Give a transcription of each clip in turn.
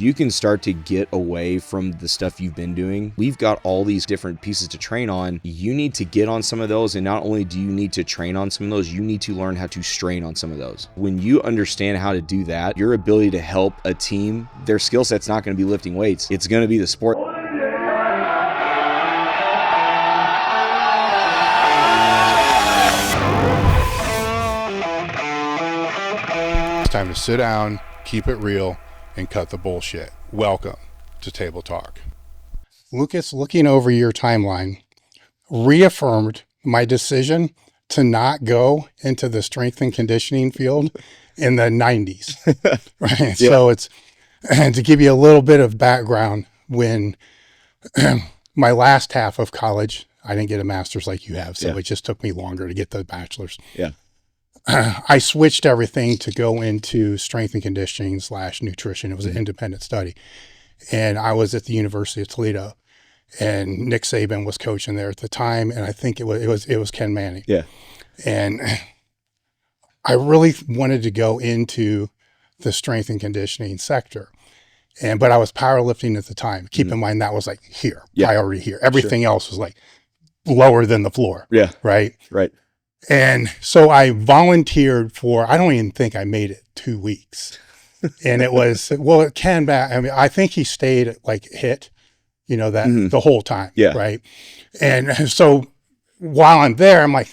You can start to get away from the stuff you've been doing. We've got all these different pieces to train on. You need to get on some of those, and not only do you need to train on some of those, you need to learn how to strain on some of those. When you understand how to do that, your ability to help a team, their skill set's not going to be lifting weights. It's going to be the sport. It's time to sit down, keep it real, and cut the bullshit. Welcome to Table Talk. Lucas, looking over your timeline, reaffirmed my decision to not go into the strength and conditioning field in the 90s. Right. Yeah. So it's, and to give you a little bit of background, when my last half of college, I didn't get a master's like you have. So it just took me longer to get the bachelor's. Yeah. I switched everything to go into strength and conditioning / nutrition. It was an independent study. And I was at the University of Toledo, and Nick Saban was coaching there at the time. And I think it was Ken Manning. Yeah. And I really wanted to go into the strength and conditioning sector. But I was powerlifting at the time. Keep in mind, that was like priority here. Everything else was like lower than the floor. Yeah. Right. Right. And so I volunteered for, I don't even think I made it 2 weeks. And it was, well, it can back. I mean, I think he stayed like HIT, that the whole time. Yeah. Right. And so while I'm there, I'm like,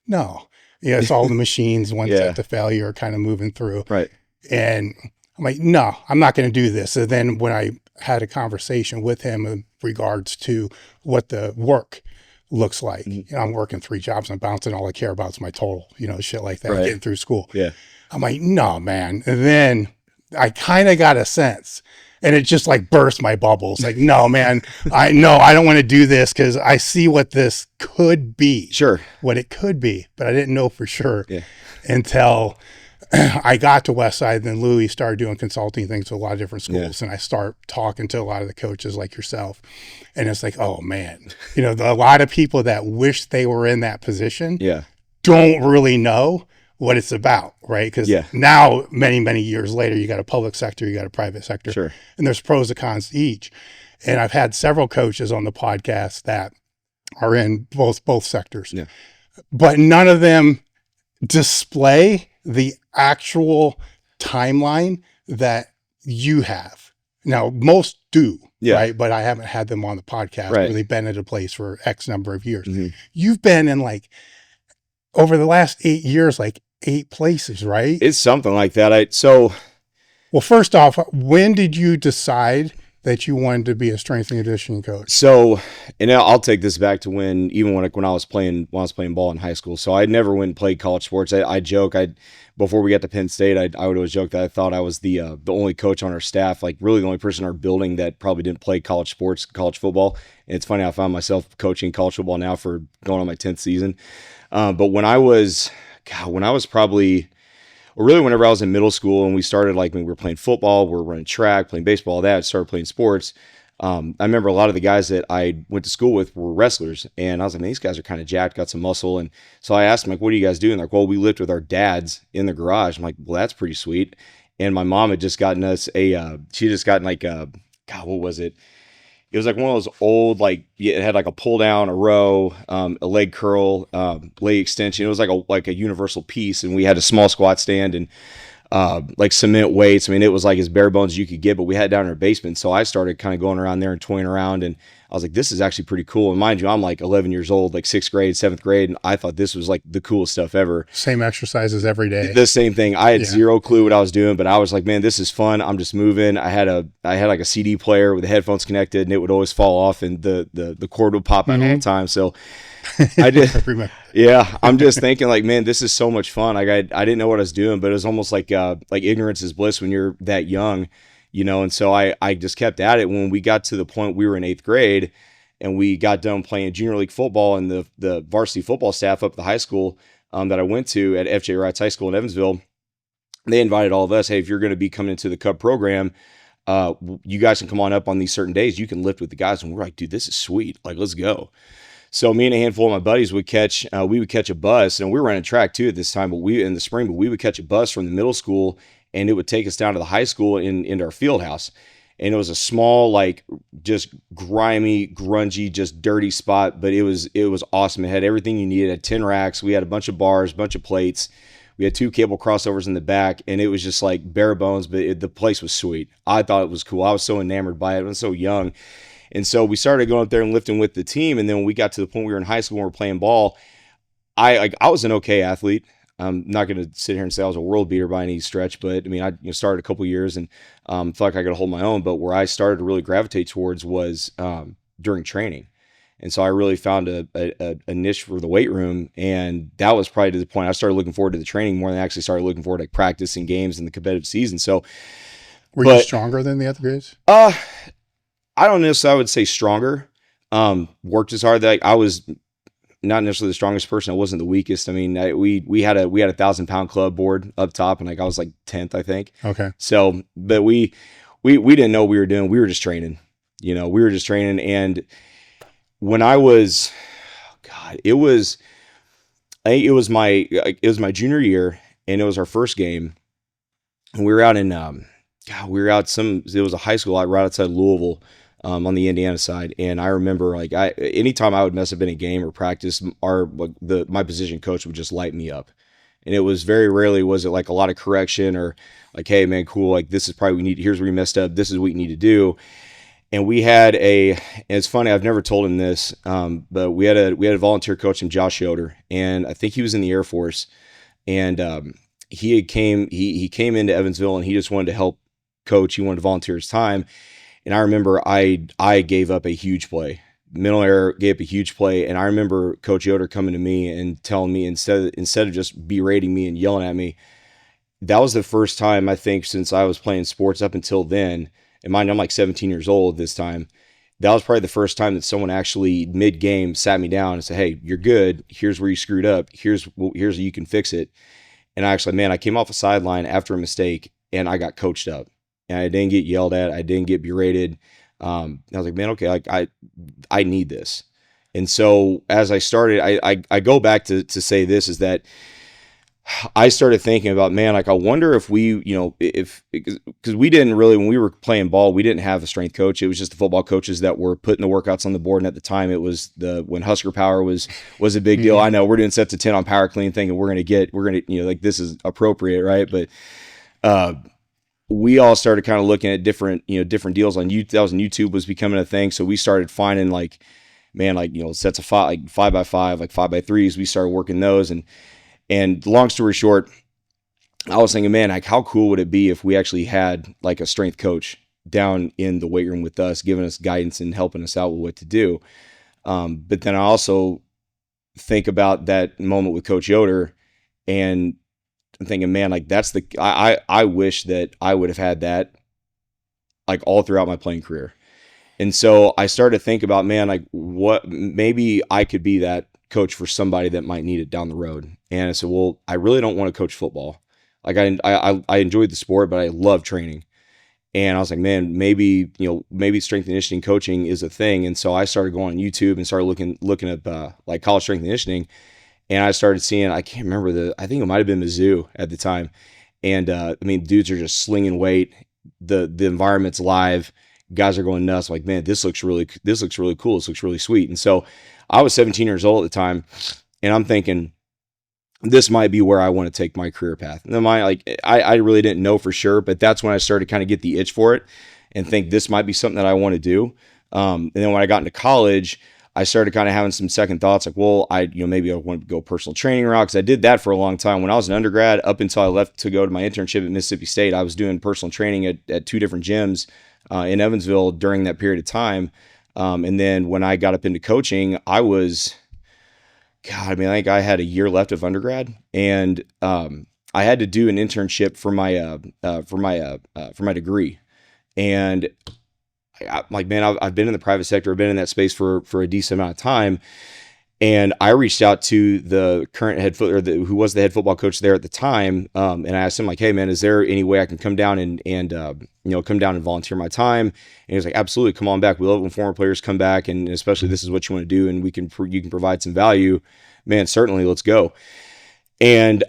no, it's all the machines once at the failure kind of moving through. Right. And I'm like, no, I'm not going to do this. So then when I had a conversation with him in regards to what the work looks like, I'm working 3 jobs and bouncing. All I care about is my total, shit like that, getting through school. Yeah. I'm like, no, man. And then I kind of got a sense, and it just like burst my bubbles. Like, no, man, I don't want to do this because I see what this could be. Sure. What it could be, but I didn't know for sure until I got to Westside. Then Louis started doing consulting things with a lot of different schools. And I start talking to a lot of the coaches like yourself. And it's like, oh man, a lot of people that wish they were in that position don't really know what it's about, right? Because now, many, many years later, you got a public sector, you got a private sector, sure, and there's pros and cons to each. And I've had several coaches on the podcast that are in both sectors, but none of them display the actual timeline that you have. Now, most do, right? But I haven't had them on the podcast where they've been at a place for X number of years. You've been in over the last 8 years, 8 places, right? It's something like that. Well, first off, when did you decide that you wanted to be a strength and conditioning coach? So, and I'll take this back to when I was playing ball in high school. So I never went and played college sports. I joke, before we got to Penn State, I would always joke that I thought I was the only coach on our staff, really the only person in our building that probably didn't play college sports, college football. And it's funny, I found myself coaching college football now for going on my 10th season. But when I was probably, or really whenever I was in middle school and we started, when we were playing football, we were running track, playing baseball, all that, started playing sports. I remember a lot of the guys that I went to school with were wrestlers, and I was like, man, these guys are kind of jacked, got some muscle. And so I asked them, what do you guys do? And they're like, well, we lift with our dads in the garage. I'm like, well, that's pretty sweet. And my mom had just gotten us what was it? It was one of those old, it had a pull down, a row, a leg curl, leg extension. It was like a universal piece. And we had a small squat stand and cement weights. I mean, it was as bare bones as you could get, but we had it down in our basement. So I started kind of going around there and toying around, and I was like, this is actually pretty cool. And mind you, I'm 11 years old, 6th grade, 7th grade. And I thought this was the coolest stuff ever. Same exercises every day. The same thing. I had zero clue what I was doing, but I was like, man, this is fun. I'm just moving. I had a CD player with the headphones connected, and it would always fall off, and the cord would pop out all the time. So I did. I'm just thinking man, this is so much fun. I didn't know what I was doing, but it was almost like ignorance is bliss when you're that young. And so I just kept at it. When we got to the point we were in 8th grade and we got done playing junior league football, and the varsity football staff up at the high school that I went to at F.J. Wright's High School in Evansville, they invited all of us, hey, if you're going to be coming into the Cub program, you guys can come on up on these certain days. You can lift with the guys. And we're like, dude, this is sweet. Let's go. So me and a handful of my buddies would catch a bus, and we were running track too at this time, in the spring, but we would catch a bus from the middle school and it would take us down to the high school into our field house. And it was a small, like, just grimy, grungy, just dirty spot, but it was awesome. It had everything you needed. It had 10 racks. We had a bunch of bars, a bunch of plates. We had 2 cable crossovers in the back, and it was just like bare bones, but the place was sweet. I thought it was cool. I was so enamored by it. I was so young. And so we started going up there and lifting with the team. And then when we got to the point we were in high school and we were playing ball, I was an okay athlete. I'm not going to sit here and say I was a world beater by any stretch, but I mean, I started a couple years and felt like I could hold my own. But where I started to really gravitate towards was during training. And so I really found a niche for the weight room. And that was probably to the point I started looking forward to the training more than I actually started looking forward to, like, practice and games and the competitive season. So were you stronger than the other guys? I don't necessarily, I would say stronger. Worked as hard. I was not necessarily the strongest person. I wasn't the weakest. I mean, we had a 1,000-pound club board up top, and like I was like 10th, I think. Okay. So, but we didn't know what we were doing. We were just training. We were just training. And when I was, it was my junior year, and it was our first game, and we were out in it was a high school right outside Louisville. On the Indiana side. And I remember, like, anytime I would mess up in a game or practice, my position coach would just light me up. And it was very rarely was it like a lot of correction or like, hey man, cool, like this is probably what we need, here's where you messed up, this is what you need to do. And we had and it's funny, I've never told him this, but we had a volunteer coach named Josh Yoder, and I think he was in the Air Force, and he came into Evansville, and he just wanted to help coach. He wanted to volunteer his time. And I remember I gave up a huge play, mental error, gave up a huge play. And I remember Coach Yoder coming to me and telling me, instead of just berating me and yelling at me, that was the first time, I think, since I was playing sports up until then, and mind, I'm like 17 years old this time, that was probably the first time that someone actually mid-game sat me down and said, hey, you're good. Here's where you screwed up. Here's how you can fix it. And I came off a sideline after a mistake, and I got coached up. And I didn't get yelled at. I didn't get berated. I was like, man, okay, like I need this. And so as I started, I go back to say this, is that I started thinking about, man, like I wonder if we, because we didn't really, when we were playing ball, we didn't have a strength coach. It was just the football coaches that were putting the workouts on the board. And at the time, it was when Husker Power was a big deal. I know we're doing sets of 10 on power clean, thinking we're gonna, like this is appropriate, right? But we all started kind of looking at different deals on YouTube. That was when YouTube was becoming a thing. So we started finding like, man, like, sets of 5x5, like 5x3s. We started working those. And long story short, I was thinking, man, like how cool would it be if we actually had like a strength coach down in the weight room with us, giving us guidance and helping us out with what to do. But then I also think about that moment with Coach Yoder, and I'm thinking, man, like that's I wish that I would have had that like all throughout my playing career. And so I started to think about, man, like what, maybe I could be that coach for somebody that might need it down the road. And I said, well, I really don't want to coach football. Like I enjoyed the sport, but I love training. And I was like, man, maybe strength and conditioning coaching is a thing. And so I started going on YouTube and started looking at like college strength and conditioning. And I started seeing, I can't remember I think it might've been Mizzou at the time. And I mean, dudes are just slinging weight. The environment's live. Guys are going nuts. I'm like, man, this looks really cool. This looks really sweet. And so I was 17 years old at the time, and I'm thinking this might be where I want to take my career path. And then I really didn't know for sure, but that's when I started to kind of get the itch for it and think this might be something that I want to do. And then when I got into college, I started kind of having some second thoughts, like, well, maybe I want to go personal training route, because I did that for a long time. When I was an undergrad, up until I left to go to my internship at Mississippi State, I was doing personal training at 2 different gyms in Evansville during that period of time. And then when I got up into coaching, I think I had a year left of undergrad, and I had to do an internship for my degree. And I'm like, man, I've been in the private sector. I've been in that space for a decent amount of time. And I reached out to the current who was the head football coach there at the time. And I asked him, like, hey man, is there any way I can come down and come down and volunteer my time? And he was like, absolutely, come on back. We love when former players come back, and especially this is what you want to do, and you can provide some value, man, certainly, let's go. And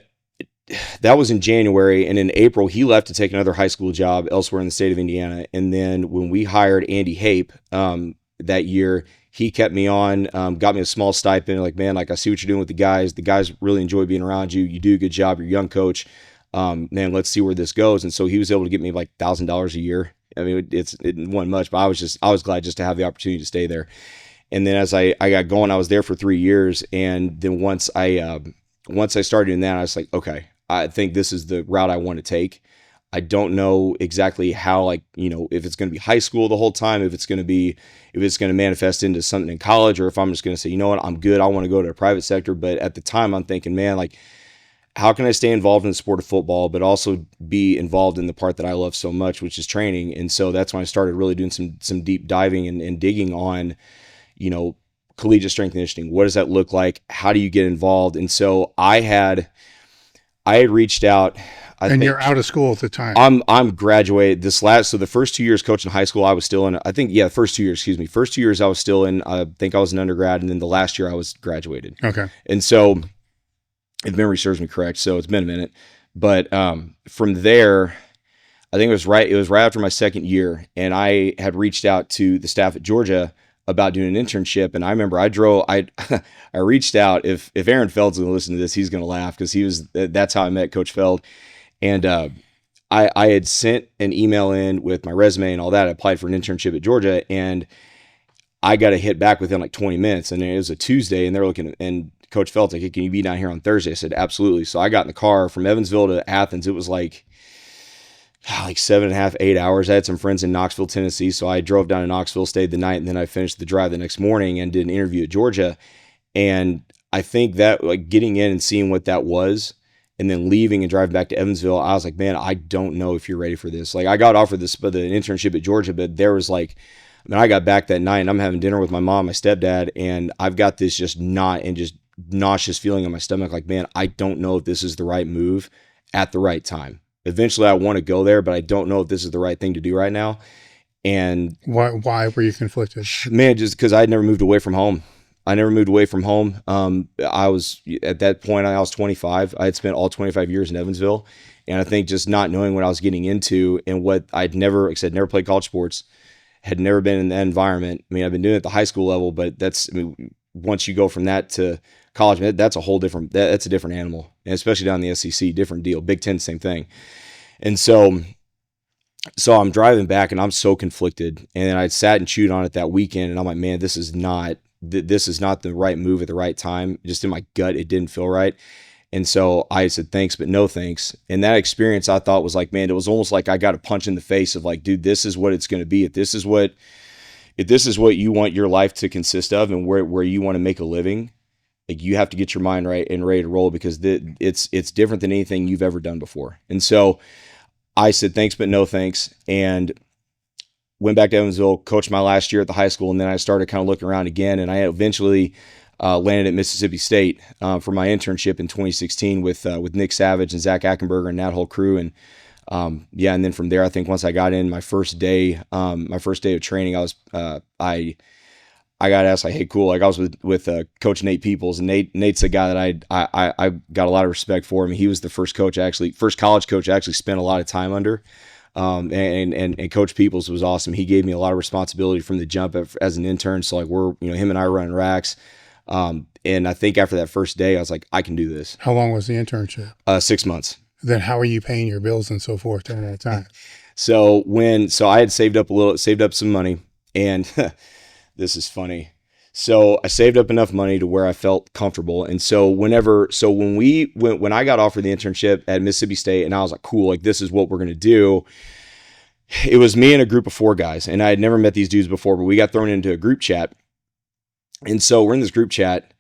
that was in January, and in April he left to take another high school job elsewhere in the state of Indiana. And then when we hired Andy Hape that year, he kept me on, got me a small stipend. Like, man, like I see what you're doing with the guys. The guys really enjoy being around you. You do a good job. You're a young coach. Man, let's see where this goes. And so he was able to get me like $1,000 a year. I mean, it wasn't much, but I was glad just to have the opportunity to stay there. And then as I got going, I was there for 3 years. And then once I started doing that, I was like, okay, I think this is the route I want to take. I don't know exactly how, like, if it's going to be high school the whole time, if it's going to manifest into something in college, or if I'm just going to say, you know what, I'm good. I want to go to the private sector. But at the time I'm thinking, man, like, how can I stay involved in the sport of football, but also be involved in the part that I love so much, which is training. And so that's when I started really doing some deep diving and digging on, collegiate strength and conditioning. What does that look like? How do you get involved? And so I had reached out. And you're out of school at the time. I'm graduated so the first 2 years coaching high school, I was still in, first 2 years I was still in, I think I was an undergrad. And then the last year I was graduated. Okay. And so if memory serves me correct, so it's been a minute, but from there, I think it was right after my second year, and I had reached out to the staff at Georgia about doing an internship. And I remember I reached out. If Aaron Feld's going to listen to this, he's going to laugh, because that's how I met Coach Feld. And I had sent an email in with my resume and all that. I applied for an internship at Georgia, and I got a hit back within like 20 minutes. And it was a Tuesday, and they're looking, and Coach Feld's like, hey, can you be down here on Thursday? I said, absolutely. So I got in the car from Evansville to Athens. It was like 7.5, 8 hours. I had some friends in Knoxville, Tennessee. So I drove down to Knoxville, stayed the night, and then I finished the drive the next morning and did an interview at Georgia. And I think that, like, getting in and seeing what that was, and then leaving and driving back to Evansville, I was like, man, I don't know if you're ready for this. Like, I got offered the internship at Georgia, but there was like, I got back that night and I'm having dinner with my mom, my stepdad, and I've got this just nauseous feeling in my stomach. Like, man, I don't know if this is the right move at the right time. Eventually I want to go there, but I don't know if this is the right thing to do right now. And why were you conflicted? Man, just because I'd never moved away from home. I was, at that point, I was 25. I had spent all 25 years in Evansville. And I think just not knowing what I was getting into, and what I'd never, like I said, never played college sports, had never been in that environment. I mean, I've been doing it at the high school level, but once you go from that to college, that's a whole different, that's a different animal. And especially down in the SEC, different deal. Big Ten, same thing. And so I'm driving back and I'm so conflicted. And then I sat and chewed on it that weekend, and I'm like, man, this is not the right move at the right time. Just in my gut, it didn't feel right. And so I said, thanks, but no thanks. And that experience, I thought, was like, man, it was almost like I got a punch in the face of like, dude, this is what it's going to be. If this is what you want your life to consist of, and where you want to make a living, like, you have to get your mind right and ready to roll, because it's different than anything you've ever done before. And so I said, thanks, but no thanks. And went back to Evansville, coached my last year at the high school. And then I started kind of looking around again, and I eventually landed at Mississippi State for my internship in 2016 with Nick Savage and Zach Ackenberger and that whole crew. And and then from there, I think once I got in my first day of training, I got asked, like, hey, cool. Like, I was with Coach Nate Peoples, and Nate's a guy that I got a lot of respect for. I mean, he was the first college coach I actually spent a lot of time under. And Coach Peoples was awesome. He gave me a lot of responsibility from the jump as an intern. So, like, we're, him and I running racks. And I think after that first day, I was like, I can do this. How long was the internship? 6 months. Then how are you paying your bills and so forth during that time? So I had saved up some money, and this is funny. So I saved up enough money to where I felt comfortable. And so when I got offered the internship at Mississippi State, and I was like, cool, like, this is what we're going to do. It was me and a group of 4 guys, and I had never met these dudes before, but we got thrown into a group chat. And so we're in this group chat,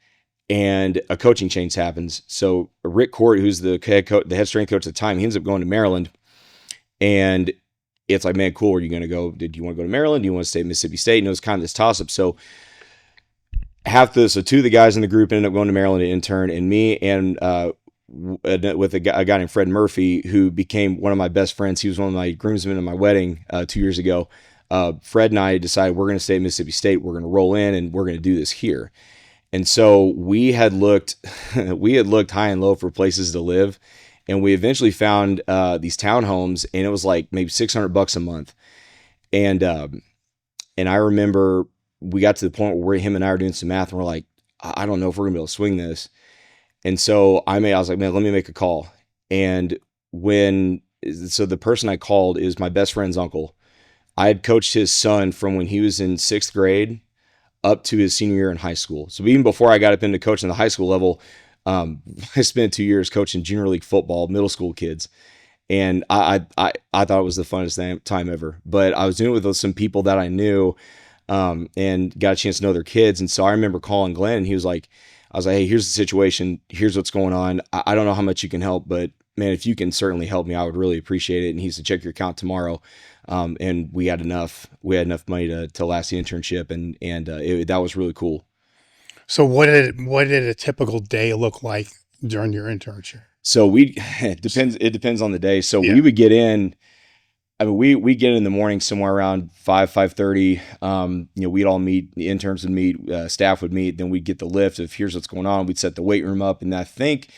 and a coaching change happens. So Rick Court, who's the head strength coach at the time, he ends up going to Maryland. And it's like, man, cool, where are you going to go? Do you want to go to Maryland? Do you want to stay at Mississippi State? And it was kind of this toss-up. So 2 of the guys in the group ended up going to Maryland to intern, and me and with a guy named Fred Murphy, who became one of my best friends. He was one of my groomsmen at my wedding 2 years ago. Fred and I decided we're going to stay at Mississippi State. We're going to roll in, and we're going to do this here. And so we had looked high and low for places to live. And we eventually found these townhomes, and it was like maybe $600 a month. And I remember we got to the point where him and I were doing some math, and we're like, I don't know if we're gonna be able to swing this. And so I was like, man, let me make a call. And so the person I called is my best friend's uncle. I had coached his son from when he was in 6th grade up to his senior year in high school. So even before I got up into coaching the high school level, I spent 2 years coaching junior league football, middle school kids. And I thought it was the funnest time ever. But I was doing it with some people that I knew, and got a chance to know their kids. And so I remember calling Glenn, and I was like, hey, here's the situation. Here's what's going on. I don't know how much you can help, but man, if you can certainly help me, I would really appreciate it. And he said, check your account tomorrow. And we had enough money to last the internship. And that was really cool. So what did a typical day look like during your internship? So it depends on the day. So we would get in, I mean, we get in the morning somewhere around 5:30. We'd all meet, the interns would meet, staff would meet, then we'd get the lift of here's what's going on. We'd set the weight room up. And I think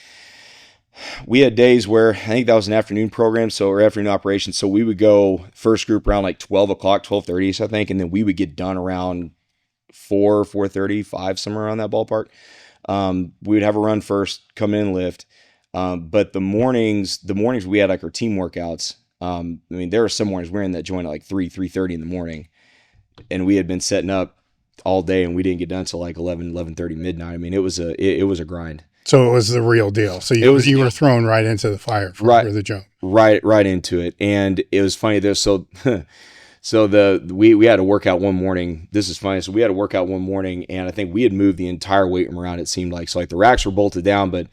we had days where I think that was an afternoon program, or afternoon operation. So we would go first group around like 12 o'clock, 12:30, I think. And then we would get done around 4:30, 5, somewhere around that ballpark. We would have a run first, come in and lift. But the mornings we had like our team workouts. I mean, there were some mornings we were in that joint at like 3:30 in the morning, and we had been setting up all day, and we didn't get done till like 11:30 midnight. I mean, it was a grind. So it was the real deal. So you were thrown right into the fire for the jump. Right into it. And it was funny there. So we had to work out one morning. This is funny. So we had to work out one morning, and I think we had moved the entire weight room around, it seemed like. So like the racks were bolted down, but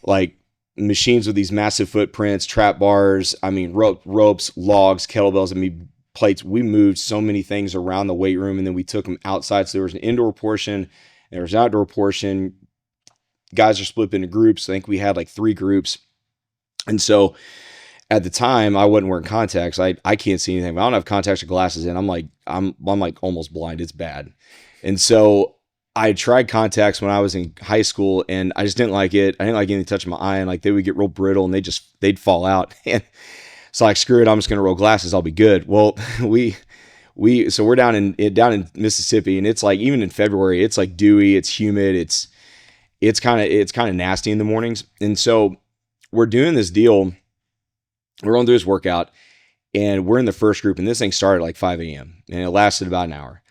like machines with these massive footprints, trap bars, I mean, ropes, logs, kettlebells, I mean, plates. We moved so many things around the weight room, and then we took them outside. So there was an indoor portion, there was an outdoor portion. Guys are split into groups. I think we had like 3 groups. And so at the time I wasn't wearing contacts. I can't see anything. I don't have contacts or glasses in. I'm like almost blind. It's bad. And so I tried contacts when I was in high school, and I just didn't like it. I didn't like anything touching my eye, and like they would get real brittle, and they'd fall out. And so like, screw it, I'm just going to roll glasses. I'll be good. Well, so we're down in Mississippi, and it's like, even in February, it's like dewy, it's humid. It's kind of nasty in the mornings. And so we're doing this deal. We're going to do this workout, and we're in the first group, and this thing started at like 5 a.m. and it lasted about an hour.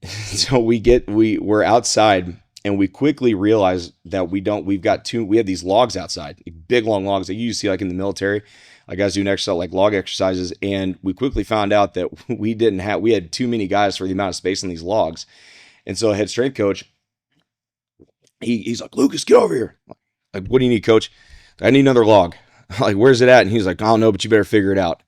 So we're outside, and we quickly realize that we have these logs outside, big long logs that you see like in the military, like guys doing exercise, like log exercises. And we quickly found out that we had too many guys for the amount of space on these logs. And so a head strength coach, he's like, Lucas, get over here. Like, what do you need, coach? I need another log. I'm like, where's it at? And he's like, I don't know, but you better figure it out.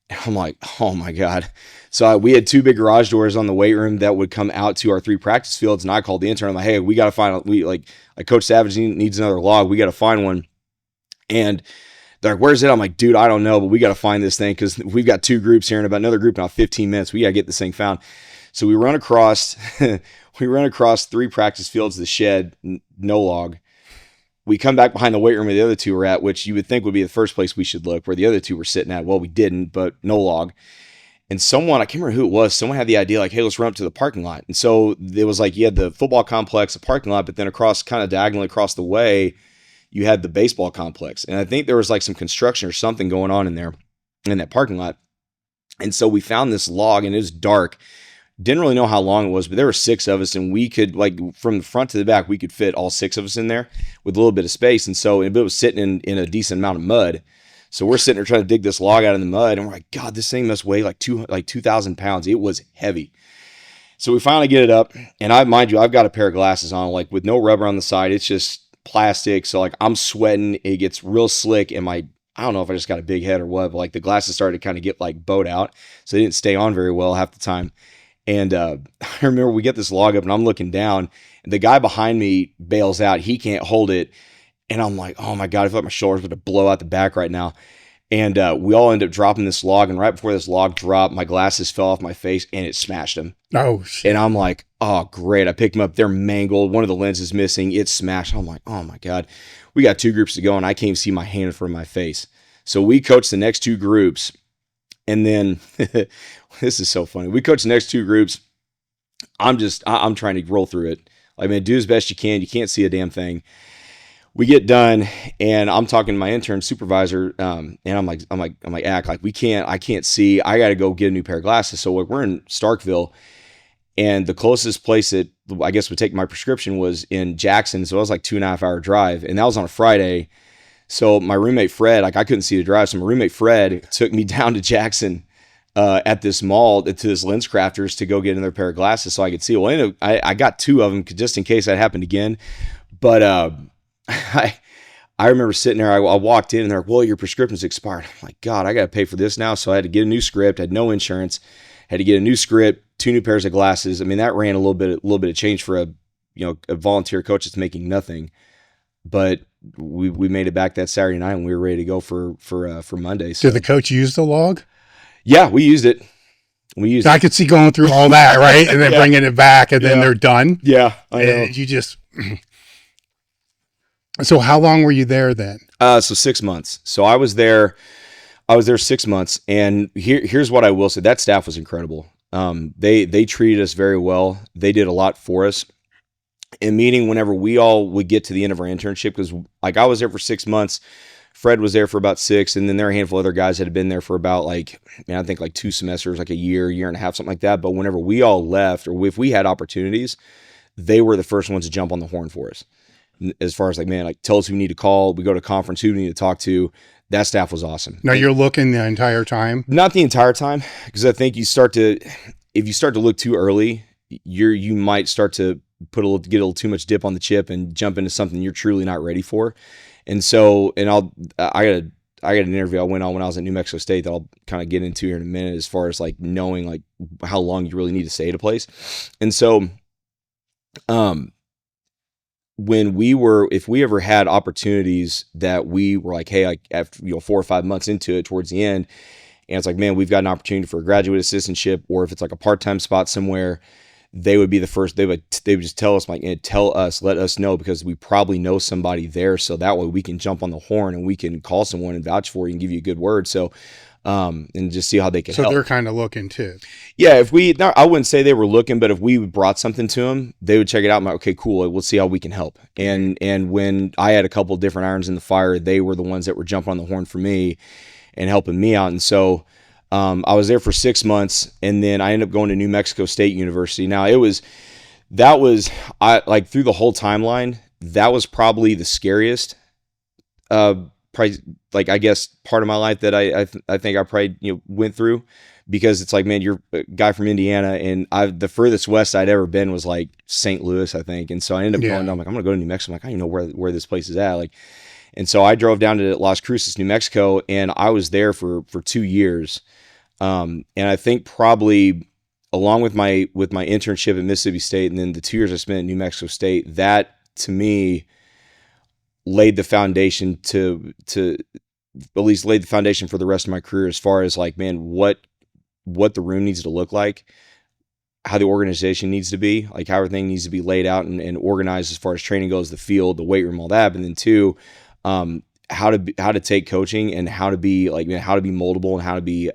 And I'm like, oh my God. So we had 2 big garage doors on the weight room that would come out to our 3 practice fields. And I called the intern. I'm like, hey, we got to find, like Coach Savage needs another log. We got to find one. And they're like, where's it? I'm like, dude, I don't know, but we got to find this thing, because we've got 2 groups here and about another group in about 15 minutes. We got to get this thing found. So we run across 3 practice fields to the shed, no log. We come back behind the weight room where the other 2 were at, which you would think would be the first place we should look, where the other 2 were sitting at. Well, we didn't, but no log. And someone, I can't remember who it was, someone had the idea like, hey, let's run up to the parking lot. And so it was like, you had the football complex, the parking lot, but then kind of diagonally across the way, you had the baseball complex. And I think there was like some construction or something going on in there, in that parking lot. And so we found this log, and it was dark. Didn't really know how long it was, but there were 6 of us, and we could, like, from the front to the back, we could fit all 6 of us in there with a little bit of space. And so it was sitting in a decent amount of mud. So we're sitting there trying to dig this log out of the mud, and we're like, God, this thing must weigh like 2,000 pounds. It was heavy. So we finally get it up, and mind you, I've got a pair of glasses on, like with no rubber on the side. It's just plastic. So like, I'm sweating. It gets real slick, and I don't know if I just got a big head or what, but like the glasses started to kind of get like bowed out. So they didn't stay on very well half the time. And I remember we get this log up, and I'm looking down, and the guy behind me bails out. He can't hold it. And I'm like, oh my God, I feel like my shoulder's about to blow out the back right now. And we all ended up dropping this log. And right before this log dropped, my glasses fell off my face and it smashed them. Oh, shit. And I'm like, oh, great. I picked them up. They're mangled. One of the lenses missing. It's smashed. I'm like, oh my God. We got 2 groups to go and I can't even see my hand in front of my face. So we coached the next 2 groups. And then this is so funny. We coached the next 2 groups. I'm trying to roll through it. Like, man, do as best you can. You can't see a damn thing. We get done and I'm talking to my intern supervisor. And I'm like, act like I can't see. I got to go get a new pair of glasses. So we're in Starkville. And the closest place that I guess would take my prescription was in Jackson. So it was like 2.5 hour drive. And that was on a Friday. So my roommate, Fred, like I couldn't see the drive. So my roommate, Fred, took me down to Jackson at this mall to this lens crafters to go get another pair of glasses so I could see. Well, I got 2 of them just in case that happened again. But I remember sitting there. I walked in and they're like, well, your prescription's expired. I'm like, God, I got to pay for this now. So I had to get a new script. I had no insurance. Had to get a new script, 2 new pairs of glasses. I mean, that ran a little bit of change for a volunteer coach that's making nothing. But we made it back that Saturday night and we were ready to go for Monday. So. Did the coach use the log? Yeah, we used it. I could see going through all that, right? And then bringing it back and then they're done. Yeah, I know. And you just... So how long were you there then? So 6 months. So I was there 6 months, and here's what I will say. That staff was incredible. They treated us very well. They did a lot for us. And meaning whenever we all would get to the end of our internship, because like I was there for 6 months, Fred was there for about 6, and then there were a handful of other guys that had been there for about I think like 2 semesters, like a year and a half, something like that. But whenever we all left, or if we had opportunities, they were the first ones to jump on the horn for us. As far as like, man, like tell us who we need to call. We go to conference, who we need to talk to. That staff was awesome. Now you're looking the entire time? Not the entire time, because I think if you start to look too early, you might start to get a little too much dip on the chip and jump into something you're truly not ready for. And so, I got an interview I went on when I was at New Mexico State that I'll kind of get into here in a minute, as far as like knowing like how long you really need to stay at a place. And so, if we ever had opportunities that we were like, hey, like after 4 or 5 months into it towards the end, and it's like, man, we've got an opportunity for a graduate assistantship, or if it's like a part-time spot somewhere, they would be the first. They would just tell us, like, let us know, because we probably know somebody there, so that way we can jump on the horn and we can call someone and vouch for you and give you a good word. So and just see how they can help. So they're kind of looking too. Yeah, I wouldn't say they were looking, but if we brought something to them, they would check it out and like, okay, cool, we'll see how we can help. And when I had a couple of different irons in the fire, they were the ones that were jumping on the horn for me and helping me out. And so I was there for 6 months, and then I ended up going to New Mexico State University. Now through the whole timeline, that was probably the scariest I guess part of my life that I think I probably went through, because it's like, man, you're a guy from Indiana, and the furthest west I'd ever been was like St. Louis, I think. And so I ended up going down, I'm like, I'm gonna go to New Mexico. I'm like, I don't even know where this place is at. Like, and so I drove down to Las Cruces, New Mexico, and I was there for 2 years. And I think probably along with my internship at Mississippi State, and then the 2 years I spent at New Mexico State, that to me laid the foundation to at least laid the foundation for the rest of my career, as far as like, man, what the room needs to look like, how the organization needs to be, like how everything needs to be laid out and organized as far as training goes, the field, the weight room, all that. And then 2, how to take coaching and how to be moldable, and how to be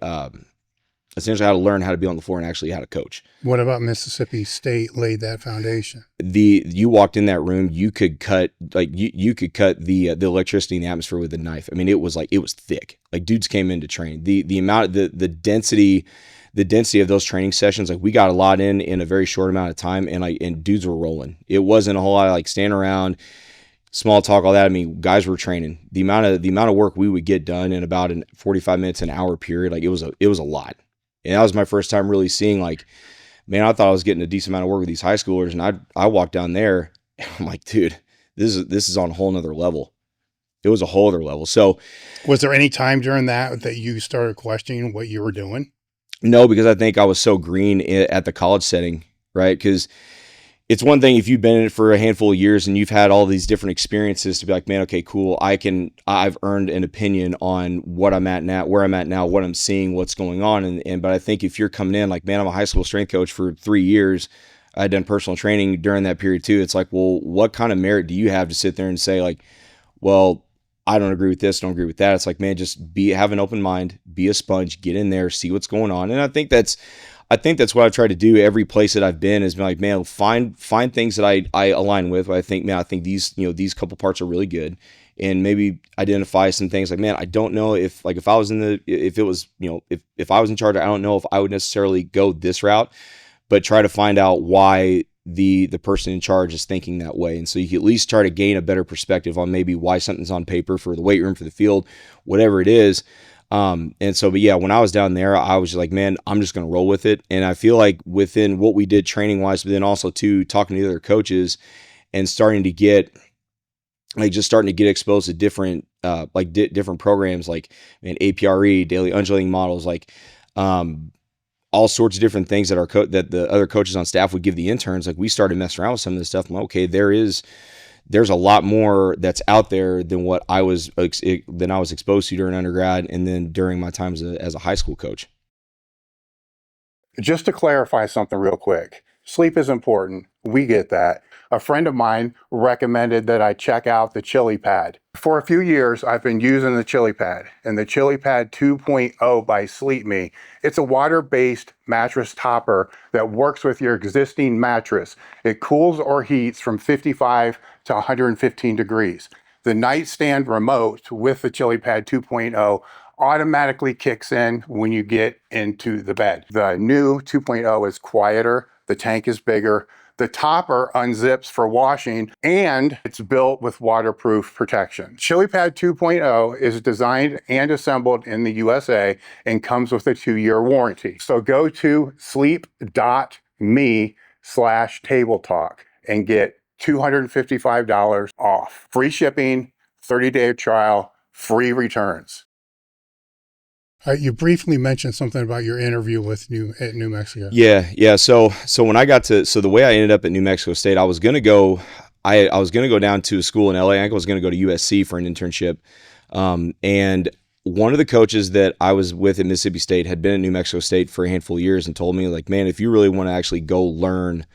essentially how to learn how to be on the floor and actually how to coach. What about Mississippi State laid that foundation? You walked in that room, you could cut the electricity in the atmosphere with a knife. I mean, it was thick. Like, dudes came in to train. The amount of the density of those training sessions, like we got a lot in a very short amount of time, and dudes were rolling. It wasn't a whole lot of like standing around, small talk, all that. I mean, guys were training. The amount of work we would get done in about 45 minutes, an hour period, like it was a lot. And that was my first time really seeing, like, man, I thought I was getting a decent amount of work with these high schoolers, and I walked down there, and I'm like, dude, this is on a whole nother level. It was a whole other level. So, was there any time during that you started questioning what you were doing? No, because I think I was so green at the college setting, right? Because it's one thing if you've been in it for a handful of years and you've had all these different experiences to be like, man, okay, cool. I've earned an opinion on what I'm at now, where I'm at now, what I'm seeing, what's going on. But I think if you're coming in like, man, I'm a high school strength coach for 3 years. I'd done personal training during that period too. It's like, well, what kind of merit do you have to sit there and say like, well, I don't agree with this, don't agree with that. It's like, man, just have an open mind, be a sponge, get in there, see what's going on. And I think that's what I've tried to do every place that I've been is be like, man, find things that I align with. I think, man, I think these couple parts are really good. And maybe identify some things like, man, I don't know if I was if I was in charge, I don't know if I would necessarily go this route, but try to find out why the person in charge is thinking that way. And so you can at least try to gain a better perspective on maybe why something's on paper for the weight room, for the field, whatever it is. And so, but yeah, when I was down there, I was just like, man, I'm just going to roll with it. And I feel like within what we did training wise, but then also too, talking to the other coaches and starting to get exposed to different, different programs, like, man, APRE, daily undulating models, all sorts of different things that that the other coaches on staff would give the interns. Like we started messing around with some of this stuff. I'm like, okay, there's a lot more that's out there than what I was exposed to during undergrad and then during my time as a high school coach. Just to clarify something real quick, sleep is important. We get that. A friend of mine recommended that I check out the Chili Pad. For a few years, I've been using the Chili Pad, and the Chili Pad 2.0 by Sleep Me. It's a water-based mattress topper that works with your existing mattress. It cools or heats from 55 to 115 degrees. The nightstand remote with the Chili Pad 2.0 automatically kicks in when you get into the bed. The new 2.0 is quieter, the tank is bigger, the topper unzips for washing, and it's built with waterproof protection. Chili Pad 2.0 is designed and assembled in the USA and comes with a 2-year warranty. So go to sleep.me/table talk and get $255 off. Free shipping, 30-day trial, free returns. You briefly mentioned something about your interview with New Mexico. Yeah. So when I got to, the way I ended up at New Mexico State, I was gonna go down to a school in LA. I was gonna go to USC for an internship, and one of the coaches that I was with at Mississippi State had been at New Mexico State for a handful of years and told me like, man, if you really want to actually go learn.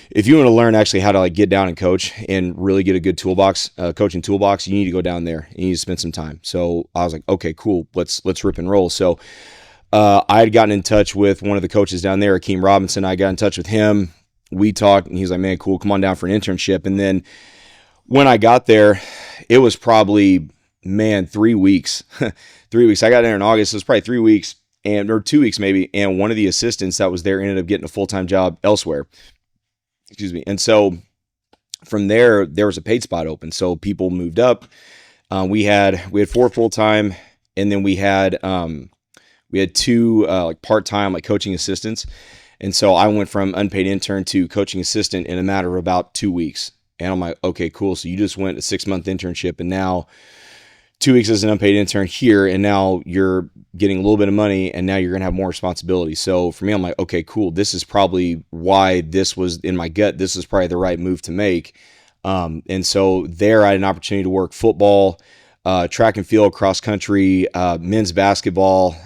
If you want to learn actually how to like get down and coach and really get a good coaching toolbox, you need to go down there and you need to spend some time. So I was like, okay, cool. Let's rip and roll. So I had gotten in touch with one of the coaches down there, Akeem Robinson. I got in touch with him. We talked and he's like, man, cool. Come on down for an internship. And then when I got there, it was probably, 3 weeks, 3 weeks. I got there in August. It was probably 3 weeks or 2 weeks maybe. And one of the assistants that was there ended up getting a full-time job elsewhere. Excuse me. And so from there was a paid spot open. So people moved up. We had 4 full-time, and then we had 2 like part-time like coaching assistants. And so I went from unpaid intern to coaching assistant in a matter of about 2 weeks. And I'm like, okay, cool. So you just went a 6-month internship and now 2 weeks as an unpaid intern here, and now you're getting a little bit of money, and now you're going to have more responsibility. So for me, I'm like, okay, cool. This is probably why this was in my gut. This is probably the right move to make. And so there I had an opportunity to work football, track and field, cross country, men's basketball,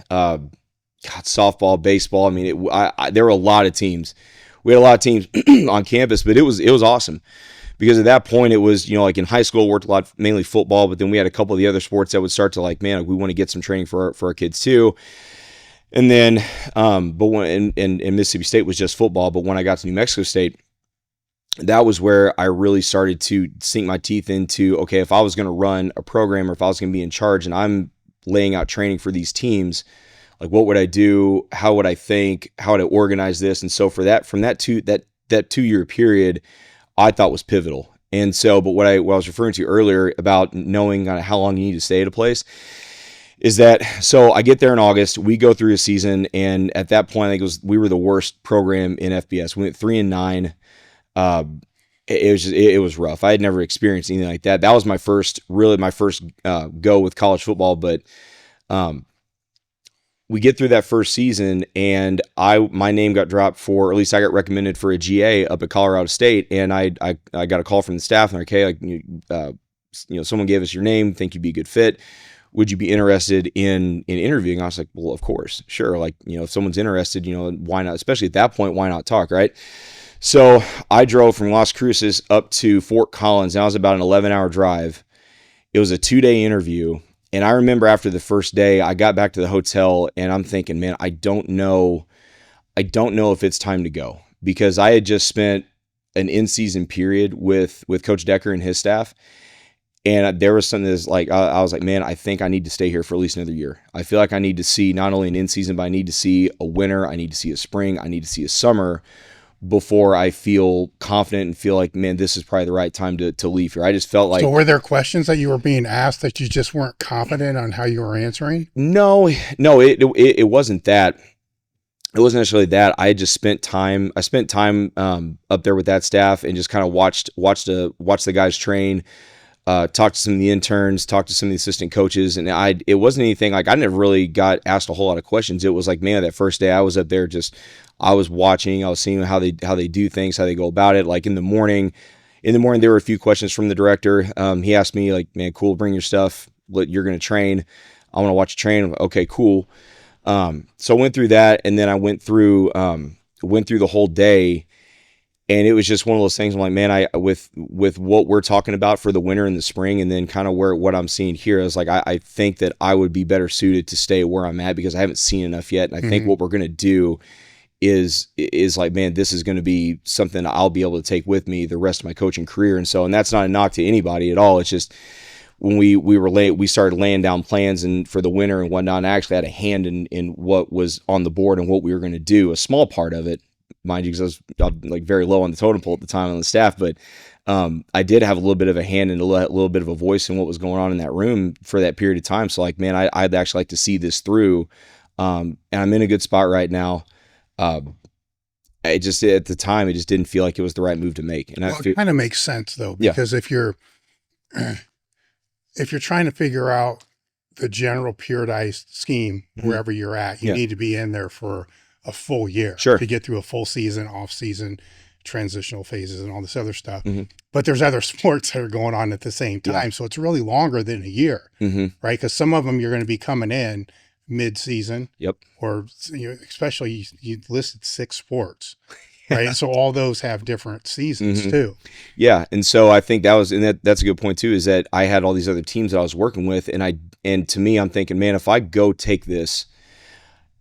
softball, baseball. I mean, there were a lot of teams. We had a lot of teams on campus, but it was awesome. Because at that point, it was, like in high school, worked a lot, mainly football, but then we had a couple of the other sports that would start to like, man, we want to get some training for our kids too. And then, but when in Mississippi State was just football. But when I got to New Mexico State, that was where I really started to sink my teeth into, okay, if I was going to run a program or if I was going to be in charge and I'm laying out training for these teams, like what would I do? How would I think? How would I organize this? And so for that, from that 2-year period, I thought was pivotal. And so, but what I was referring to earlier about knowing kind of how long you need to stay at a place is that, so I get there in August, we go through a season, and at that point, I think we were the worst program in FBS. We went 3-9. It was rough. I had never experienced anything like that. That was my first go with college football. But we get through that first season, and my name got dropped for, or at least I got recommended for a GA up at Colorado State, and I got a call from the staff, and they're like, hey, someone gave us your name, think you'd be a good fit. Would you be interested in interviewing? I was like, well, of course, sure. Like, if someone's interested, why not? Especially at that point, why not talk, right? So I drove from Las Cruces up to Fort Collins. That was about an 11-hour drive. It was a 2-day interview. And I remember after the first day, I got back to the hotel and I'm thinking, man, I don't know if it's time to go, because I had just spent an in-season period with Coach Decker and his staff. And there was something that's like, I was like, man, I think I need to stay here for at least another year. I feel like I need to see not only an in-season, but I need to see a winter. I need to see a spring. I need to see a summer before I feel confident and feel like, man, this is probably the right time to leave here. I just felt like. So were there questions that you were being asked that you just weren't confident on how you were answering? No, it wasn't that. It wasn't necessarily that. I spent time up there with that staff and just kind of watched the guys train. Talked to some of the interns, talked to some of the assistant coaches, and it wasn't anything like I never really got asked a whole lot of questions. It was like, man, that first day I was up there, I was watching, I was seeing how they do things, how they go about it. Like in the morning there were a few questions from the director. He asked me like, man, cool, bring your stuff. You're going to train. I want to watch you train. I'm like, okay, cool. So I went through that, and then I went through the whole day. And it was just one of those things. I'm like, man, with what we're talking about for the winter and the spring, and then kind of what I'm seeing here, I was like, I think that I would be better suited to stay where I'm at, because I haven't seen enough yet. And I think what we're going to do is like, man, this is going to be something I'll be able to take with me the rest of my coaching career. And that's not a knock to anybody at all. It's just when we started laying down plans and for the winter and whatnot, and I actually had a hand in what was on the board and what we were going to do, a small part of it. Mind you, because I was like very low on the totem pole at the time on the staff, but I did have a little bit of a hand and a little bit of a voice in what was going on in that room for that period of time. So like, man, I'd actually like to see this through, and I'm in a good spot right now. It just, at the time, it just didn't feel like it was the right move to make. And it kind of makes sense though, because if you're trying to figure out the general periodized scheme wherever you're at, you need to be in there for a full year to get through a full season, off season, transitional phases, and all this other stuff. But there's other sports that are going on at the same time. So it's really longer than a year, right? Because some of them you're going to be coming in mid-season. Or especially you listed 6 sports, right? So all those have different seasons too. Yeah. And so I think that's a good point too, is that I had all these other teams that I was working with, and to me, I'm thinking, man, if I go take this,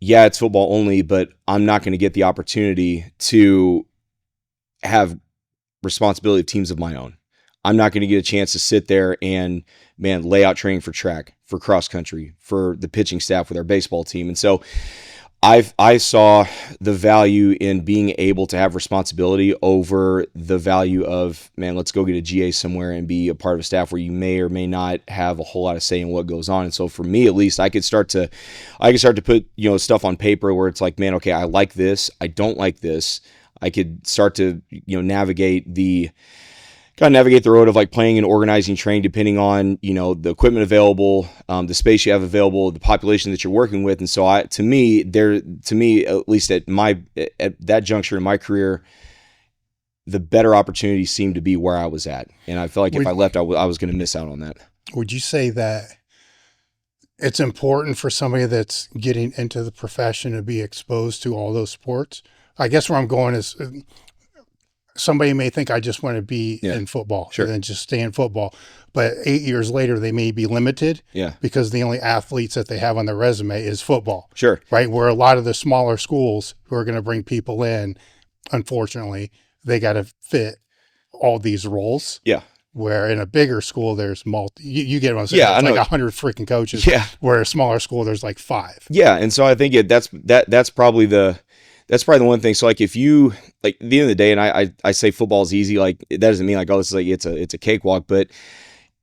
yeah, it's football only, but I'm not going to get the opportunity to have responsibility of teams of my own. I'm not going to get a chance to sit there and, man, lay out training for track, for cross country, for the pitching staff with our baseball team. And so I saw the value in being able to have responsibility over the value of, man, let's go get a GA somewhere and be a part of a staff where you may or may not have a whole lot of say in what goes on. And so for me, at least, I could start to put, stuff on paper where it's like, man, okay, I like this, I don't like this. I could start to, navigate the road of like playing and organizing training depending on, the equipment available, the space you have available, the population that you're working with. And so to me, at least at that juncture in my career, the better opportunity seemed to be where I was at. And I felt like if I left, I was going to miss out on that. Would you say that it's important for somebody that's getting into the profession to be exposed to all those sports? I guess where I'm going is, somebody may think I just want to be in football and then just stay in football. But 8 years later, they may be limited because the only athletes that they have on their resume is football. Right? Where a lot of the smaller schools who are going to bring people in, unfortunately, they got to fit all these roles. Where in a bigger school, there's you get what I'm saying? It's like 100 freaking coaches. Where a smaller school, there's like 5. And so I think that's probably the one thing. So like if you, like at the end of the day, and I say football is easy, like that doesn't mean like, oh, this is like, it's a cakewalk, but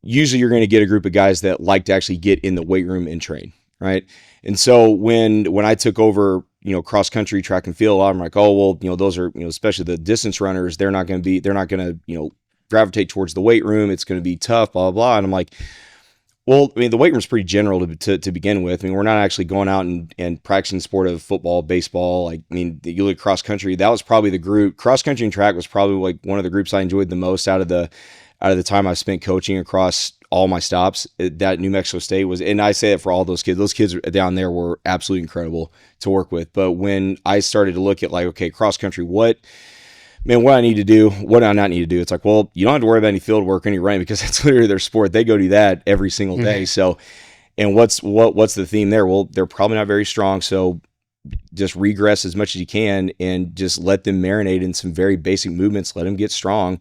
usually you're going to get a group of guys that like to actually get in the weight room and train. Right. And so when I took over, cross country, track and field, I'm like, oh, well, those are, especially the distance runners, they're not going to gravitate towards the weight room. It's going to be tough, blah, blah, blah. And I'm like, Well, I mean, the weight room's pretty general to begin with. I mean, we're not actually going out and practicing sport of football, baseball. Like, I mean, you look cross country. That was probably the group. Cross country and track was probably like one of the groups I enjoyed the most out of the time I spent coaching across all my stops. That New Mexico State was, and I say it for all those kids. Those kids down there were absolutely incredible to work with. But when I started to look at like, okay, cross country, what I need to do, what do I not need to do? It's like, well, you don't have to worry about any field work or any running because that's literally their sport. They go do that every single day. So, and what's the theme there? Well, they're probably not very strong. So just regress as much as you can and just let them marinate in some very basic movements, let them get strong.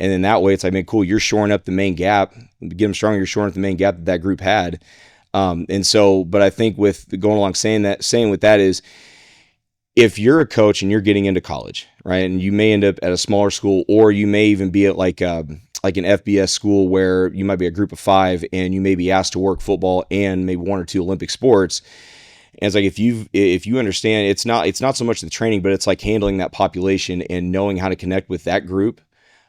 And then that way it's like, man, cool, you're shoring up the main gap, get them stronger, you're shoring up the main gap that group had. And so, but I think with going along saying with that is, if you're a coach and you're getting into college, right, and you may end up at a smaller school, or you may even be at like an FBS school where you might be a group of 5 and you may be asked to work football and maybe 1 or 2 Olympic sports. And it's like, if you understand, it's not so much the training, but it's like handling that population and knowing how to connect with that group,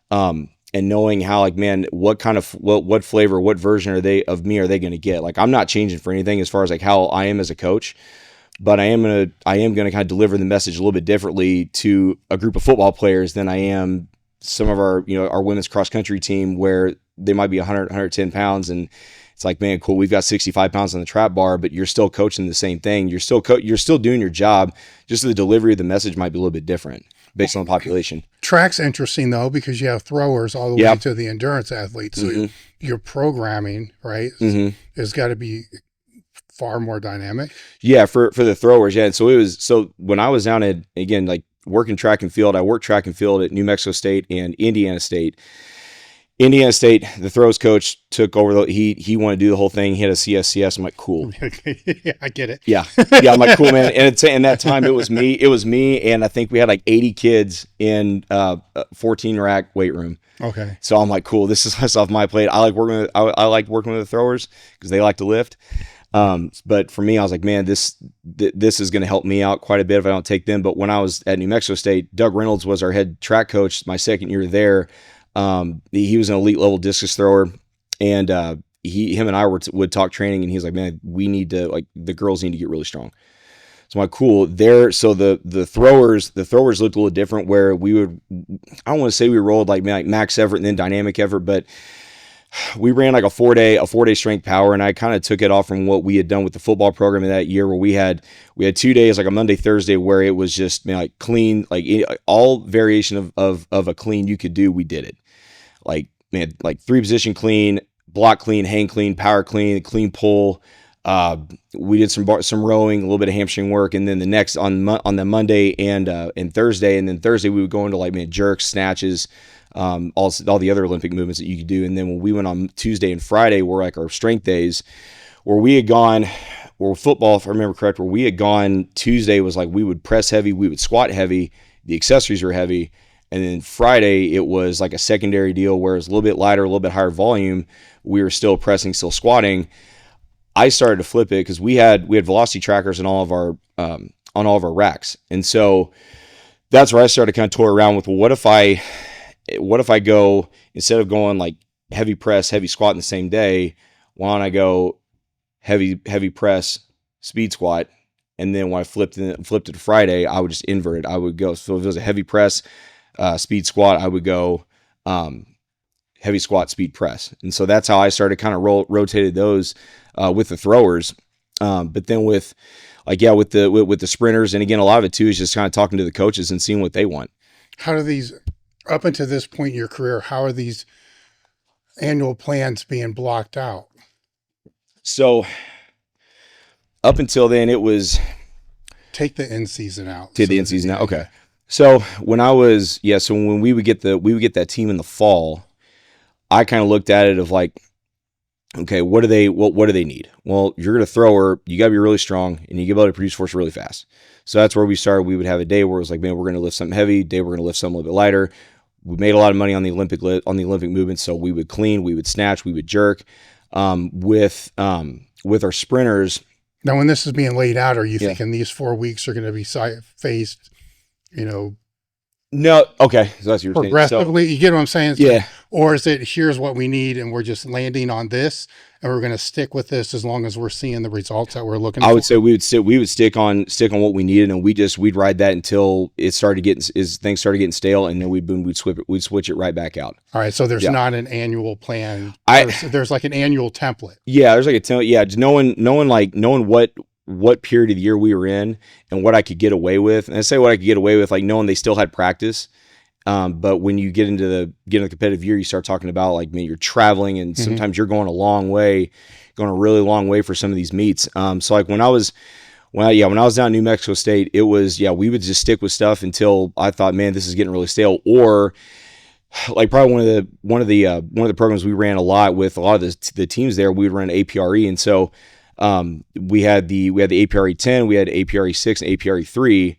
and knowing how, like, man, what kind of what flavor, what version are they going to get? Like, I'm not changing for anything as far as like how I am as a coach. But I am gonna kind of deliver the message a little bit differently to a group of football players than I am some of our women's cross country team, where they might be 100, 110 pounds, and it's like, man, cool, we've got 65 pounds on the trap bar, but you're still coaching the same thing. You're still doing your job. Just the delivery of the message might be a little bit different based on the population. Track's interesting though, because you have throwers all the way to the endurance athletes. So your programming, right, has got to be far more dynamic. Yeah, for the throwers, yeah. And so when I was down at, again, like working track and field, I worked track and field at New Mexico State and Indiana State. Indiana State, the throws coach took over. He wanted to do the whole thing. He had a CSCS. I'm like, cool. Yeah, I get it. Yeah. I'm like, cool, man. And in that time, it was me, and I think we had like 80 kids in 14 rack weight room. Okay. So I'm like, cool. This is less off my plate. I like working with the throwers because they like to lift. But for me, I was like, man, this is going to help me out quite a bit if I don't take them. But when I was at New Mexico State, Doug Reynolds was our head track coach my second year there. He was an elite level discus thrower, and him and I would talk training, and he's like, man, we need to, like, the girls need to get really strong. So I'm like, cool. So the throwers looked a little different, where we would, I don't want to say we rolled like max effort and then dynamic effort, but we ran like a 4-day strength power, and I kind of took it off from what we had done with the football program in that year, where we had 2 days, like a Monday, Thursday, where it was just, man, like clean, like all variation of a clean you could do, we did it. Like, man, like 3 position clean, block clean, hang clean, power clean, clean pull. We did some rowing, a little bit of hamstring work, and then the next on the Monday and Thursday, and then Thursday we would go into like, man, jerks, snatches, all the other Olympic movements that you could do. And then when we went on Tuesday and Friday were like our strength days, where we had gone, or football, if I remember correct, where we had gone Tuesday was like we would press heavy, we would squat heavy, the accessories were heavy. And then Friday, it was like a secondary deal where it was a little bit lighter, a little bit higher volume. We were still pressing, still squatting. I started to flip it because we had velocity trackers on all of our racks. And so that's where I started to kind of toy around with, well, what if I go, instead of going like heavy press, heavy squat in the same day, why don't I go heavy press, speed squat, and then when I flipped it to Friday, I would just invert it. I would go, so if it was a heavy press, speed squat, I would go heavy squat, speed press. And so that's how I started kind of rotated those with the throwers. But then with the sprinters, and again, a lot of it too is just kind of talking to the coaches and seeing what they want. How do these, up until this point in your career, how are these annual plans being blocked out? So up until then, it was take the in season out. Take the in season out. Okay. So when when we would get that team in the fall, I kind of looked at it of like, okay, what do they need? Well, you're going to throw her, you got to be really strong, and you got to be able to produce force really fast. So that's where we started. We would have a day where it was like, man, we're going to lift something heavy. Day we're going to lift something a little bit lighter. We made a lot of money on the Olympic movement. So we would clean, we would snatch, we would jerk. With our sprinters. Now, when this is being laid out, are you thinking these 4 weeks are going to be phased, No, okay, so that's what you're saying. Progressively, you get what I'm saying? Yeah. Or is it, here's what we need, and we're just landing on this, and we're going to stick with this as long as we're seeing the results that we're looking for? I would say we would stick on what we needed, and we'd ride that until it started getting things started getting stale, and then we'd switch it right back out. All right, so there's Yeah. not an annual plan. I- There's like an annual template. Yeah, there's like a just knowing what period of the year we were in and what I could get away with. And I say what I could get away with, like knowing they still had practice. But when you get into the competitive year, you start talking about like, man, you're traveling, and sometimes you're going a really long way for some of these meets. So like when I was down in New Mexico State, it was, we would just stick with stuff until I thought, man, this is getting really stale. Or like probably one of the programs we ran a lot with a lot of the teams there, we would run APRE. And so, we had the APRE 10, we had APRE 6 and APRE 3.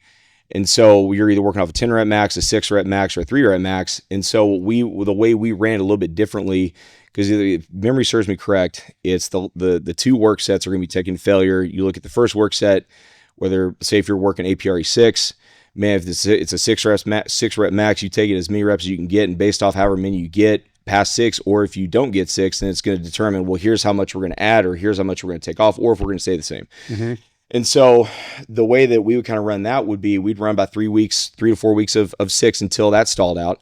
And so you're either working off a 10 rep max, a 6 rep max, or a 3 rep max. And so the way we ran a little bit differently, because if memory serves me correct, it's the two work sets are going to be taken to failure. You look at the first work set, whether, say if you're working APRE 6, man, if it's a 6 rep max, you take it as many reps as you can get, and based off however many you get past 6, or if you don't get 6, then it's going to determine, well, here's how much we're going to add, or here's how much we're going to take off, or if we're going to stay the same. Mm-hmm. And so the way that we would kind of run that would be, we'd run about 3 to 4 weeks of 6 until that stalled out.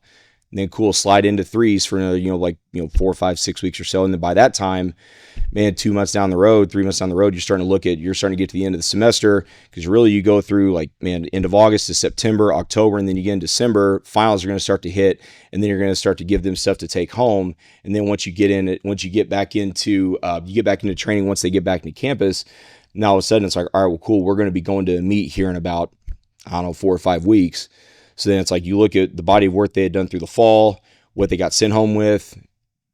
And then slide into 3s for another, 4, 5, 6 weeks or so. And then by that time, man, 2 months down the road, 3 months down the road, you're starting to get to the end of the semester, because really you go through like, man, end of August to September, October, and then you get in December, finals are going to start to hit, and then you're going to start to give them stuff to take home. And then once you get back into training, once they get back into campus, now all of a sudden it's like, all right, well, cool, we're going to be going to a meet here in about, 4 or 5 weeks. So then it's like, you look at the body of work they had done through the fall, what they got sent home with.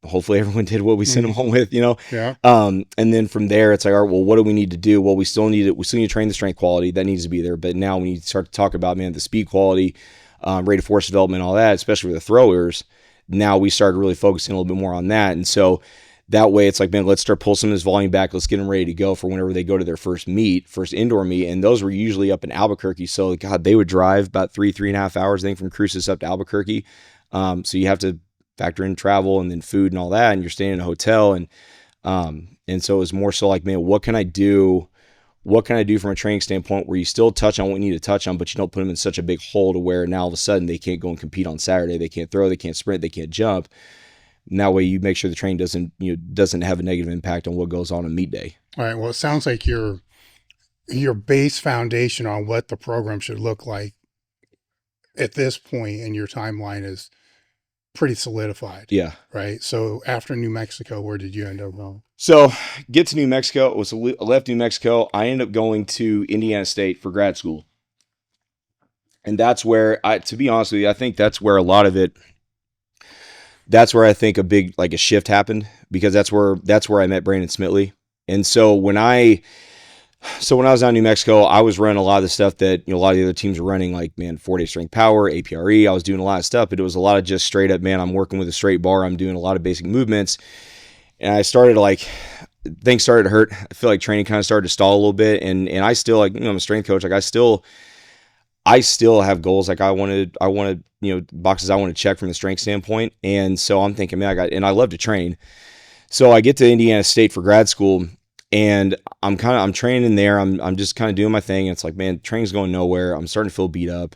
Hopefully everyone did what we sent them home with, Yeah. And then from there, it's like, all right, well, what do we need to do? Well, we still need to train the strength quality. That needs to be there. But now we need to start to talk about, man, the speed quality, rate of force development, all that, especially with the throwers. Now we started really focusing a little bit more on that. And so that way it's like, man, let's start pulling some of this volume back. Let's get them ready to go for whenever they go to their first indoor meet. And those were usually up in Albuquerque. So God, they would drive about 3.5 hours, I think, from Cruces up to Albuquerque. So you have to factor in travel and then food and all that, and you're staying in a hotel. And so it was more so like, man, what can I do from a training standpoint where you still touch on what you need to touch on, but you don't put them in such a big hole to where now all of a sudden they can't go and compete on Saturday. They can't throw, they can't sprint, they can't jump. And that way you make sure the training doesn't have a negative impact on what goes on meet day. All right. Well, it sounds like your base foundation on what the program should look like at this point in your timeline is pretty solidified. Yeah. Right. So after New Mexico, where did you end up going? So get to New Mexico. I left New Mexico. I ended up going to Indiana State for grad school. And that's where to be honest with you, I think that's where a lot of it, that's where I think a big, like a shift happened, because that's where I met Brandon Smitley. And so when I was down in New Mexico, I was running a lot of the stuff that, a lot of the other teams were running, like, man, 4-day strength power, APRE. I was doing a lot of stuff, but it was a lot of just straight up, man, I'm working with a straight bar. I'm doing a lot of basic movements. And I started things started to hurt. I feel like training kind of started to stall a little bit. And I still, like, I'm a strength coach. Like I still have goals. Like I wanted, boxes I want to check from the strength standpoint. And so I'm thinking, man, I love to train. So I get to Indiana State for grad school, and I'm training there. I'm just kind of doing my thing. And it's like, man, training's going nowhere. I'm starting to feel beat up.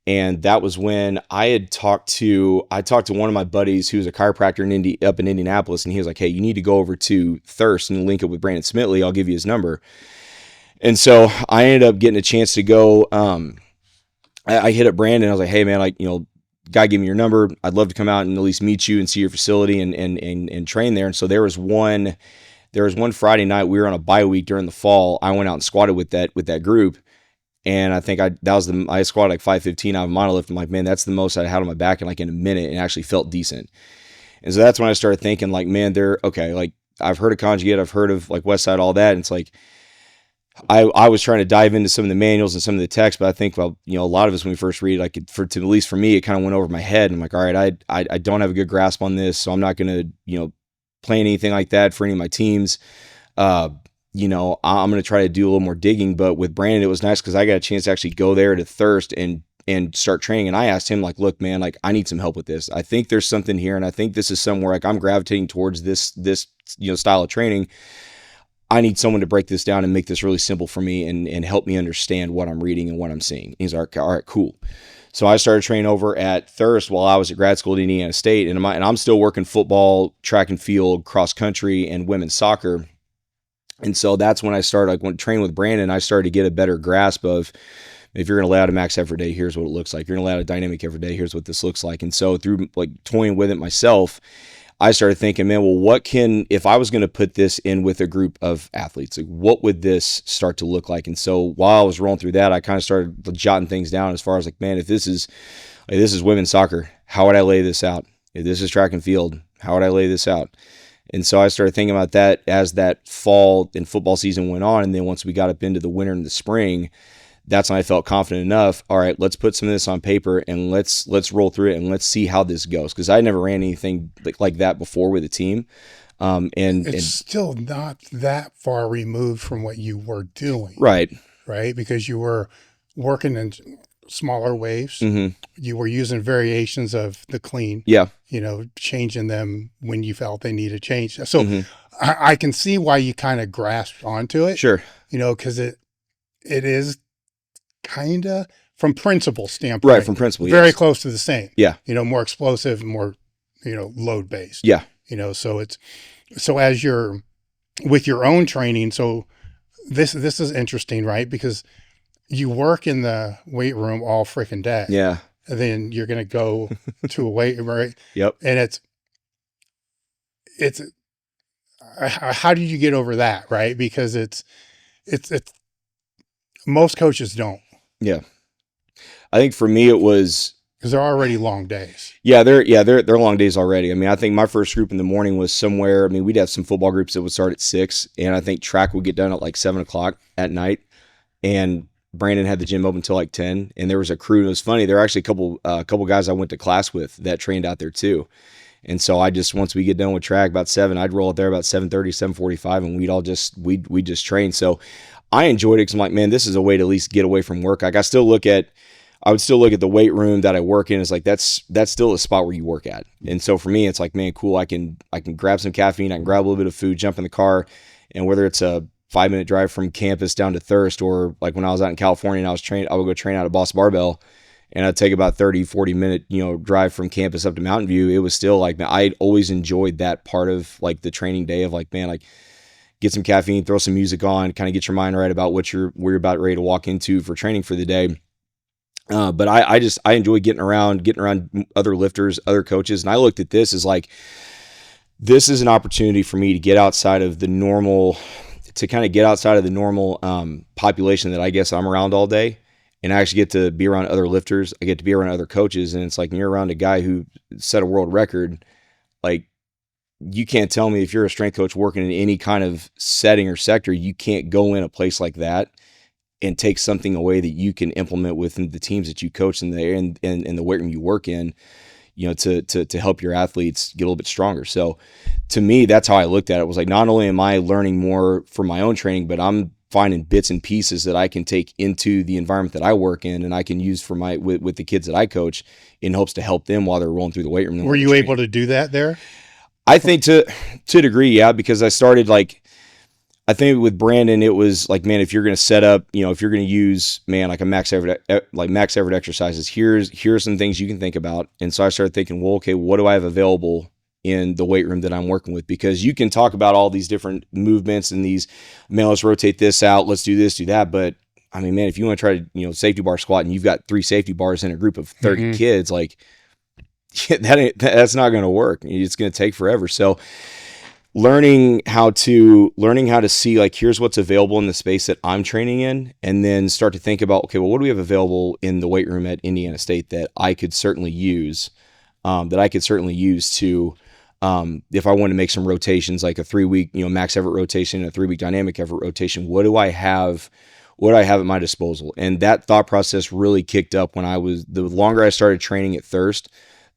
And that was when I talked to one of my buddies who's a chiropractor up in Indianapolis. And he was like, hey, you need to go over to Thirst and link up with Brandon Smitley. I'll give you his number. And so I ended up getting a chance to go, I hit up Brandon. I was like, hey man, guy gave me your number. I'd love to come out and at least meet you and see your facility and train there. And so there was one Friday night, we were on a bye week during the fall. I went out and squatted with that group. And I think I squatted like 515 out of monolift. I'm like, man, that's the most I had on my back in a minute, and actually felt decent. And so that's when I started thinking, like, man, they're okay. Like, I've heard of Conjugate, I've heard of like Westside, all that. And it's like, I was trying to dive into some of the manuals and some of the text, but I think, well, a lot of us, when we first read, like, at least for me, it kind of went over my head. And I'm like, all right, I don't have a good grasp on this, so I'm not going to, plan anything like that for any of my teams. I'm going to try to do a little more digging. But with Brandon, it was nice because I got a chance to actually go there to Thirst and and start training. And I asked him, like, look, man, like, I need some help with this. I think there's something here, and I think this is somewhere, like, I'm gravitating towards this style of training. I need someone to break this down and make this really simple for me and help me understand what I'm reading and what I'm seeing. He's like, all right, cool. So I started training over at Thirst while I was at grad school at Indiana State, and I'm still working football, track and field, cross country, and women's soccer. And so that's when I started, like, when training with Brandon, I started to get a better grasp of, if you're going to lay out a max every day, here's what it looks like. If you're going to lay out a dynamic every day, here's what this looks like. And so through, like, toying with it myself, I started thinking, man, well, if I was going to put this in with a group of athletes, like, what would this start to look like? And so while I was rolling through that, I kind of started jotting things down as far as, like, man, if this is women's soccer, how would I lay this out? If this is track and field, how would I lay this out? And so I started thinking about that as that fall and football season went on. And then once we got up into the winter and the spring, that's when I felt confident enough. All right, let's put some of this on paper and let's roll through it and let's see how this goes. Because I never ran anything like that before with a team. And it's still not that far removed from what you were doing. Right. Because you were working in smaller waves. Mm-hmm. You were using variations of the clean. Yeah. Changing them when you felt they needed change. So I can see why you kind of grasped onto it. Sure. Because it is kind of from principle standpoint. Right, from principle, very yes. close to the same. Yeah. More explosive, more, load based. Yeah. So as you're with your own training, so this is interesting, right? Because you work in the weight room all freaking day. Yeah. And then you're going to go to a weight room, right? Yep. And it's how did you get over that, right? Because it's most coaches don't. Yeah. I think for me it was because they're already long days. Yeah, they're long days already. I mean, I think my first group in the morning was somewhere. I mean, we'd have some football groups that would start at 6, and I think track would get done at like 7:00 at night. And Brandon had the gym open until like 10, and there was a crew. And it was funny. There were actually a couple guys I went to class with that trained out there too. And so once we get done with track about 7, I'd roll up there about 7:30, 7:45, and we'd just train. So I enjoyed it because I'm like, man, this is a way to at least get away from work. Like I would still look at the weight room that I work in. It's like, that's still a spot where you work at. And so for me, it's like, man, cool. I can grab some caffeine. I can grab a little bit of food, jump in the car. And whether it's a 5-minute drive from campus down to Thirst, or like when I was out in California and I would go train out of Boss Barbell, and I'd take about 30-40 minute, drive from campus up to Mountain View. It was still like, man, I always enjoyed that part of like the training day of like, man, like, get some caffeine, throw some music on, kind of get your mind right about where you're about ready to walk into for training for the day. But I enjoy getting around other lifters, other coaches. And I looked at this as like, this is an opportunity for me to get outside of the normal, population that I guess I'm around all day. And I actually get to be around other lifters. I get to be around other coaches. And it's like, when you're around a guy who set a world record, like, you can't tell me if you're a strength coach working in any kind of setting or sector, you can't go in a place like that and take something away that you can implement within the teams that you coach in there and the weight room you work in, to help your athletes get a little bit stronger. So to me, that's how I looked at it. It was like, not only am I learning more for my own training, but I'm finding bits and pieces that I can take into the environment that I work in, and I can use for with the kids that I coach in hopes to help them while they're rolling through the weight room. Were you able to do that there? I think to a degree, yeah, because I started I think with Brandon, it was like, man, if you're going to set up, if you're going to use, man, like a max effort exercises, here's some things you can think about. And so I started thinking, well, okay, what do I have available in the weight room that I'm working with? Because you can talk about all these different movements and these, man, let's rotate this out, let's do this, do that. But I mean, man, if you want to try to, safety bar squat and you've got 3 safety bars in a group of 30 kids, like, that's not going to work. It's going to take forever. So learning how to see, like, here's what's available in the space that I'm training in, and then start to think about, okay, well, what do we have available in the weight room at Indiana State that I could certainly use, to, if I want to make some rotations, like a 3-week, max effort rotation, a 3-week dynamic effort rotation, what do I have at my disposal? And that thought process really kicked up the longer I started training at Thirst,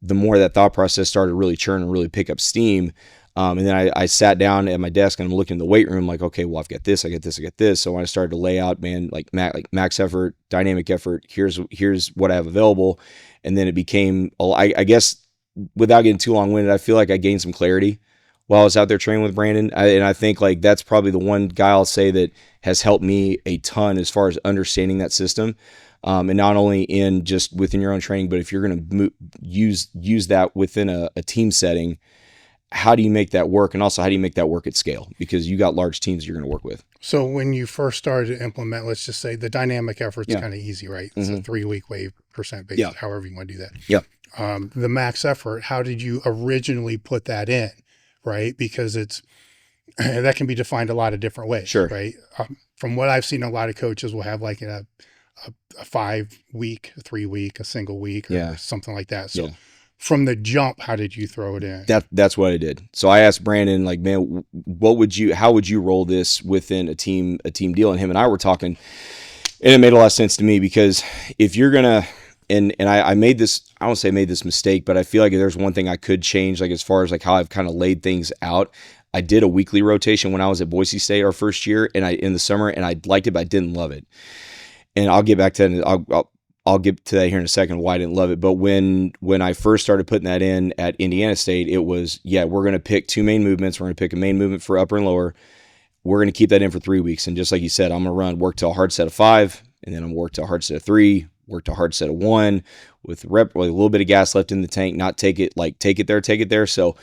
the more that thought process started really churn and really pick up steam And then I sat down at my desk and I'm looking in the weight room like, okay, well, I've got this, I got this, I got this. So when I started to lay out, man, like max effort, dynamic effort, here's what I have available. And then it became, I guess, without getting too long-winded, I feel like I gained some clarity while I was out there training with Brandon. And I think like that's probably the one guy I'll say that has helped me a ton as far as understanding that system. And not only in just within your own training, but if you're going to use that within a team setting, how do you make that work? And also, how do you make that work at scale? Because you got large teams you're going to work with. So when you first started to implement, let's just say the dynamic effort's kind of easy, right? It's a 3-week wave percent basis, however you want to do that. Yeah. The max effort, how did you originally put that in, right? Because that can be defined a lot of different ways, Sure. right? From what I've seen, a lot of coaches will have like a 5-week, a 3-week, a single week, or something like that. So from the jump, how did you throw it in? That's what I did. So I asked Brandon, like, man, how would you roll this within a team deal? And him and I were talking, and it made a lot of sense to me, because if you're gonna, and I made this, I won't say I made this mistake, but I feel like if there's one thing I could change, like as far as like how I've kind of laid things out. I did a weekly rotation when I was at Boise State our first year, and in the summer, and I liked it, but I didn't love it. And I'll get back to that. I'll get to that here in a second, why I didn't love it. But when I first started putting that in at Indiana State, it was, we're going to pick 2 main movements. We're going to pick a main movement for upper and lower. We're going to keep that in for 3 weeks. And just like you said, I'm going to work to a hard set of 5, and then I'm going to work to a hard set of 3, work to a hard set of 1 with a little bit of gas left in the tank, not take it there. So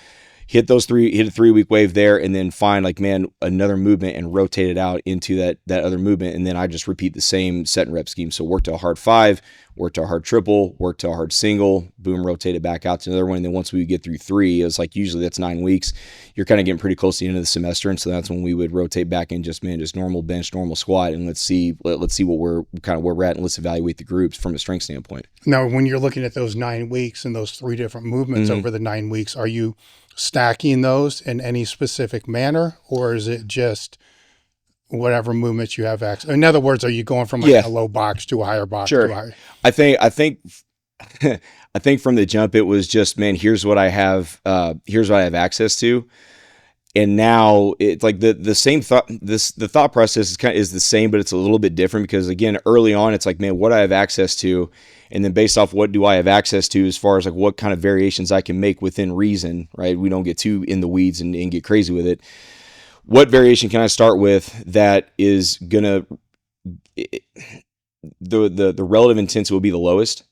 hit a 3-week wave there, and then find like, man, another movement and rotate it out into that other movement. And then I just repeat the same set and rep scheme. So work to a hard 5, work to a hard triple, work to a hard single, boom, rotate it back out to another one. And then once we get through 3, it was like, usually that's 9 weeks. You're kind of getting pretty close to the end of the semester. And so that's when we would rotate back in just normal bench, normal squat. And let's see what where we're at, and let's evaluate the groups from a strength standpoint. Now, when you're looking at those 9 weeks and those 3 different movements over the 9 weeks, are you stacking those in any specific manner, or is it just whatever movements you have access? In other words, are you going from like a low box to a higher box? Sure. To a higher? I think I think from the jump it was just, man, here's what I have access to. And now it's like the same thought. The thought process is the same, but it's a little bit different, because again, early on, it's like, man, what I have access to, and then based off what do I have access to as far as like what kind of variations I can make within reason, right? We don't get too in the weeds and get crazy with it. What variation can I start with that is gonna the relative intensity will be the lowest?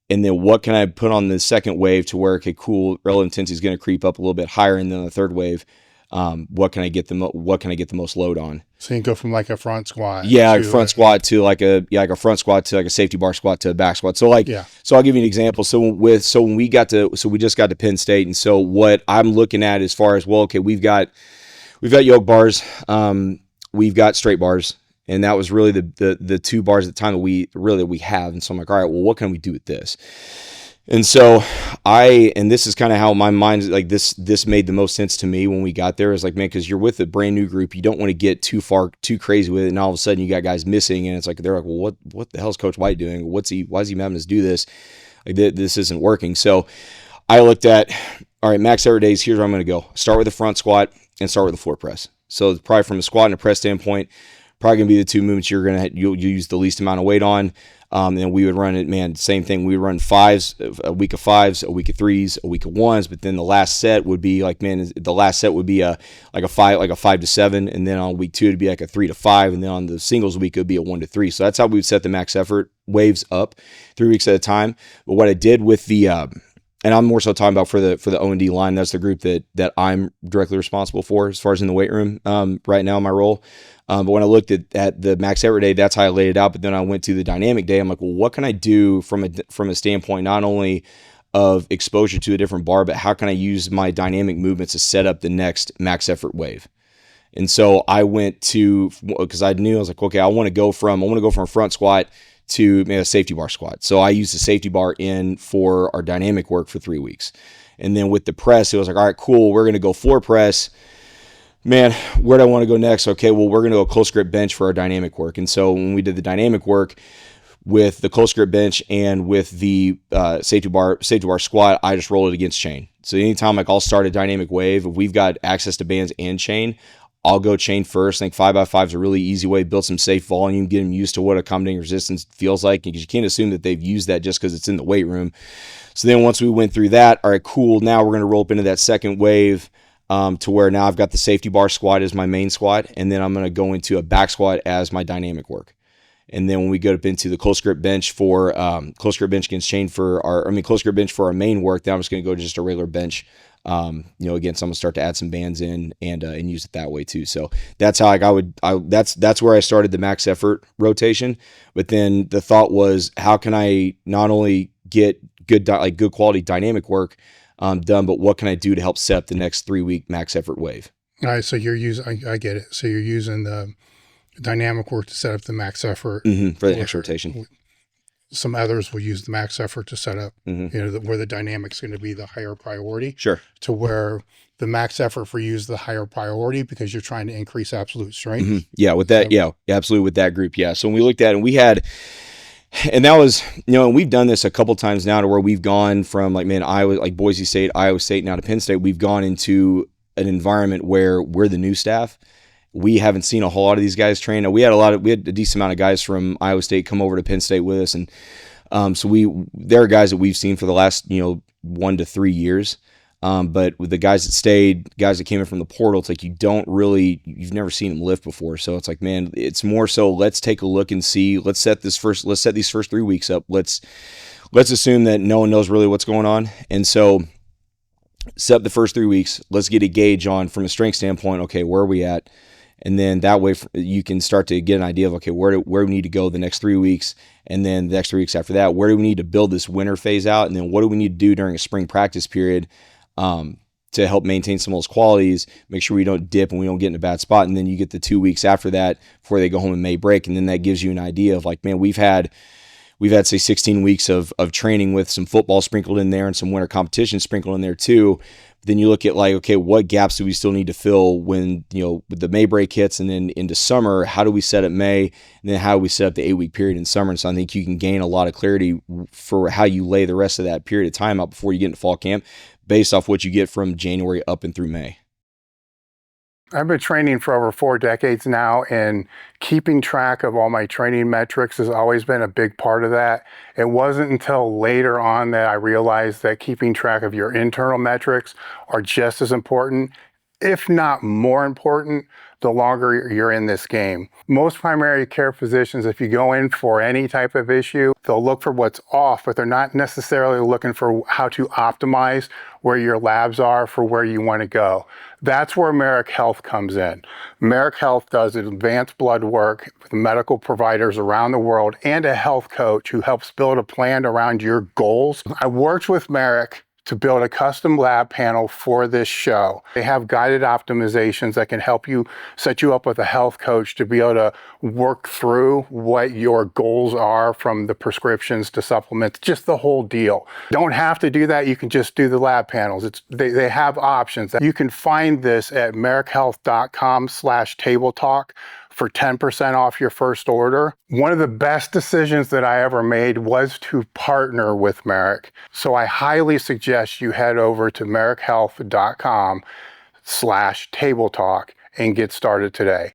And then what can I put on the second wave to where, okay, cool, relative intensity is going to creep up a little bit higher, and then on the third wave, what can I get the most load on? So you can go from like a front squat, squat to like a front squat to like a safety bar squat to a back squat. So so I'll give you an example. So we just got to Penn State, and so what I'm looking at as far as, well, okay, we've got yoke bars, we've got straight bars. And that was really the 2 bars at the time that we have. And so I'm like, all right, well, what can we do with this? And so and this is kind of how my mind, like this made the most sense to me when we got there, is like, man, because you're with a brand new group, you don't want to get too crazy with it. And all of a sudden you got guys missing, and it's like, they're like, well, what the hell is Coach White doing? Why is he having us do this? Like, this isn't working. So I looked at, all right, max effort days, here's where I'm going to go. Start with the front squat and start with the floor press. So probably from a squat and a press standpoint, probably going to be the 2 movements you'll use the least amount of weight on. And we would run it, man, same thing. We would run 5s, a week of 5s, a week of 3s, a week of 1s. But then the last set would be like, man, a 5 to 7. And then on week 2, it'd be like a 3 to 5. And then on the singles week, it would be a 1 to 3. So that's how we would set the max effort waves up 3 weeks at a time. But what I did with the, and I'm more so talking about for the O&D line, that's the group that I'm directly responsible for as far as in the weight room right now in my role. But when I looked at the max effort day, that's how I laid it out. But then I went to the dynamic day. I'm like, well, what can I do from a standpoint not only of exposure to a different bar, but how can I use my dynamic movements to set up the next max effort wave? And so I went to, because I was like, okay, I want to go from a front squat to a safety bar squat. So I used the safety bar in for our dynamic work for 3 weeks. And then with the press, it was like, all right, cool, we're going to go floor press. Man, where do I want to go next? Okay, well, we're going to go close grip bench for our dynamic work. And so when we did the dynamic work with the close grip bench and with the safety bar squat, I just rolled it against chain. So anytime like I'll start a dynamic wave, if we've got access to bands and chain, I'll go chain first. I think 5x5 is a really easy way to build some safe volume, get them used to what accommodating resistance feels like, because you can't assume that they've used that just because it's in the weight room. So then once we went through that, all right, cool. Now we're going to roll up into that second wave to where now I've got the safety bar squat as my main squat, and then I'm going to go into a back squat as my dynamic work. And then when we go up into the close grip bench for close grip bench against chain close grip bench for our main work, then I'm just going to go to just a regular bench. Again, so I'm gonna start to add some bands in and use it that way too. So that's how that's where I started the max effort rotation. But then the thought was, how can I not only get good quality dynamic work done, but what can I do to help set up the next 3-week max effort wave? All right. So you're using, I get it. So you're using the dynamic work to set up the max effort for the next rotation. Some others will use the max effort to set up, where the dynamic's going to be the higher priority. Sure. To where the max effort for you is the higher priority because you're trying to increase absolute strength. Yeah, with that, absolutely with that group. Yeah. So when we looked at it, and that was, and we've done this a couple times now to where we've gone from Boise State, Iowa State, now to Penn State. We've gone into an environment where we're the new staff. We haven't seen a whole lot of these guys train. We had a decent amount of guys from Iowa State come over to Penn State with us. And there are guys that we've seen for the last, 1 to 3 years. But with the guys that stayed, guys that came in from the portal, it's like you've never seen them lift before. So it's like, man, it's more so let's take a look and see, let's set these first 3 weeks up. Let's assume that no one knows really what's going on. And so set up the first 3 weeks. Let's get a gauge on, from a strength standpoint, okay, where are we at? And then that way you can start to get an idea of, okay, where we need to go the next 3 weeks. And then the next 3 weeks after that, where do we need to build this winter phase out? And then what do we need to do during a spring practice period to help maintain some of those qualities, make sure we don't dip and we don't get in a bad spot. And then you get the 2 weeks after that before they go home in May break. And then that gives you an idea of like, man, we've had say 16 weeks of training with some football sprinkled in there and some winter competition sprinkled in there too. Then you look at like, okay, what gaps do we still need to fill when, with the May break hits, and then into summer, how do we set up May, and then how do we set up the 8-week period in summer? And so I think you can gain a lot of clarity for how you lay the rest of that period of time out before you get into fall camp based off what you get from January up and through May. I've been training for over 4 decades now, and keeping track of all my training metrics has always been a big part of that. It wasn't until later on that I realized that keeping track of your internal metrics are just as important, if not more important, the longer you're in this game. Most primary care physicians, if you go in for any type of issue, they'll look for what's off, but they're not necessarily looking for how to optimize where your labs are for where you want to go. That's where Merrick Health comes in. Merrick Health does advanced blood work with medical providers around the world and a health coach who helps build a plan around your goals. I worked with Merrick to build a custom lab panel for this show. They have guided optimizations that can help you set you up with a health coach to be able to work through what your goals are, from the prescriptions to supplements, just the whole deal. Don't have to do that. You can just do the lab panels. They have options. You can find this at merrickhealth.com/tabletalk for 10% off your first order. One of the best decisions that I ever made was to partner with Merrick. So I highly suggest you head over to merrickhealth.com/tabletalk and get started today.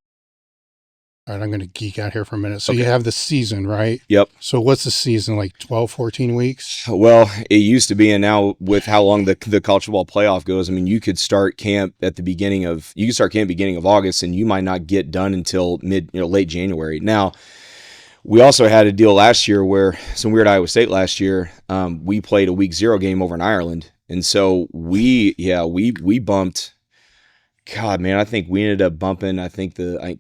All right, I'm going to geek out here for a minute. So you have the season, right? Yep. So what's the season, like 12, 14 weeks? Well, it used to be, and now with how long the college football playoff goes, I mean, you could start camp beginning of August, and you might not get done until late January. Now, we also had a deal last year where, some weird Iowa State last year, we played a week 0 game over in Ireland. And so we bumped, God, man, I think we ended up bumping,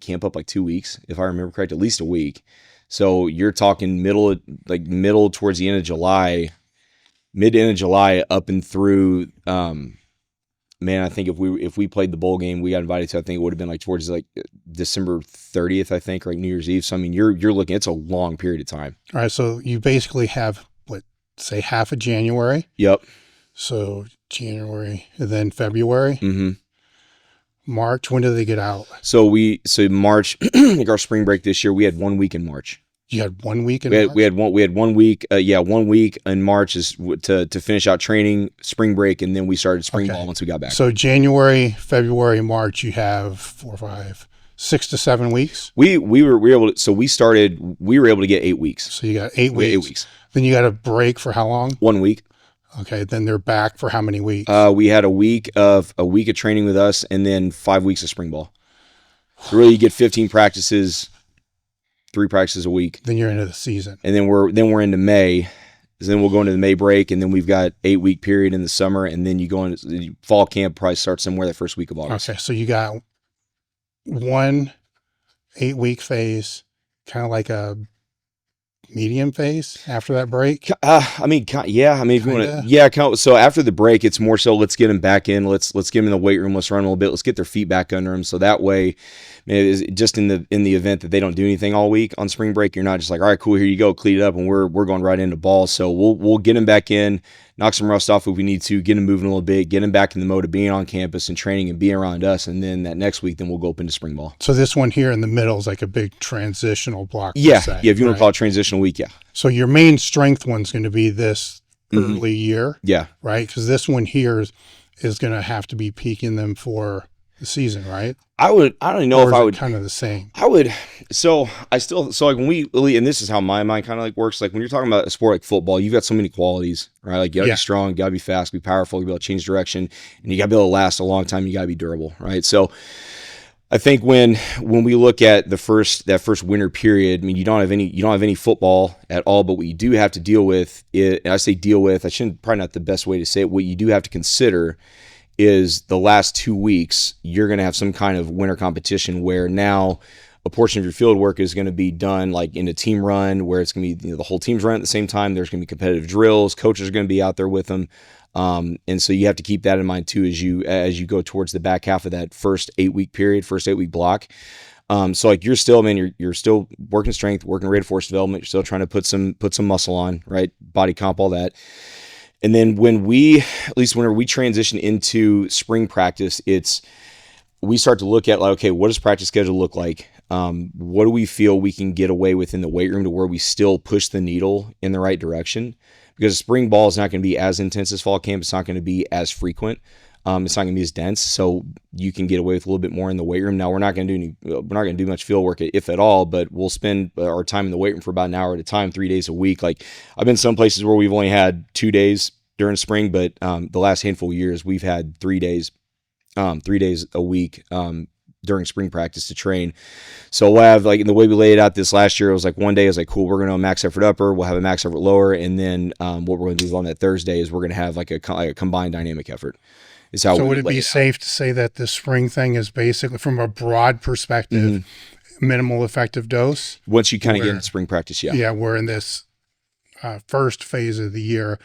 camp up like 2 weeks, if I remember correct, at least a week. So you're talking middle towards the end of July, mid to end of July up and through, man, I think if we played the bowl game we got invited to, I think it would have been like towards like December 30th, I think, or like New Year's Eve. So, I mean, you're looking, it's a long period of time. All right. So you basically have, say half of January. Yep. So January, and then February. Mm-hmm. March, when do they get out? So March, like our spring break this year, we had 1 week in March. You had 1 week in We had March? 1 week. 1 week in March is to finish out training, spring break, and then we started spring ball once we got back. So January, February, March, you have 4, 5, 6 to 7 weeks. We were able to. So we were able to get 8 weeks. So you got 8 weeks. 8 weeks. Then you got a break for how long? 1 week. Okay. Then they're back for how many weeks? We had a week of training with us, and then 5 weeks of spring ball. So really, you get 15 practices, 3 practices a week. Then you're into the season. And then we're into May. So then we'll go into the May break, and then we've got 8-week period in the summer, and then you go into fall camp. Probably starts somewhere that first week of August. Okay, so you got 1 8-week phase, kind of like a medium phase after that break. I mean, if you want to, so after the break, it's more so let's get them back in. Let's get them in the weight room. Let's run a little bit. Let's get their feet back under them. So that way, just in the event that they don't do anything all week on spring break, you're not just like, all right, cool, here you go, cleat it up, and we're going right into ball. So we'll get them back in, knock some rust off if we need to, get them moving a little bit, get them back in the mode of being on campus and training and being around us, and then that next week, then we'll go up into spring ball. So this one here in the middle is like a big transitional block. Yeah, if you want to call it transitional week, yeah. So your main strength one's going to be this early year, yeah, right? Because this one here is going to have to be peaking them for the season, right? I don't even know if I would kind of the same. I would. So like when and this is how my mind kind of like works. Like when you're talking about a sport like football, you've got so many qualities, right? Like you gotta be strong, you gotta be fast, be powerful, you gotta be able to change direction, and you gotta be able to last a long time. You gotta be durable, right? So I think when we look at that first winter period, I mean, you don't have any football at all, but what you do have to deal with and I say deal with, I shouldn't, probably not the best way to say it. What you do have to consider is the last 2 weeks, you're going to have some kind of winter competition where now a portion of your field work is going to be done like in a team run where it's going to be the whole team's run at the same time. There's going to be competitive drills. Coaches are going to be out there with them. And so you have to keep that in mind too as you go towards the back half of that first 8-week period, first 8-week block. So like you're still working strength, working rate of force development. You're still trying to put some muscle on, right? Body comp, all that. And then whenever we transition into spring practice, we start to look at like, okay, what does practice schedule look like? What do we feel we can get away with in the weight room to where we still push the needle in the right direction? Because spring ball is not going to be as intense as fall camp. It's not going to be as frequent. It's not going to be as dense. So you can get away with a little bit more in the weight room. Now we're not going to do much field work if at all, but we'll spend our time in the weight room for about an hour at a time, 3 days a week. Like I've been some places where we've only had 2 days during spring, but the last handful of years we've had 3 days, 3 days a week during spring practice to train. So we'll have like in the way we laid it out this last year, it was like one day I was like, cool, we're going to max effort upper, we'll have a max effort lower, and then what we're going to do on that Thursday is we're going to have like a combined dynamic effort. So would it be safe to say that the spring thing is basically, from a broad perspective, minimal effective dose? Once you kind of get into spring practice, yeah. Yeah, we're in this first phase of the year.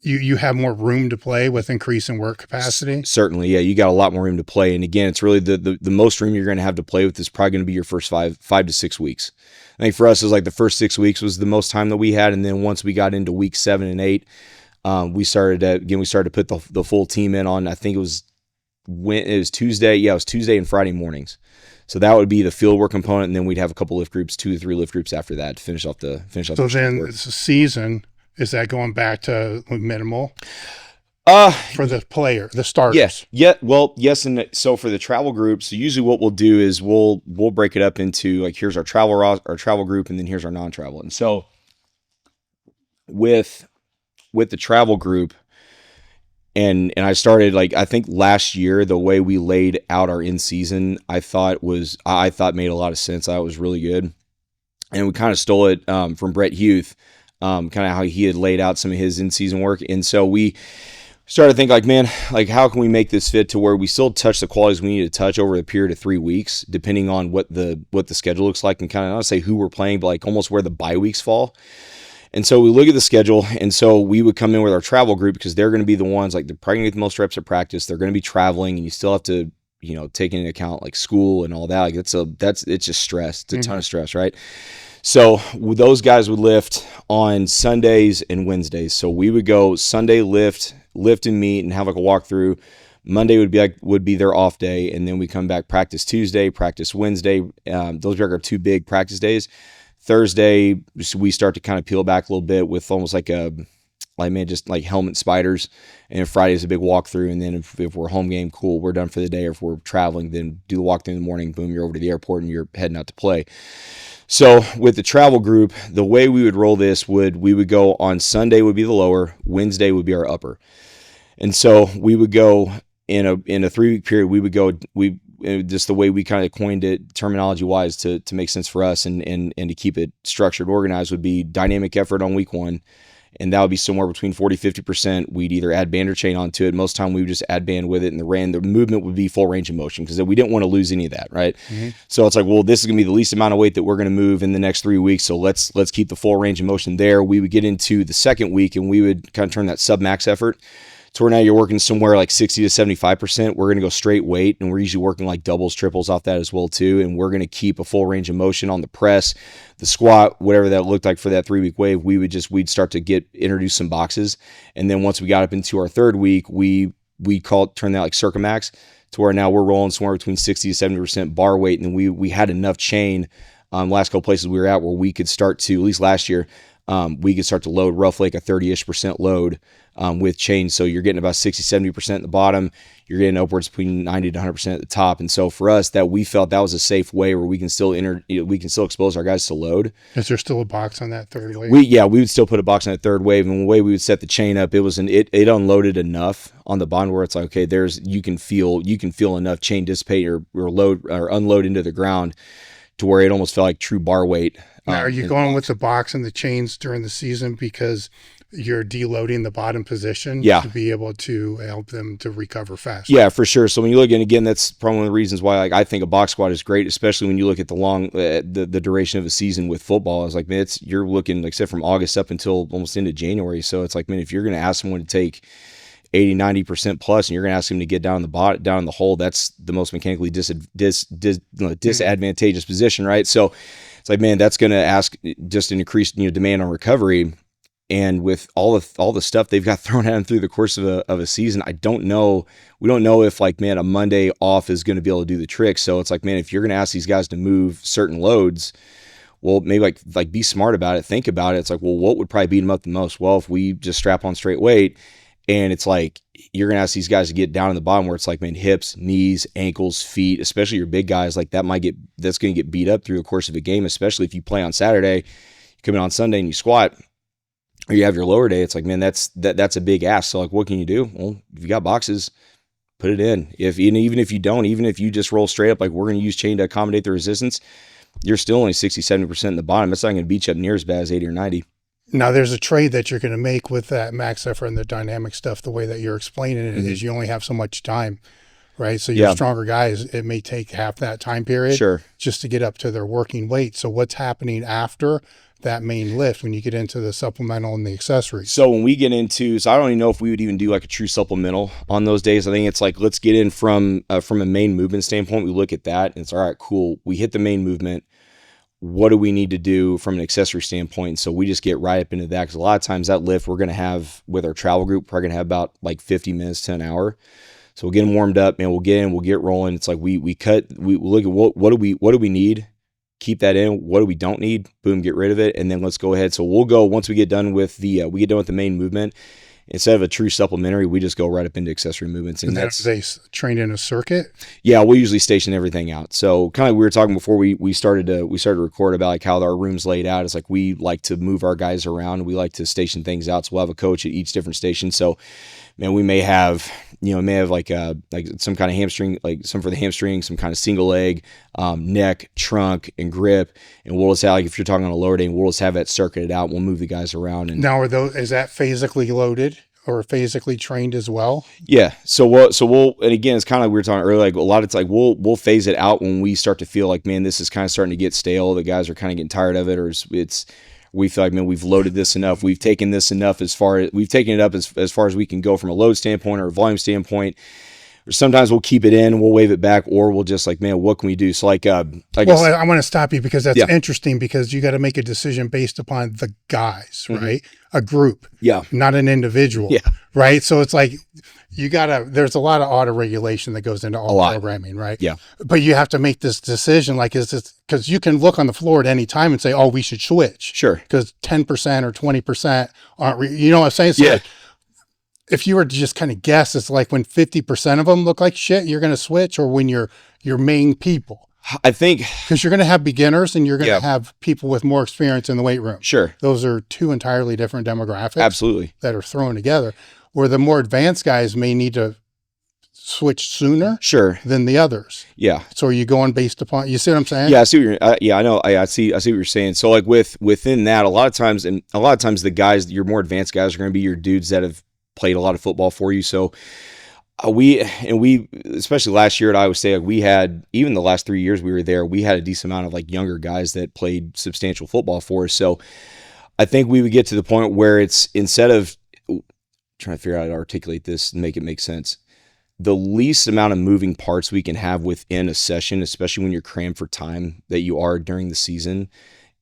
You have more room to play with increasing work capacity? Certainly, yeah. You got a lot more room to play. And again, it's really the most room you're going to have to play with is probably going to be your first five to 6 weeks. I think for us, it was like the first 6 weeks was the most time that we had. And then once we got into week 7 and 8, we started to put the full team in on, I think it was Tuesday. Yeah, it was Tuesday and Friday mornings. So that would be the field work component. And then we'd have a couple lift groups, 2 to 3 lift groups after that to finish off the So then it's a season. Is that going back to minimal? For the player, the starters? Yes. Yeah. Well, yes. And so for the travel group, so usually what we'll do is we'll break it up into like, here's our travel group, and then here's our non-travel. And so with the travel group, and I started like, I think last year, the way we laid out our in-season, I thought made a lot of sense. I thought it was really good. And we kind of stole it from Brett Huth, kind of how he had laid out some of his in-season work. And so we started to think like, man, like how can we make this fit to where we still touch the qualities we need to touch over a period of 3 weeks, depending on what the schedule looks like, and kind of not say who we're playing, but like almost where the bye weeks fall. And so we look at the schedule, and so we would come in with our travel group because they're going to be the ones, like they're probably going to get the most reps at practice. They're going to be traveling, and you still have to, take into account like school and all that. Like it's just stress. It's a ton of stress, right? So those guys would lift on Sundays and Wednesdays. So we would go Sunday lift and meet and have like a walkthrough. Monday would be their off day, and then we come back practice Tuesday, practice Wednesday. Those are our 2 big practice days. Thursday, we start to kind of peel back a little bit with almost just like helmet spiders. And Friday is a big walkthrough. And then if we're home game, cool, we're done for the day. Or if we're traveling, then do the walkthrough in the morning, boom, you're over to the airport and you're heading out to play. So with the travel group, the way we would roll this we would go on Sunday would be the lower, Wednesday would be our upper. And so we would go in a 3-week period, just the way we kind of coined it terminology wise to make sense for us and to keep it structured, organized, would be dynamic effort on week 1. And that would be somewhere between 40-50%. We'd either add band or chain onto it. Most time we would just add band with it, and the movement would be full range of motion because we didn't want to lose any of that, right? Mm-hmm. So it's like, well, this is going to be the least amount of weight that we're going to move in the next 3 weeks. So let's keep the full range of motion there. We would get into the second week, and we would kind of turn that sub-max effort to where now you're working somewhere like 60-75%. We're going to go straight weight, and we're usually working like doubles, triples off that as well too. And we're going to keep a full range of motion on the press, the squat, whatever that looked like for that 3-week wave. We'd start to introduce some boxes. And then once we got up into our third week, we turn that like circa max to where now we're rolling somewhere between 60-70% bar weight. And then we had enough chain, last couple places we were at where we could start to, at least last year, we could start to load roughly like a 30-ish% load with chain. So you're getting about 60-70% at the bottom. You're getting upwards between 90-100% at the top. And so for us, that we felt that was a safe way where we can still expose our guys to load. Is there still a box on that third wave? We would still put a box on that third wave. And the way we would set the chain up, it unloaded enough on the bottom where it's like, okay, you can feel enough chain dissipate or load or unload into the ground to where it almost felt like true bar weight. Now, are you going with the box and the chains during the season because you're deloading the bottom position to be able to help them to recover faster? Yeah, for sure. So when you look, and again, that's probably one of the reasons why I think a box squat is great, especially when you look at the duration of a season with football. It's like, man, you're looking, like I said, from August up until almost into January. So it's like, man, if you're going to ask someone to take 80-90% plus, and you're going to ask him to get down in the hole, that's the most mechanically disadvantageous position, right? So it's like, man, that's going to ask just an increased demand on recovery. And with all the stuff they've got thrown at them through the course of a season, we don't know if like, man, a Monday off is going to be able to do the trick. So it's like, man, if you're going to ask these guys to move certain loads, well, maybe like be smart about it, think about it. It's like, well, what would probably beat them up the most? Well, if we just strap on straight weight, and it's like, you're going to ask these guys to get down in the bottom where it's like, man, hips, knees, ankles, feet, especially your big guys, like that's going to get beat up through the course of a game, especially if you play on Saturday, you come in on Sunday and you squat, or you have your lower day. It's like, man, that's a big ask. So like, what can you do? Well, if you got boxes, put it in. Even if you don't, even if you just roll straight up, like we're going to use chain to accommodate the resistance, you're still only 60-70% in the bottom. It's not going to beat you up near as bad as 80 or 90. Now, there's a trade that you're going to make with that max effort and the dynamic stuff. The way that you're explaining it is you only have so much time, right? So your stronger guys, it may take half that time period just to get up to their working weight. So what's happening after that main lift when you get into the supplemental and the accessories? So when we get into, I don't even know if we would even do like a true supplemental on those days. I think it's like, let's get in from a main movement standpoint. We look at that and it's all right, cool. We hit the main movement. What do we need to do from an accessory standpoint? So we just get right up into that, because a lot of times that lift we're going to have with our travel group, we're going to have about like 50 minutes to an hour. So we'll get them warmed up, and we'll get rolling. It's like we look at what do we need, keep that in. What do we don't need? Boom, get rid of it, and then let's go ahead. So we'll go once we get done with the main movement. Instead of a true supplementary, we just go right up into accessory movements. And that's they trained in a circuit? Yeah, we'll usually station everything out. So kind of we were talking before we started to record about like how our room's laid out. It's like we like to move our guys around. We like to station things out. So we'll have a coach at each different station. So, man, we may have like some kind of hamstring, like some for the hamstring, some kind of single leg, neck, trunk, and grip. And we'll just have, like, if you're talking on a lower day, we'll just have that circuited out. We'll move the guys around. And now, is that physically loaded or physically trained as well? Yeah. So we'll, and again, it's kind of like we were talking earlier, like a lot of it's like we'll phase it out when we start to feel like, man, this is kind of starting to get stale. The guys are kind of getting tired of it, or we feel like, man, we've loaded this enough. We've taken this enough we've taken it up as far as we can go from a load standpoint or a volume standpoint. Or sometimes we'll keep it in, we'll wave it back, or we'll just like, man, what can we do? So I want to stop you because that's interesting, because you got to make a decision based upon the guys, right? A group, not an individual, right? So it's like there's a lot of auto regulation that goes into all programming, right? Yeah. But you have to make this decision, like, is this, because you can look on the floor at any time and say, oh, we should switch. Sure. Because 10% or 20% aren't, you know what I'm saying? So like, if you were to just kind of guess, it's like when 50% of them look like shit, you're going to switch, or when your main people. I think because you're going to have beginners and you're going to have people with more experience in the weight room. Sure. Those are two entirely different demographics. Absolutely. That are thrown together, where the more advanced guys may need to switch sooner than the others. Yeah. So are you going based upon, you see what I'm saying? Yeah, I see what you're, I know. I see what you're saying. So like within that, a lot of times the guys, your more advanced guys are going to be your dudes that have played a lot of football for you. So we, especially last year at Iowa State, we had, even the last 3 years we were there, we had a decent amount of like younger guys that played substantial football for us. So I think we would get to the point where it's, instead of trying to figure out how to articulate this and make it make sense, the least amount of moving parts we can have within a session, especially when you're crammed for time that you are during the season,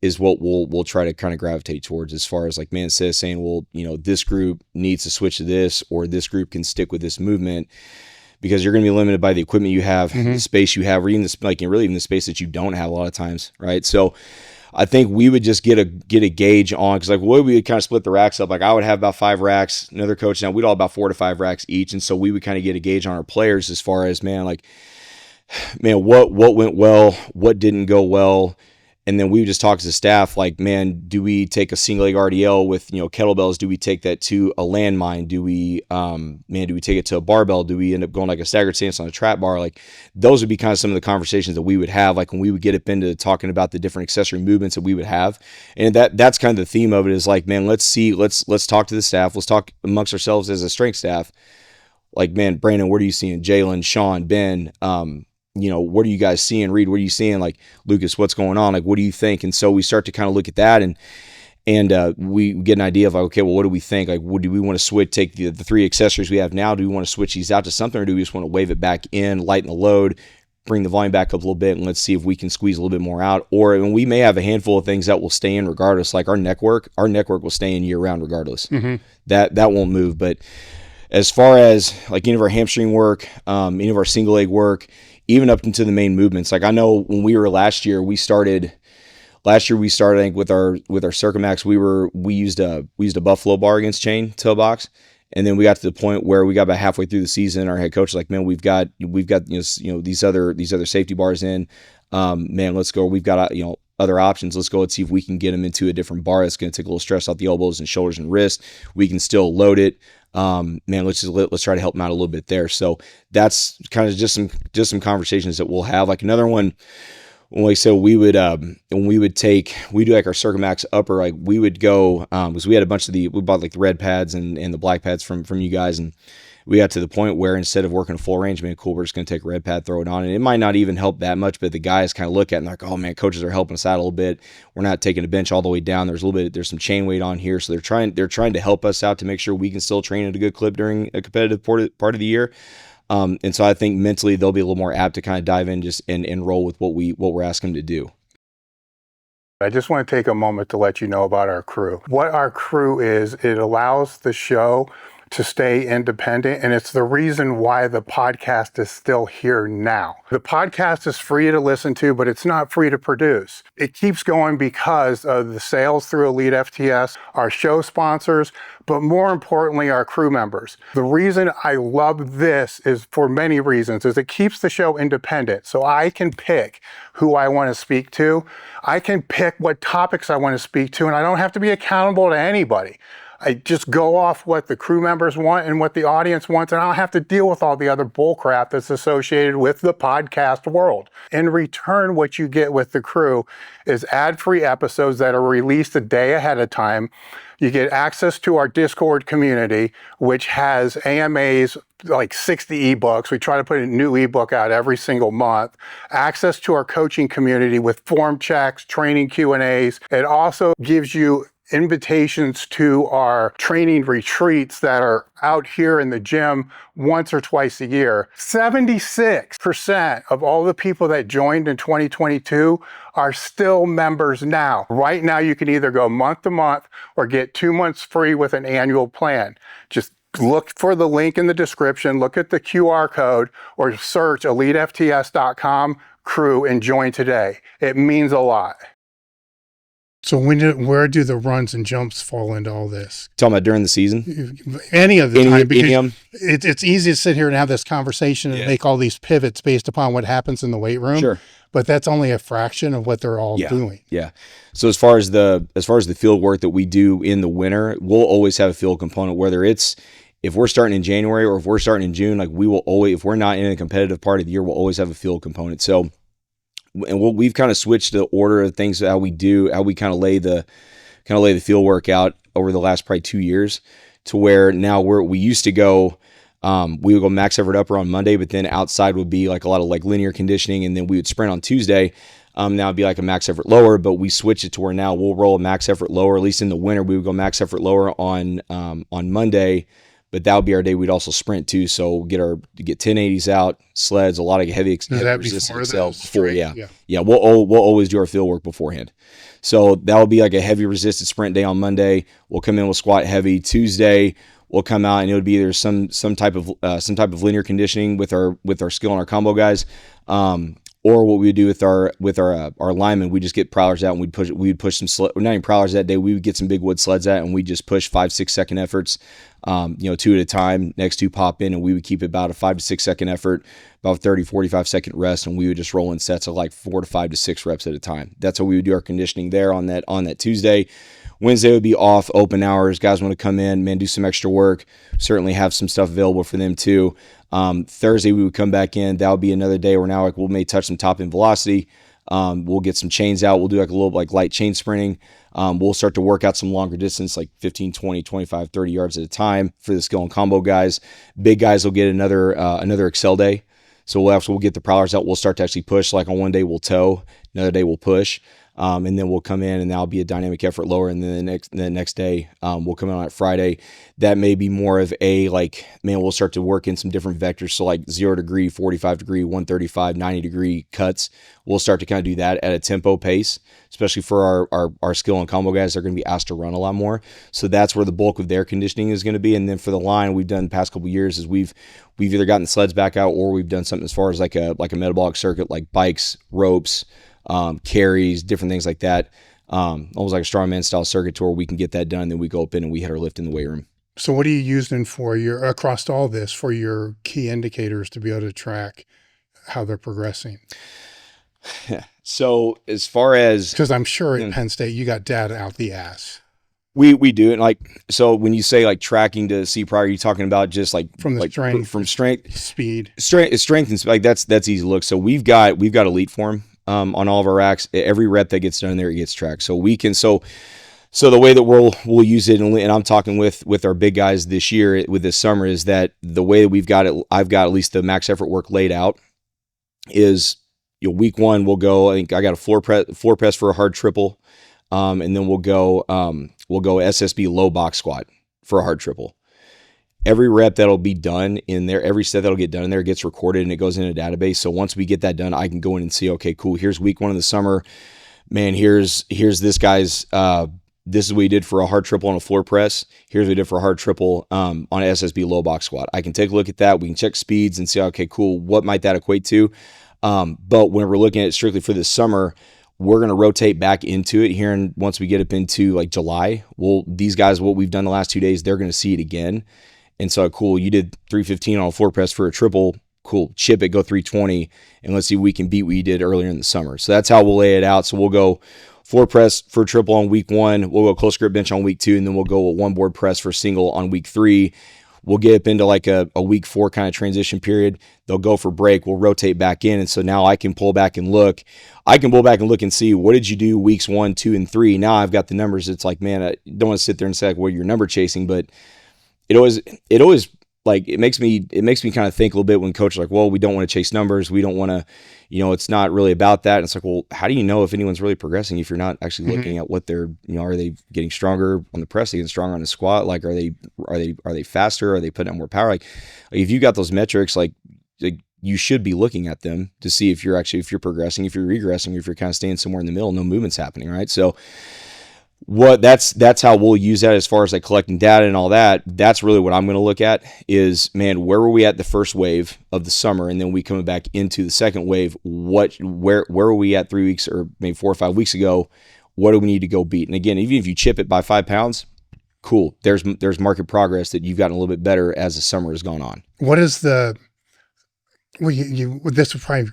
is what we'll try to kind of gravitate towards, as far as like, man, instead of saying, well, you know, this group needs to switch to this, or this group can stick with this movement, because you're going to be limited by the equipment you have, the space you have, or even the, like, really even the space that you don't have a lot of times. Right. So I think we would just get a gauge on, because like, we would kind of split the racks up. Like, I would have about 5 racks, another coach now, we'd all about 4 to 5 racks each. And so we would kind of get a gauge on our players as far as, man, what went well, what didn't go well. And then we would just talk as a staff, like, man, do we take a single leg RDL with, you know, kettlebells? Do we take that to a landmine? Do we take it to a barbell? Do we end up going like a staggered stance on a trap bar? Like, those would be kind of some of the conversations that we would have, like when we would get up into talking about the different accessory movements that we would have. And that's kind of the theme of it, is like, man, let's talk to the staff. Let's talk amongst ourselves as a strength staff. Like, man, Brandon, what are you seeing? Jalen, Sean, Ben, you know, what are you guys seeing? Reed, what are you seeing? Like, Lucas, what's going on? Like, what do you think? And so we start to kind of look at that, and we get an idea of like, okay, well, what do we think? Like, do we want to switch, take the 3 accessories we have now? Do we want to switch these out to something, or do we just want to wave it back in, lighten the load, bring the volume back up a little bit, and let's see if we can squeeze a little bit more out? Or, and we may have a handful of things that will stay in regardless, like our neck work will stay in year round regardless. That won't move. But as far as like any of our hamstring work, any of our single leg work, even up into the main movements. Like, I know when we were last year we started I think with our Circumax, we used a buffalo bar against chain toe box. And then we got to the point where we got about halfway through the season, our head coach was like, man, we've got you know these other safety bars in, man, let's go. We've got, you know, other options. Let's go and see if we can get them into a different bar that's going to take a little stress off the elbows and shoulders and wrists. We can still load it. Man, let's try to help them out a little bit there. So that's kind of just some conversations that we'll have. Like, another one, when we do like our Circumax upper, like we would go, because we had a bunch of we bought like the red pads and the black pads from you guys, and we got to the point where instead of working a full range, man, cool, we're just going to take a red pad, throw it on. And it might not even help that much, but the guys kind of look at it and they're like, oh man, coaches are helping us out a little bit. We're not taking a bench all the way down. There's some chain weight on here. So they're trying to help us out to make sure we can still train at a good clip during a competitive part of the year. And so I think mentally they'll be a little more apt to kind of dive in just and roll with what we're asking them to do. I just want to take a moment to let you know about our crew. What our crew is, it allows the show to stay independent, and it's the reason why the podcast is still here now. The podcast is free to listen to, but it's not free to produce. It keeps going because of the sales through elitefts, our show sponsors, but more importantly, our crew members. The reason I love this is for many reasons, is it keeps the show independent. So I can pick who I want to speak to. I can pick what topics I want to speak to, and I don't have to be accountable to anybody. I just go off what the crew members want and what the audience wants, and I don't have to deal with all the other bullcrap that's associated with the podcast world. In return, what you get with the crew is ad-free episodes that are released a day ahead of time. You get access to our Discord community, which has AMAs, like 60 ebooks. We try to put a new ebook out every single month. Access to our coaching community with form checks, training Q&As. It also gives you invitations to our training retreats that are out here in the gym once or twice a year. 76% of all the people that joined in 2022 are still members now. Right now, you can either go month to month or get 2 months free with an annual plan. Just look for the link in the description, look at the QR code, or search elitefts.com crew and join today. It means a lot. So where do the runs and jumps fall into all this? Talking about during the season? Any of the time, because any it's easy to sit here and have this conversation and make all these pivots based upon what happens in the weight room. Sure. But that's only a fraction of what they're all doing. Yeah. So as far as the field work that we do in the winter, we'll always have a field component, whether it's if we're starting in January or if we're starting in June, like we will always, if we're not in a competitive part of the year, we'll always have a field component. So, and we've kind of switched the order of things, how we kind of lay the field work out over the last probably 2 years, to where now we used to go, we would go max effort upper on Monday, but then outside would be like a lot of like linear conditioning, and then we would sprint on Tuesday. Now it'd be like a max effort lower, but we switched it to where now we'll roll a max effort lower. At least in the winter, we would go max effort lower on Monday, but that would be our day. We'd also sprint too, so get 1080s out, sleds, a lot of heavy resistance before. Yeah. We'll always do our field work beforehand. So that will be like a heavy resisted sprint day on Monday. We'll come in with squat heavy. Tuesday we'll come out and it would be either some type of linear conditioning with our skill and our combo guys, or what we would do with our linemen, we just get prowlers out and we'd push some not even prowlers that day. We would get some big wood sleds out and we just push 5-6 second efforts, 2 at a time. Next 2 pop in, and we would keep about a 5 to 6 second effort, about 30-45 second rest, and we would just roll in sets of like 4 to 5 to 6 reps at a time. That's how we would do our conditioning there on that Tuesday. Wednesday would be off, open hours. Guys want to come in, man, do some extra work. Certainly have some stuff available for them too. Thursday we would come back in. That would be another day where now like we may touch some top end velocity. We'll get some chains out. We'll do like a little like light chain sprinting. We'll start to work out some longer distance, like 15, 20, 25, 30 yards at a time for the skill and combo guys. Big guys will get another Excel day. So we'll get the prowlers out. We'll start to actually push. Like on one day we'll tow, another day we'll push. And then we'll come in and that'll be a dynamic effort lower. And then the next day, we'll come in on Friday. That may be more of a like, man, we'll start to work in some different vectors. So like 0 degree, 45 degree, 135, 90 degree cuts. We'll start to kind of do that at a tempo pace, especially for our skill and combo guys. They're going to be asked to run a lot more. So that's where the bulk of their conditioning is going to be. And then for the line, we've done the past couple of years is we've either gotten the sleds back out or we've done something as far as like a metabolic circuit, like bikes, ropes, carries, different things like that. Almost like a strongman style circuit tour. We can get that done. Then we go up in and we hit our lift in the weight room. So what are you using for across all this for your key indicators to be able to track how they're progressing? So as far as, because I'm sure at Penn State, you got data out the ass. We do it. Like, so when you say like tracking to see prior, you're talking about just like from strength, speed, strength and like that's easy to look. So we've got elite form on all of our racks. Every rep that gets done there, it gets tracked. So we can, so the way that we'll use it, and I'm talking with our big guys this year, with this summer, is that the way that we've got it, I've got at least the max effort work laid out is, week 1 we'll go, I think I got a floor press for a hard triple. And then we'll go SSB low box squat for a hard triple. Every rep that'll be done in there, every set that'll get done in there gets recorded and it goes in a database. So once we get that done, I can go in and see, okay, cool. Here's week 1 of the summer, man. Here's this guy's, this is what he did for a hard triple on a floor press. Here's what he did for a hard triple, on an SSB low box squat. I can take a look at that. We can check speeds and see, okay, cool. What might that equate to? But when we're looking at it strictly for this summer, we're going to rotate back into it here. And once we get up into like July, these guys, what we've done the last 2 days, they're going to see it again. And so, cool, you did 315 on a floor press for a triple. Cool, chip it, go 320. And let's see if we can beat what you did earlier in the summer. So that's how we'll lay it out. So we'll go floor press for a triple on week 1. We'll go close grip bench on week 2. And then we'll go a 1 board press for single on week 3. We'll get up into like a week 4 kind of transition period. They'll go for break. We'll rotate back in. And so now I can pull back and look. I can pull back and look and see, what did you do weeks 1, 2, and 3? Now I've got the numbers. It's like, man, I don't want to sit there and say like, well, you're number chasing, but it always like, it makes me kind of think a little bit when coaches are like, well, we don't want to chase numbers. We don't want to, it's not really about that. And it's like, well, how do you know if anyone's really progressing if you're not actually looking at what they're, are they getting stronger on the press, getting stronger on the squat? Like, are they faster? Are they putting out more power? Like if you got those metrics, like you should be looking at them to see if you're progressing, if you're regressing, if you're kind of staying somewhere in the middle, no movement's happening. Right. So, That's how we'll use that as far as like collecting data and all that. That's really what I'm going to look at is, man, where were we at the first wave of the summer, and then we coming back into the second wave. Where were we at 3 weeks or maybe 4 or 5 weeks ago? What do we need to go beat? And again, even if you chip it by 5 pounds, cool. There's market progress that you've gotten a little bit better as the summer has gone on. What is the, well, this would probably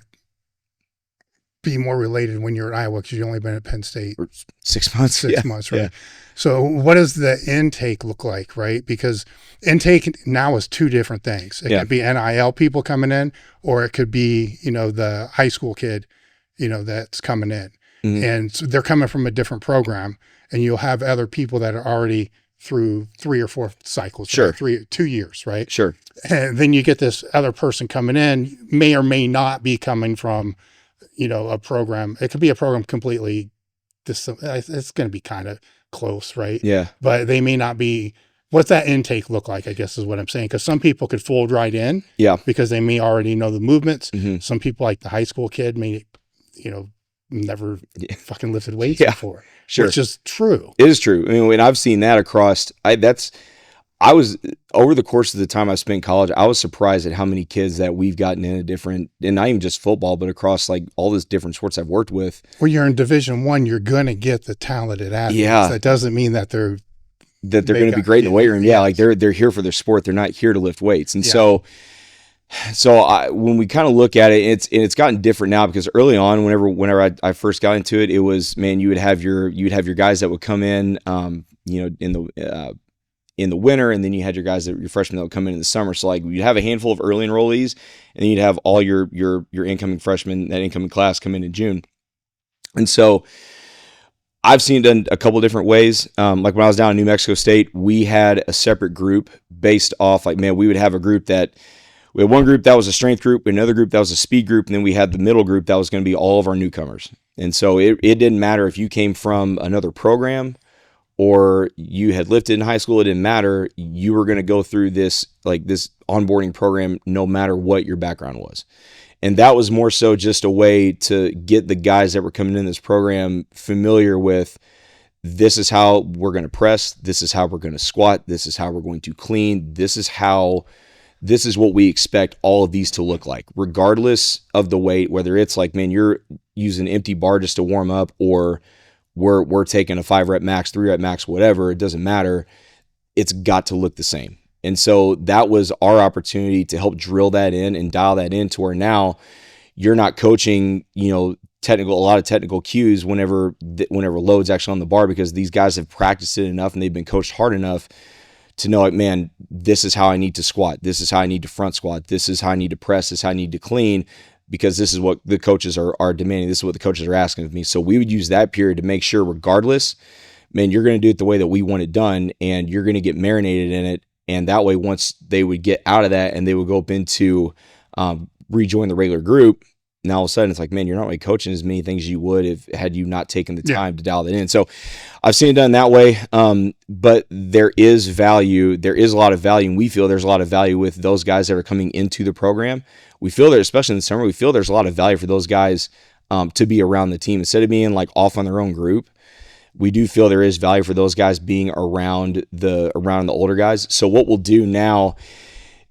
be more related when you're at Iowa because you've only been at Penn State For 6 months. 6 months, right? Yeah. So what does the intake look like, right? Because intake now is two different things. It could be NIL people coming in, or it could be, the high school kid, that's coming in. Mm-hmm. And so they're coming from a different program, and you'll have other people that are already through 3 or 4 cycles, sure, 2 years, right? Sure. And then you get this other person coming in, may or may not be coming from, a program. It could be a program completely, it's going to be kind of close, right? Yeah. But they may not be. What's that intake look like, I guess is what I'm saying. Because some people could fold right in, because they may already know the movements. Mm-hmm. Some people, like the high school kid, may, never fucking lifted weights before. Sure. Which is true. It is true. I mean, when I've seen that across, I was, over the course of the time I spent in college, I was surprised at how many kids that we've gotten in a different, and not even just football, but across like all these different sports I've worked with. Well, you're in Division I, you're going to get the talented athletes. Yeah. That doesn't mean that they're going to be great in the weight room. Yeah. Like they're here for their sport. They're not here to lift weights. And so when we kind of look at it, it's gotten different now, because early on, whenever I first got into it, it was, man, you'd have your guys that would come in, in the winter, and then you had your freshmen that would come in the summer. So like you'd have a handful of early enrollees, and then you'd have all your incoming freshmen, that incoming class, come in June. And so I've seen it done a couple different ways. Like when I was down in New Mexico State, we had a separate group based off, like, man, we would have we had one group that was a strength group, another group that was a speed group, and then we had the middle group that was going to be all of our newcomers. And so it didn't matter if you came from another program or you had lifted in high school. It didn't matter. You were going to go through this onboarding program no matter what your background was. And that was more so just a way to get the guys that were coming in this program familiar with, this is how we're going to press, this is how we're going to squat, this is how we're going to clean, this is what we expect all of these to look like, regardless of the weight, whether it's like, man, you're using an empty bar just to warm up, or we're taking a 5-rep max, 3-rep max, whatever, it doesn't matter. It's got to look the same. And so that was our opportunity to help drill that in and dial that in to where now you're not coaching, a lot of technical cues whenever load's actually on the bar, because these guys have practiced it enough and they've been coached hard enough to know, like, man, this is how I need to squat. This is how I need to front squat. This is how I need to press. This is how I need to clean, because this is what the coaches are demanding. This is what the coaches are asking of me. So we would use that period to make sure, regardless, man, you're going to do it the way that we want it done, and you're going to get marinated in it. And that way, once they would get out of that and they would go up into rejoin the regular group, now all of a sudden it's like, man, you're not really coaching as many things as you would had you not taken the time to dial that in. So I've seen it done that way. But there is value. There is a lot of value, and we feel there's a lot of value with those guys that are coming into the program. We feel that, especially in the summer, we feel there's a lot of value for those guys to be around the team instead of being like off on their own group. We do feel there is value for those guys being around the older guys. So what we'll do now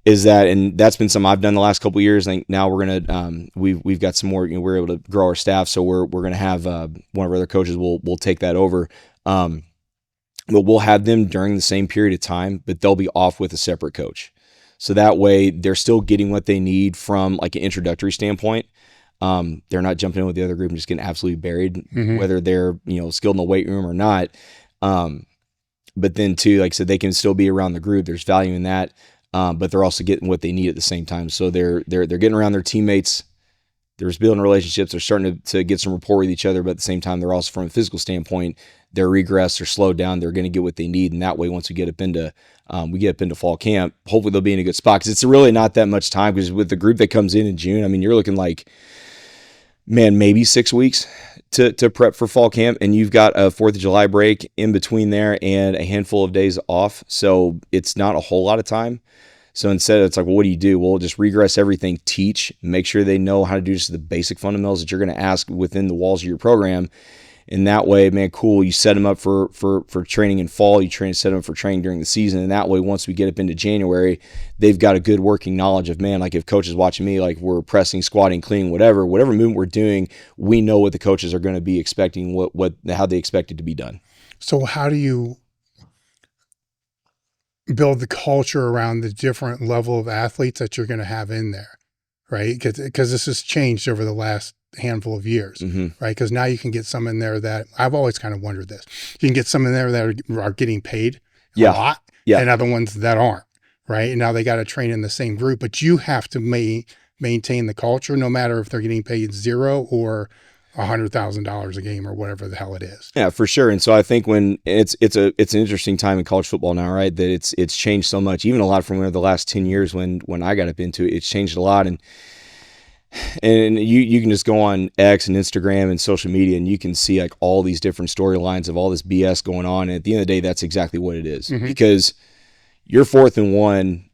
is that, and that's been something I've done the last couple of years. I think now we're gonna we've got some more. We're able to grow our staff, so we're gonna have one of our other coaches will take that over. But we'll have them during the same period of time, but they'll be off with a separate coach. So that way they're still getting what they need from like an introductory standpoint. They're not jumping in with the other group and just getting absolutely buried, whether they're skilled in the weight room or not. But then too, like I said, they can still be around the group. There's value in that. But they're also getting what they need at the same time. So they're getting around their teammates. They're building relationships. They're starting to get some rapport with each other. But at the same time, they're also, from a physical standpoint, they're regressed, they're slowed down. They're going to get what they need. And that way, once we get up into fall camp, hopefully they'll be in a good spot, because it's really not that much time. Because with the group that comes in June, I mean, you're looking like, man, maybe 6 weeks to prep for fall camp, and you've got a 4th of July break in between there and a handful of days off. So it's not a whole lot of time. So instead, it's like, well, what do? Well, just regress everything, teach, make sure they know how to do just the basic fundamentals that you're going to ask within the walls of your program. And that way, man, cool. You set them up for training in fall. You set them up for training during the season. And that way, once we get up into January, they've got a good working knowledge of, man, like if coach is watching me, like we're pressing, squatting, cleaning, whatever movement we're doing, we know what the coaches are going to be expecting, how they expect it to be done. So how do you build the culture around the different level of athletes that you're going to have in there, right? Because this has changed over the last handful of years, right? Because now you can get some in there that I've always kind of wondered this. You can get some in there that are getting paid a lot, and other ones that aren't, right? And now they got to train in the same group, but you have to maintain the culture, no matter if they're getting paid $0 or $100,000 a game or whatever the hell it is. Yeah, for sure. And so I think when it's an interesting time in college football now, right? That it's changed so much, even a lot from the last 10 years when I got up into it. It's changed a lot, and you can just go on X and Instagram and social media, and you can see like all these different storylines of all this BS going on. And at the end of the day, that's exactly what it is, because you're 4th and 1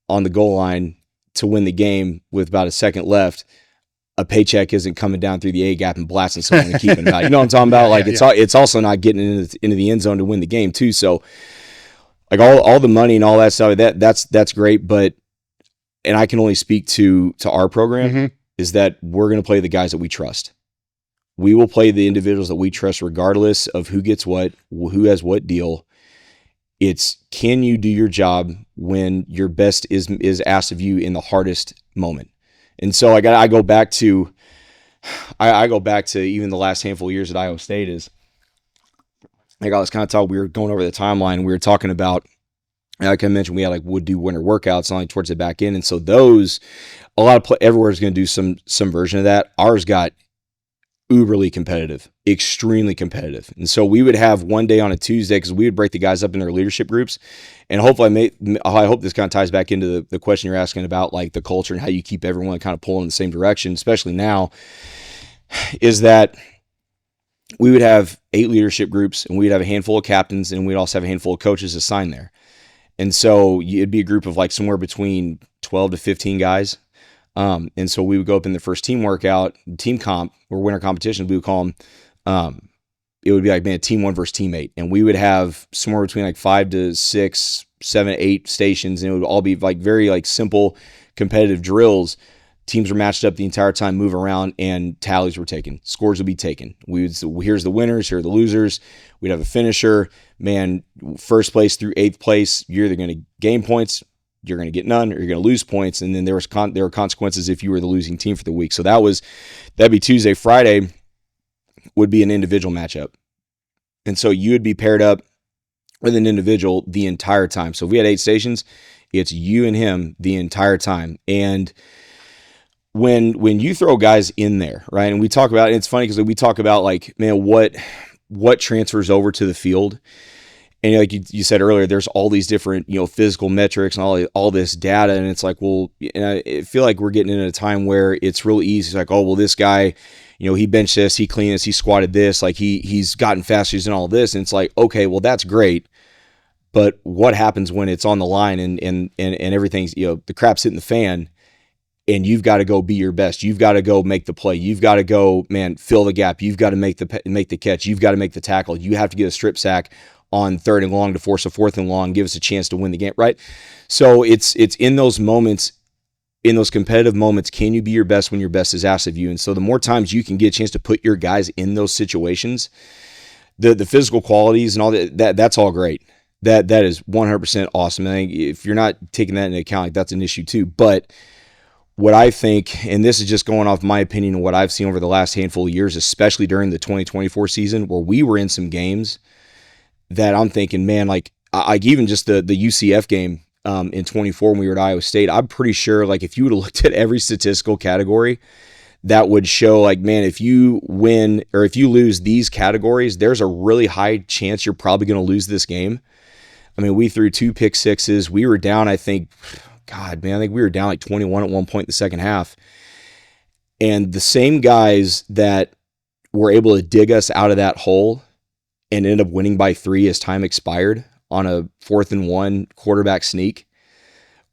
on the goal line to win the game with about a second left. A paycheck isn't coming down through the A gap and blasting someone and keeping it out. You know what I'm talking about? Like it's also not getting into the end zone to win the game too. So like all the money and all that stuff, that's great. But, and I can only speak to our program, is that we're going to play the guys that we trust. We will play the individuals that we trust regardless of who gets what, who has what deal. It's, can you do your job when your best is asked of you in the hardest moment? And so I go back to even the last handful of years at Iowa State. Is like I was kind of talking, we were going over the timeline, and we were talking about, like I mentioned, we had would do winter workouts only towards the back end. And so those, a lot of everywhere is going to do some version of that. Ours got uberly competitive, extremely competitive. And so we would have one day on a Tuesday, because we would break the guys up in their leadership groups. And hopefully I hope this kind of ties back into the question you're asking about like the culture and how you keep everyone kind of pulling in the same direction, especially now, is that we would have 8 leadership groups, and we'd have a handful of captains, and we'd also have a handful of coaches assigned there. And so it'd be a group of like somewhere between 12 to 15 guys. And so we would go up in the first team workout, team comp, or winter competitions, we would call them. It would be like, man, team 1 versus team 8. And we would have somewhere between like 5 to 6, 7, 8 stations. And it would all be like very like simple competitive drills. Teams were matched up the entire time, move around, and tallies were taken. Scores would be taken. Here's the winners, here are the losers. We'd have a finisher. Man, first place through 8th place, you're either going to gain points, you're going to get none, or you're going to lose points. And then there were consequences if you were the losing team for the week. So that'd be Tuesday. Friday would be an individual matchup. And so you would be paired up with an individual the entire time. So if we had 8 stations, it's you and him the entire time. And when you throw guys in there, right? And we talk about, and it's funny because we talk about like, man, what transfers over to the field. And like you said earlier, there's all these different, physical metrics and all this data. And it's like, well, and I feel like we're getting into a time where it's really easy. It's like, oh, well, this guy, he benched this, he cleaned this, he squatted this, like he's gotten faster, he's done all this. And it's like, okay, well, that's great. But what happens when it's on the line and everything's, the crap's hitting the fan, and you've got to go be your best. You've got to go make the play. You've got to go, man, fill the gap. You've got to make the catch. You've got to make the tackle. You have to get a strip sack on 3rd and long to force a 4th and long, give us a chance to win the game, right? So it's in those moments, in those competitive moments, can you be your best when your best is asked of you? And so the more times you can get a chance to put your guys in those situations, the physical qualities and all that's all great. That is 100% awesome. I think if you're not taking that into account, like that's an issue too. But what I think, and this is just going off my opinion and what I've seen over the last handful of years, especially during the 2024 season, where we were in some games that I'm thinking, man, like even just the UCF game in 24 when we were at Iowa State, I'm pretty sure like if you would have looked at every statistical category, that would show like, man, if you win or if you lose these categories, there's a really high chance you're probably going to lose this game. I mean, we threw 2 pick sixes. We were down, I think we were down like 21 at one point in the second half. And the same guys that were able to dig us out of that hole and ended up winning by 3 as time expired on a 4th and 1 quarterback sneak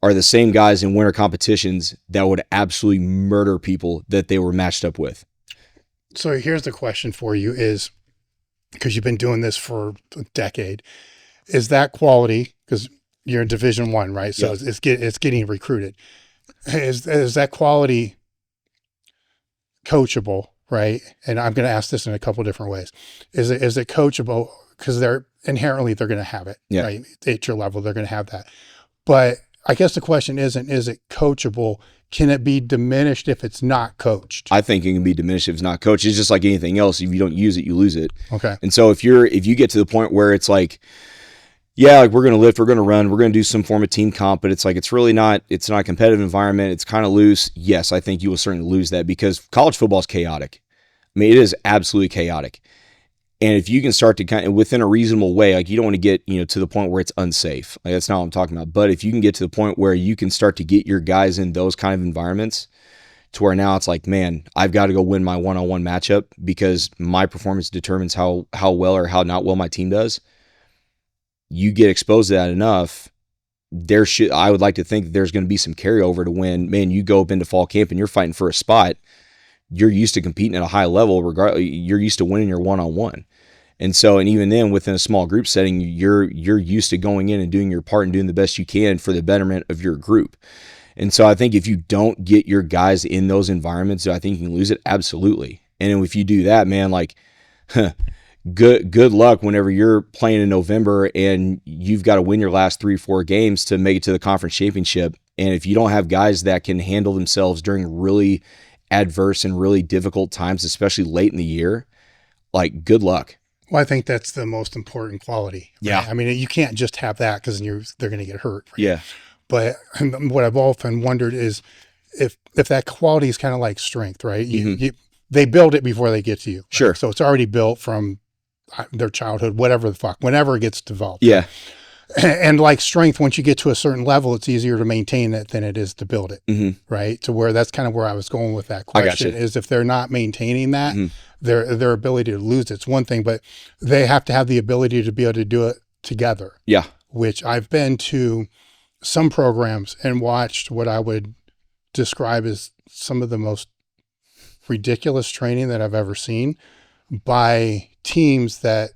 are the same guys in winter competitions that would absolutely murder people that they were matched up with. So here's the question for you is, because you've been doing this for a decade, is that quality, because you're in Division I, right? So it's getting recruited. Is that quality coachable, right? And I'm going to ask this in a couple different ways. Is it coachable? Because they're going to have it, right? At your level, they're going to have that. But I guess the question isn't, is it coachable? Can it be diminished if it's not coached? I think it can be diminished if it's not coached. It's just like anything else. If you don't use it, you lose it. Okay. And so if you get to the point where it's like, yeah, like we're going to lift, we're going to run, we're going to do some form of team comp, but it's like, it's not a competitive environment. It's kind of loose. Yes, I think you will certainly lose that because college football is chaotic. I mean, it is absolutely chaotic. And if you can start to kind of within a reasonable way, like you don't want to get, to the point where it's unsafe. Like that's not what I'm talking about. But if you can get to the point where you can start to get your guys in those kind of environments to where now it's like, man, I've got to go win my one-on-one matchup because my performance determines how well or how not well my team does. You get exposed to that enough, I would like to think that there's going to be some carryover to when, man, you go up into fall camp and you're fighting for a spot. You're used to competing at a high level, regardless. You're used to winning your one-on-one. And so, and even then within a small group setting, you're used to going in and doing your part and doing the best you can for the betterment of your group. And so I think if you don't get your guys in those environments, I think you can lose it. Absolutely. And if you do that, man, like, good luck whenever you're playing in November and you've got to win your last 3-4 games to make it to the conference championship. And if you don't have guys that can handle themselves during really adverse and really difficult times, especially late in the year, like good luck. Well, I think that's the most important quality. Right? Yeah. I mean, you can't just have that because they're going to get hurt. Right? Yeah. But what I've often wondered is if that quality is kind of like strength, right? They build it before they get to you. Right? Sure. So it's already built from their childhood, whatever the fuck, whenever it gets developed. Yeah. And like strength, once you get to a certain level, it's easier to maintain it than it is to build it, right? To where that's kind of where I was going with that question is if they're not maintaining that, their ability to lose it's one thing, but they have to have the ability to be able to do it together. Yeah. Which I've been to some programs and watched what I would describe as some of the most ridiculous training that I've ever seen by teams that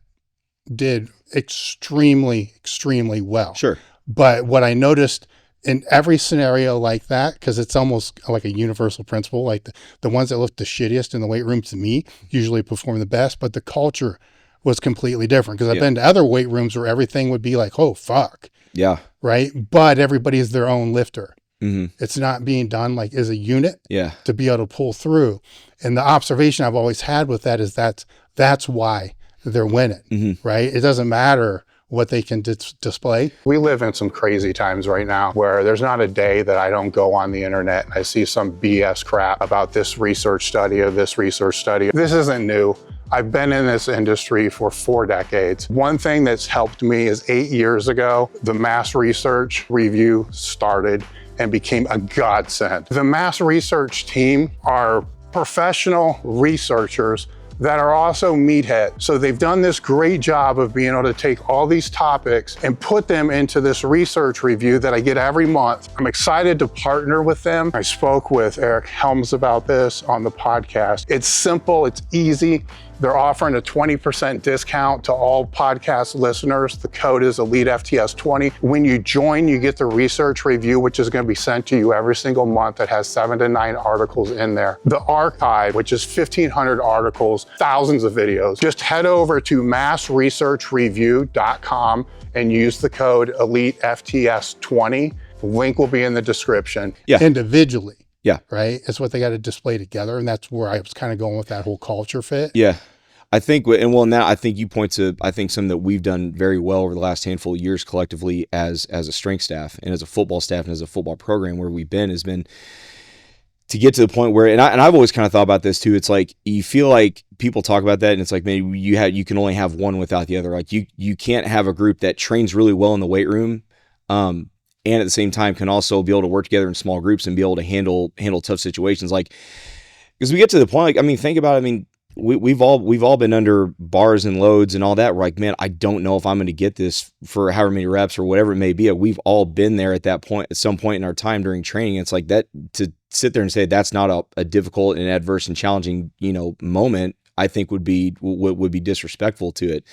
did extremely, extremely well. Sure. But what I noticed in every scenario like that, because it's almost like a universal principle, like the ones that look the shittiest in the weight room to me usually perform the best, but the culture was completely different. Because I've been to other weight rooms where everything would be like, oh, fuck. Yeah. Right. But everybody's their own lifter. It's not being done like as a unit to be able to pull through. And the observation I've always had with that is that's why they're winning, right? It doesn't matter what they can display. We live in some crazy times right now where there's not a day that I don't go on the internet and I see some BS crap about this research study or this research study. This isn't new. I've been in this industry for 4 decades. One thing that's helped me is 8 years ago, the Mass Research Review started and became a godsend. The Mass Research team are professional researchers that are also meatheads. So they've done this great job of being able to take all these topics and put them into this research review that I get every month. I'm excited to partner with them. I spoke with Eric Helms about this on the podcast. It's simple, it's easy. They're offering a 20% discount to all podcast listeners. The code is EliteFTS20. When you join, you get the research review, which is going to be sent to you every single month. It has 7 to 9 articles in there. The archive, which is 1,500 articles, thousands of videos. Just head over to massresearchreview.com and use the code EliteFTS20. The link will be in the description. Individually. Yeah. Right. It's what they got to display together. And that's where I was kind of going with that whole culture fit. Yeah. I think, now I think you point to, something that we've done very well over the last handful of years collectively as a strength staff and as a football staff and as a football program where we've been has been to get to the point where, and I've always kind of thought about this too. It's like, you feel like people talk about that and it's like, maybe you can only have one without the other. Like you can't have a group that trains really well in the weight room. And at the same time can also be able to work together in small groups and be able to handle tough situations. Like, because we get to the point, like, think about it. We've all been under bars and loads and all that. We're like, man, I don't know if I'm going to get this for however many reps or whatever it may be. We've all been there at that point, at some point in our time during training. It's like that, to sit there and say that's not a difficult and adverse and challenging, moment. I think would be disrespectful to it.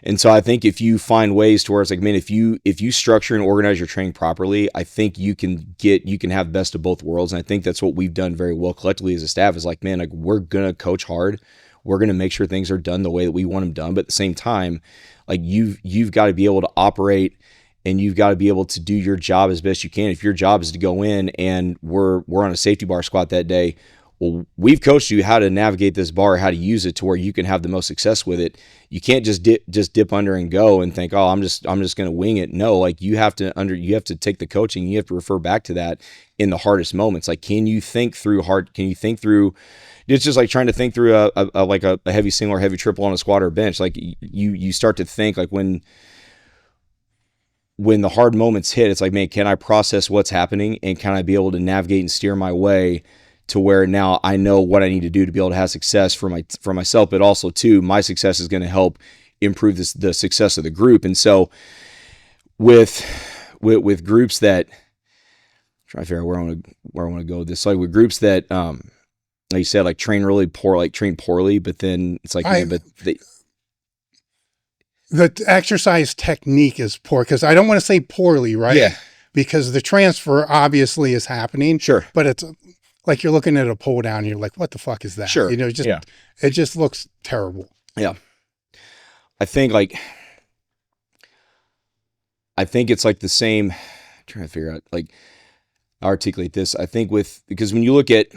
And so I think if you find ways to where it's like, man, if you structure and organize your training properly, I think you can have best of both worlds. And I think that's what we've done very well collectively as a staff, is like, man, like, we're going to coach hard. We're going to make sure things are done the way that we want them done. But at the same time, like, you've got to be able to operate, and you've got to be able to do your job as best you can. If your job is to go in and we're on a safety bar squat that day, well, we've coached you how to navigate this bar, how to use it to where you can have the most success with it. You can't just dip under and go and think, oh, I'm just going to wing it. No, like, you have to take the coaching. You have to refer back to that in the hardest moments. Like, can you think through? It's just like trying to think through a heavy single or heavy triple on a squat or bench. Like, you start to think, like, when the hard moments hit, it's like, man, can I process what's happening, and can I be able to navigate and steer my way to where now I know what I need to do to be able to have success for myself, but also too, my success is going to help improve the success of the group. And so with groups that, I'm trying to figure out where I want to go with this, like with groups that, like you said, like train poorly, but then it's like, the exercise technique is poor, because I don't want to say poorly, right? Yeah. Because the transfer obviously is happening. Sure. But it's like you're looking at a pull down and you're like, what the fuck is that? Sure. You know, it just looks terrible. Yeah. I think it's like the same, I'm trying to figure out, like, articulate this. I think because when you look at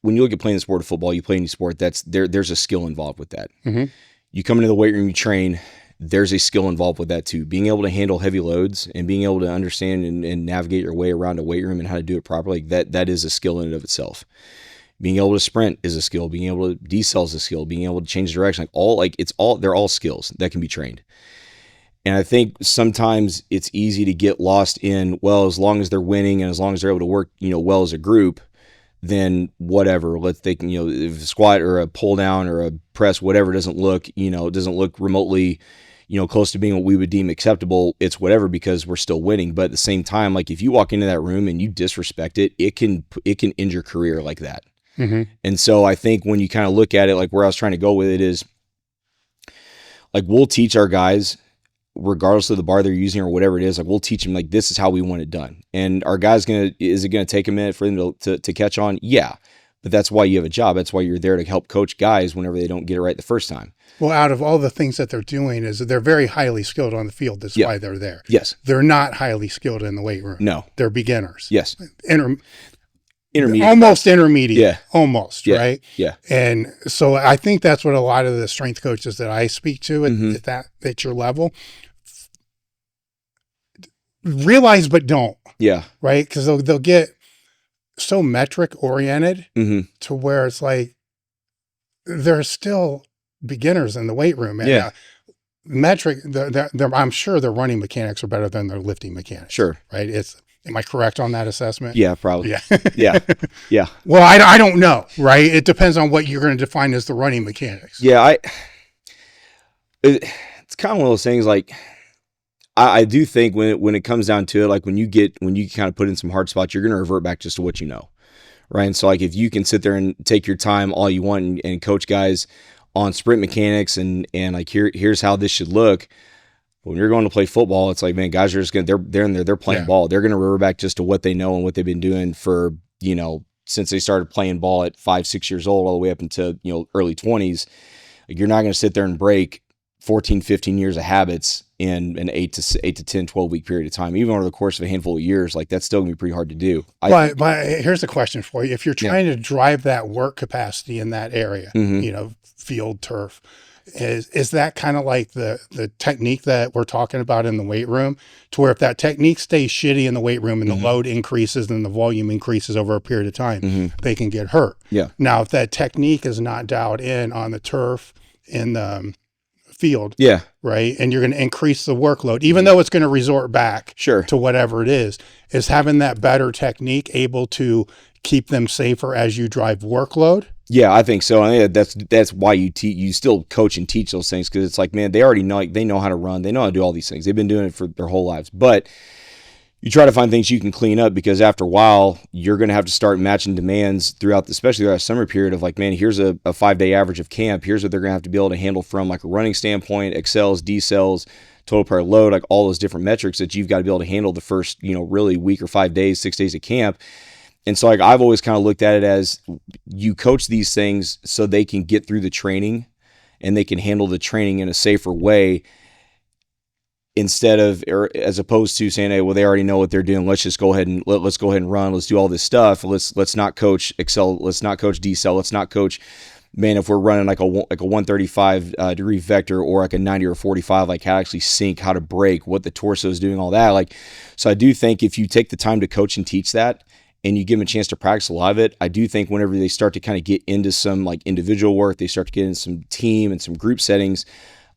playing the sport of football, you play any sport, there's a skill involved with that. Mm-hmm. You come into the weight room, you train, there's a skill involved with that too. Being able to handle heavy loads and being able to understand and navigate your way around a weight room and how to do it properly, that is a skill in and of itself. Being able to sprint is a skill. Being able to decel is a skill. Being able to change direction, they're all skills that can be trained. And I think sometimes it's easy to get lost in, well, as long as they're winning and as long as they're able to work, well as a group, then whatever. If a squat or a pull down or a press, whatever doesn't look remotely, close to being what we would deem acceptable, it's whatever, because we're still winning. But at the same time, like, if you walk into that room and you disrespect it, it can end your career like that. Mm-hmm. And so I think when you kind of look at it, like, where I was trying to go with it is, like, we'll teach our guys, regardless of the bar they're using or whatever it is, like, we'll teach them, like, this is how we want it done. And our guys is it going to take a minute for them to catch on? Yeah. But that's why you have a job. That's why you're there to help coach guys whenever they don't get it right the first time. Well, out of all the things that they're doing, is they're very highly skilled on the field. That's why they're there. Yes. They're not highly skilled in the weight room. No. They're beginners. Yes. Intermediate. Almost intermediate. Yeah. Almost, yeah. right? Yeah. And so I think that's what a lot of the strength coaches that I speak to at your level realize, but don't. Yeah. Right? Because they'll get so metric oriented to where it's like they're still beginners in the weight room. And metric, I'm sure their running mechanics are better than their lifting mechanics. Sure. Right? Am I correct on that assessment? Yeah, probably. Yeah. Yeah. Well, I don't know, right? It depends on what you're going to define as the running mechanics. Yeah. It's kind of one of those things, like, I do think when it comes down to it, like, when you kind of put in some hard spots, you're going to revert back just to what you know. Right. And so, like, if you can sit there and take your time all you want and coach guys on sprint mechanics and like, here's how this should look. When you're going to play football, it's like, man, guys are just they're playing ball. They're going to revert back just to what they know and what they've been doing for, since they started playing ball at 5-6 years old, all the way up into, early 20s. Like, you're not going to sit there and break 14-15 years of habits in an 8 to 10, 12 week period of time, even over the course of a handful of years. Like, that's still gonna be pretty hard to do. But here's a question for you. If you're trying to drive that work capacity in that area, field, turf, is that kind of like the technique that we're talking about in the weight room, to where if that technique stays shitty in the weight room and the load increases and the volume increases over a period of time, they can get hurt. Yeah. Now, if that technique is not dialed in on the turf in the field, right, and you're going to increase the workload, even though it's going to resort back to whatever it is having that better technique able to keep them safer as you drive workload? Yeah, I think so. I think that's why you still coach and teach those things, because it's like, man, they already know, like, they know how to run, they know how to do all these things. They've been doing it for their whole lives. But you try to find things you can clean up, because after a while you're going to have to start matching demands throughout especially throughout summer period of like, man, here's a 5-day average of camp. Here's what they're going to have to be able to handle from like a running standpoint, accels, decels, total per load, like all those different metrics that you've got to be able to handle the first, really week or 5 days, 6 days of camp. And so like, I've always kind of looked at it as you coach these things so they can get through the training and they can handle the training in a safer way, instead of, or as opposed to saying, hey, well, they already know what they're doing. Let's just go ahead and let's go ahead and run. Let's do all this stuff. Let's not coach Excel. Let's not coach decel. Let's not coach, man, if we're running like a 135 degree vector or like a 90 or 45, like how to actually sync, how to break, what the torso is doing, all that. Like, so I do think if you take the time to coach and teach that, and you give them a chance to practice a lot of it, I do think whenever they start to kind of get into some like individual work, they start to get into some team and some group settings,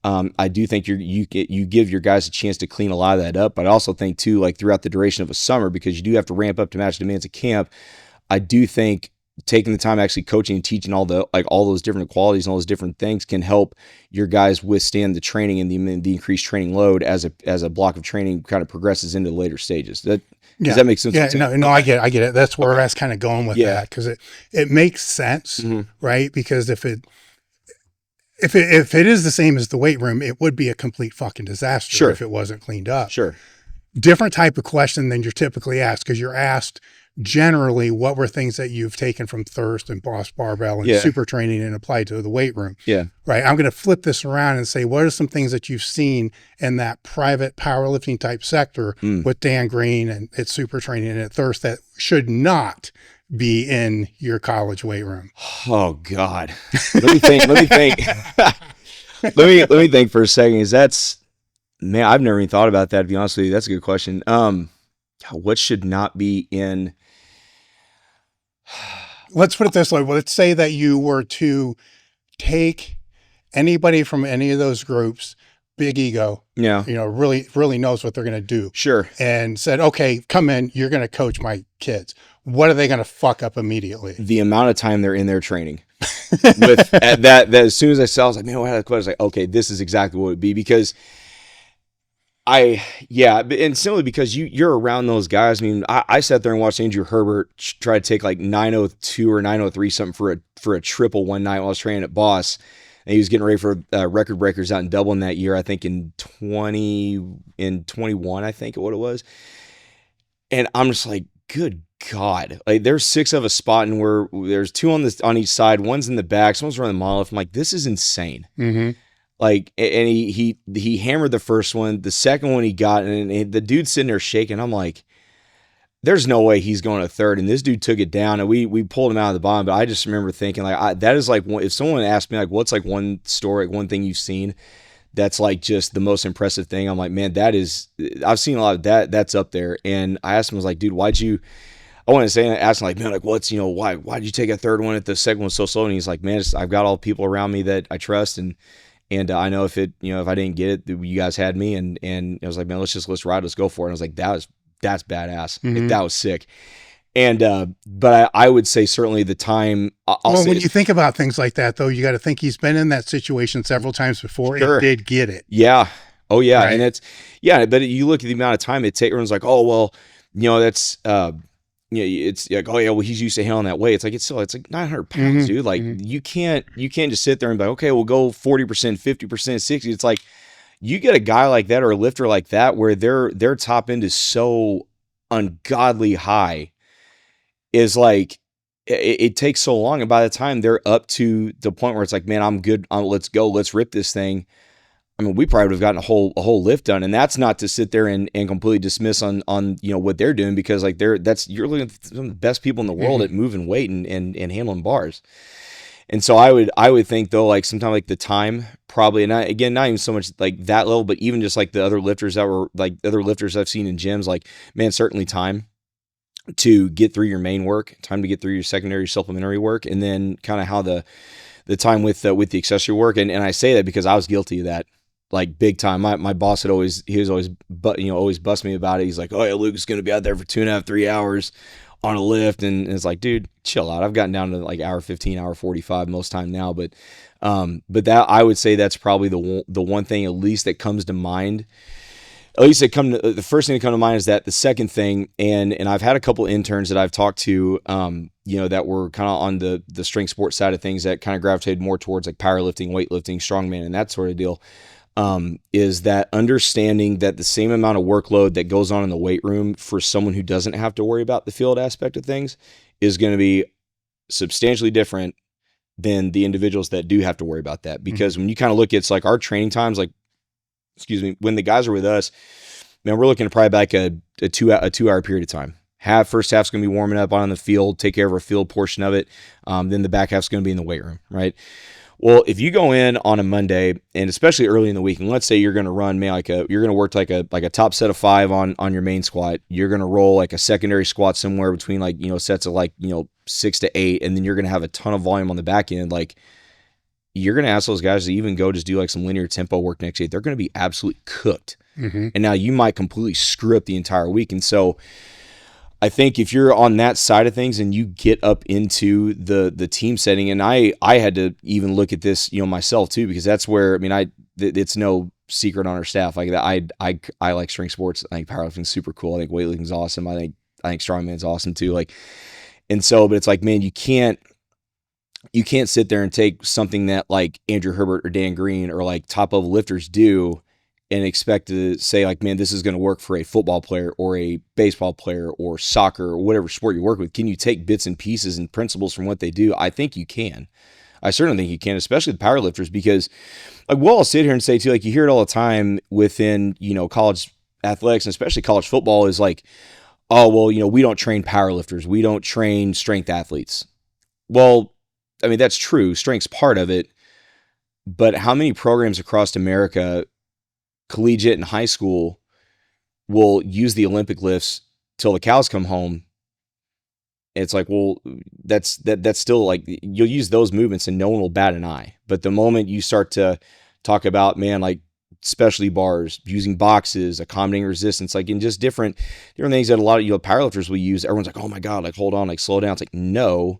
I do think you give your guys a chance to clean a lot of that up. But I also think too, like throughout the duration of a summer, because you do have to ramp up to match demands of camp, I do think taking the time actually coaching and teaching all those different qualities and all those different things can help your guys withstand the training and the increased training load as a block of training kind of progresses into the later stages. Does that make sense? Yeah, no, I get it. That's where I was kind of going with that, because it makes sense, right? Because if it is the same as the weight room, it would be a complete fucking disaster if it wasn't cleaned up. Sure. Different type of question than you're typically asked, because you're asked generally what were things that you've taken from Thirst and Boss Barbell and super training and applied to the weight room. Yeah. Right. I'm going to flip this around and say, what are some things that you've seen in that private powerlifting type sector with Dan Green and its super training and at Thirst that should not be in your college weight room? Oh God. Let me think. let me think for a second. Man, I've never even thought about that, to be honest with you. That's a good question. What should not be in? Let's put it this way. Let's say that you were to take anybody from any of those groups, big ego, really, really knows what they're going to do. Sure. And said, okay, come in, you're going to coach my kids. What are they going to fuck up immediately? The amount of time they're in their training. That as soon as I saw, I was like, man, what had a question? I was like, okay, this is exactly what it would be, because and simply because you're around those guys. I mean, I sat there and watched Andrew Herbert try to take like 902 or 903 something for a triple one night while I was training at Boss, and he was getting ready for record breakers out in Dublin that year. I think in 21, I think what it was. And I'm just like, good God, like there's 6 of a spot, and where there's 2 on each side, one's in the back, someone's running the monolith. I'm like, this is insane. Mm-hmm. Like, and he hammered the first one. The second one he got, and the dude's sitting there shaking. I'm like, there's no way he's going to third. And this dude took it down, and we pulled him out of the bottom. But I just remember thinking, like, that is like, if someone asked me, like, what's like one story, one thing you've seen that's like just the most impressive thing, I'm like, man, I've seen a lot of that. That's up there. And I asked him, I was like, dude, I wanted to say, ask him, like, man, like, what's, why'd you take a third one if the second one's so slow? And he's like, man, I've got all the people around me that I trust, and I know if if I didn't get it, you guys had me, and I was like, man, let's ride, let's go for it. And I was like, that's badass. Mm-hmm. Like, that was sick. And but I would say certainly the time. When you think about things like that, though, you got to think he's been in that situation several times before and did get it. Yeah. Oh yeah. Right? And but you look at the amount of time it takes. Everyone's like, oh well, that's. It's like, oh yeah, well, he's used to handling that weight. It's like, it's like 900 pounds, dude. Like you can't just sit there and be like, okay, we'll go 40%, 50%, 60%. It's like, you get a guy like that or a lifter like that, where their top end is so ungodly high, is like, it takes so long. And by the time they're up to the point where it's like, man, I'm good. Let's go. Let's rip this thing. I mean, we probably would have gotten a whole lift done, and that's not to sit there and completely dismiss on what they're doing, because like you're looking at some of the best people in the world at moving weight and handling bars. And so I would think though, like sometimes like the time probably, and not even so much like that level, but even just like the other lifters I've seen in gyms, like, man, certainly time to get through your main work, time to get through your secondary supplementary work, and then kind of how the time with the accessory work. And I say that because I was guilty of that. Like big time. My boss always bust me about it. He's like, oh yeah, Luke is going to be out there for 2.5, 3 hours on a lift. And it's like, dude, chill out. I've gotten down to like hour 15, hour 45 most time now. But that, I would say that's probably the one thing at least that comes to mind at least the first thing to come to mind is that. The second thing, and I've had a couple interns that I've talked to, that were kind of on the strength sports side of things that kind of gravitated more towards like powerlifting, weightlifting, strongman, and that sort of deal. Is that understanding that the same amount of workload that goes on in the weight room for someone who doesn't have to worry about the field aspect of things is going to be substantially different than the individuals that do have to worry about that. Because when you kind of look, it's like our training times, like, when the guys are with us, man, we're looking at probably like a 2-hour period of time. First half's going to be warming up on the field, take care of our field portion of it. Then the back half's going to be in the weight room, right? Well, if you go in on a Monday, and especially early in the week, and let's say you're going to run, man, you're going to work like a top set of 5 on your main squat. You're going to roll like a secondary squat somewhere between like, sets of like, 6 to 8, and then you're going to have a ton of volume on the back end. Like, you're going to ask those guys to even go just do like some linear tempo work next day. They're going to be absolutely cooked. And now you might completely screw up the entire week. And so I think if you're on that side of things and you get up into the team setting, and I had to even look at this, myself too, because that's where, it's no secret on our staff. Like I like strength sports. I think powerlifting's super cool. I think weightlifting's awesome. I think strongman's awesome too. Like, and so, but it's like, man, you can't sit there and take something that like Andrew Herbert or Dan Green or like top level lifters do and expect to say like, man, this is going to work for a football player or a baseball player or soccer or whatever sport you work with. Can you take bits and pieces and principles from what they do? I think you can. I certainly think you can, especially the powerlifters, because like we'll all sit here and say too, like you hear it all the time within, college athletics and especially college football is like, oh, well, we don't train powerlifters. We don't train strength athletes. Well, that's true. Strength's part of it. But how many programs across America, collegiate and high school, will use the Olympic lifts till the cows come home? It's like, well, that's still like, you'll use those movements and no one will bat an eye. But the moment you start to talk about, man, like specialty bars, using boxes, accommodating resistance, like in just different things that a lot of powerlifters will use, everyone's like, oh my God, like hold on, like slow down. It's like, no.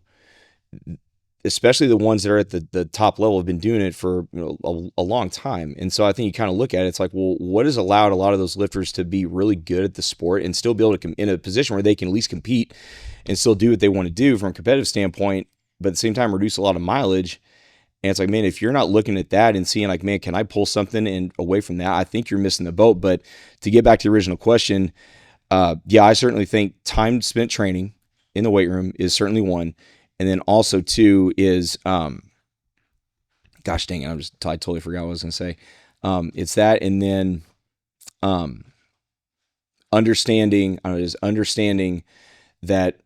Especially the ones that are at the top level have been doing it for a long time. And so I think you kind of look at it, it's like, well, what has allowed a lot of those lifters to be really good at the sport and still be able to in a position where they can at least compete and still do what they want to do from a competitive standpoint, but at the same time reduce a lot of mileage. And it's like, man, if you're not looking at that and seeing like, man, can I pull something and away from that? I think you're missing the boat. But to get back to the original question, I certainly think time spent training in the weight room is certainly one. And then also two is, gosh dang it, I totally forgot what I was going to say. It's that, and then understanding that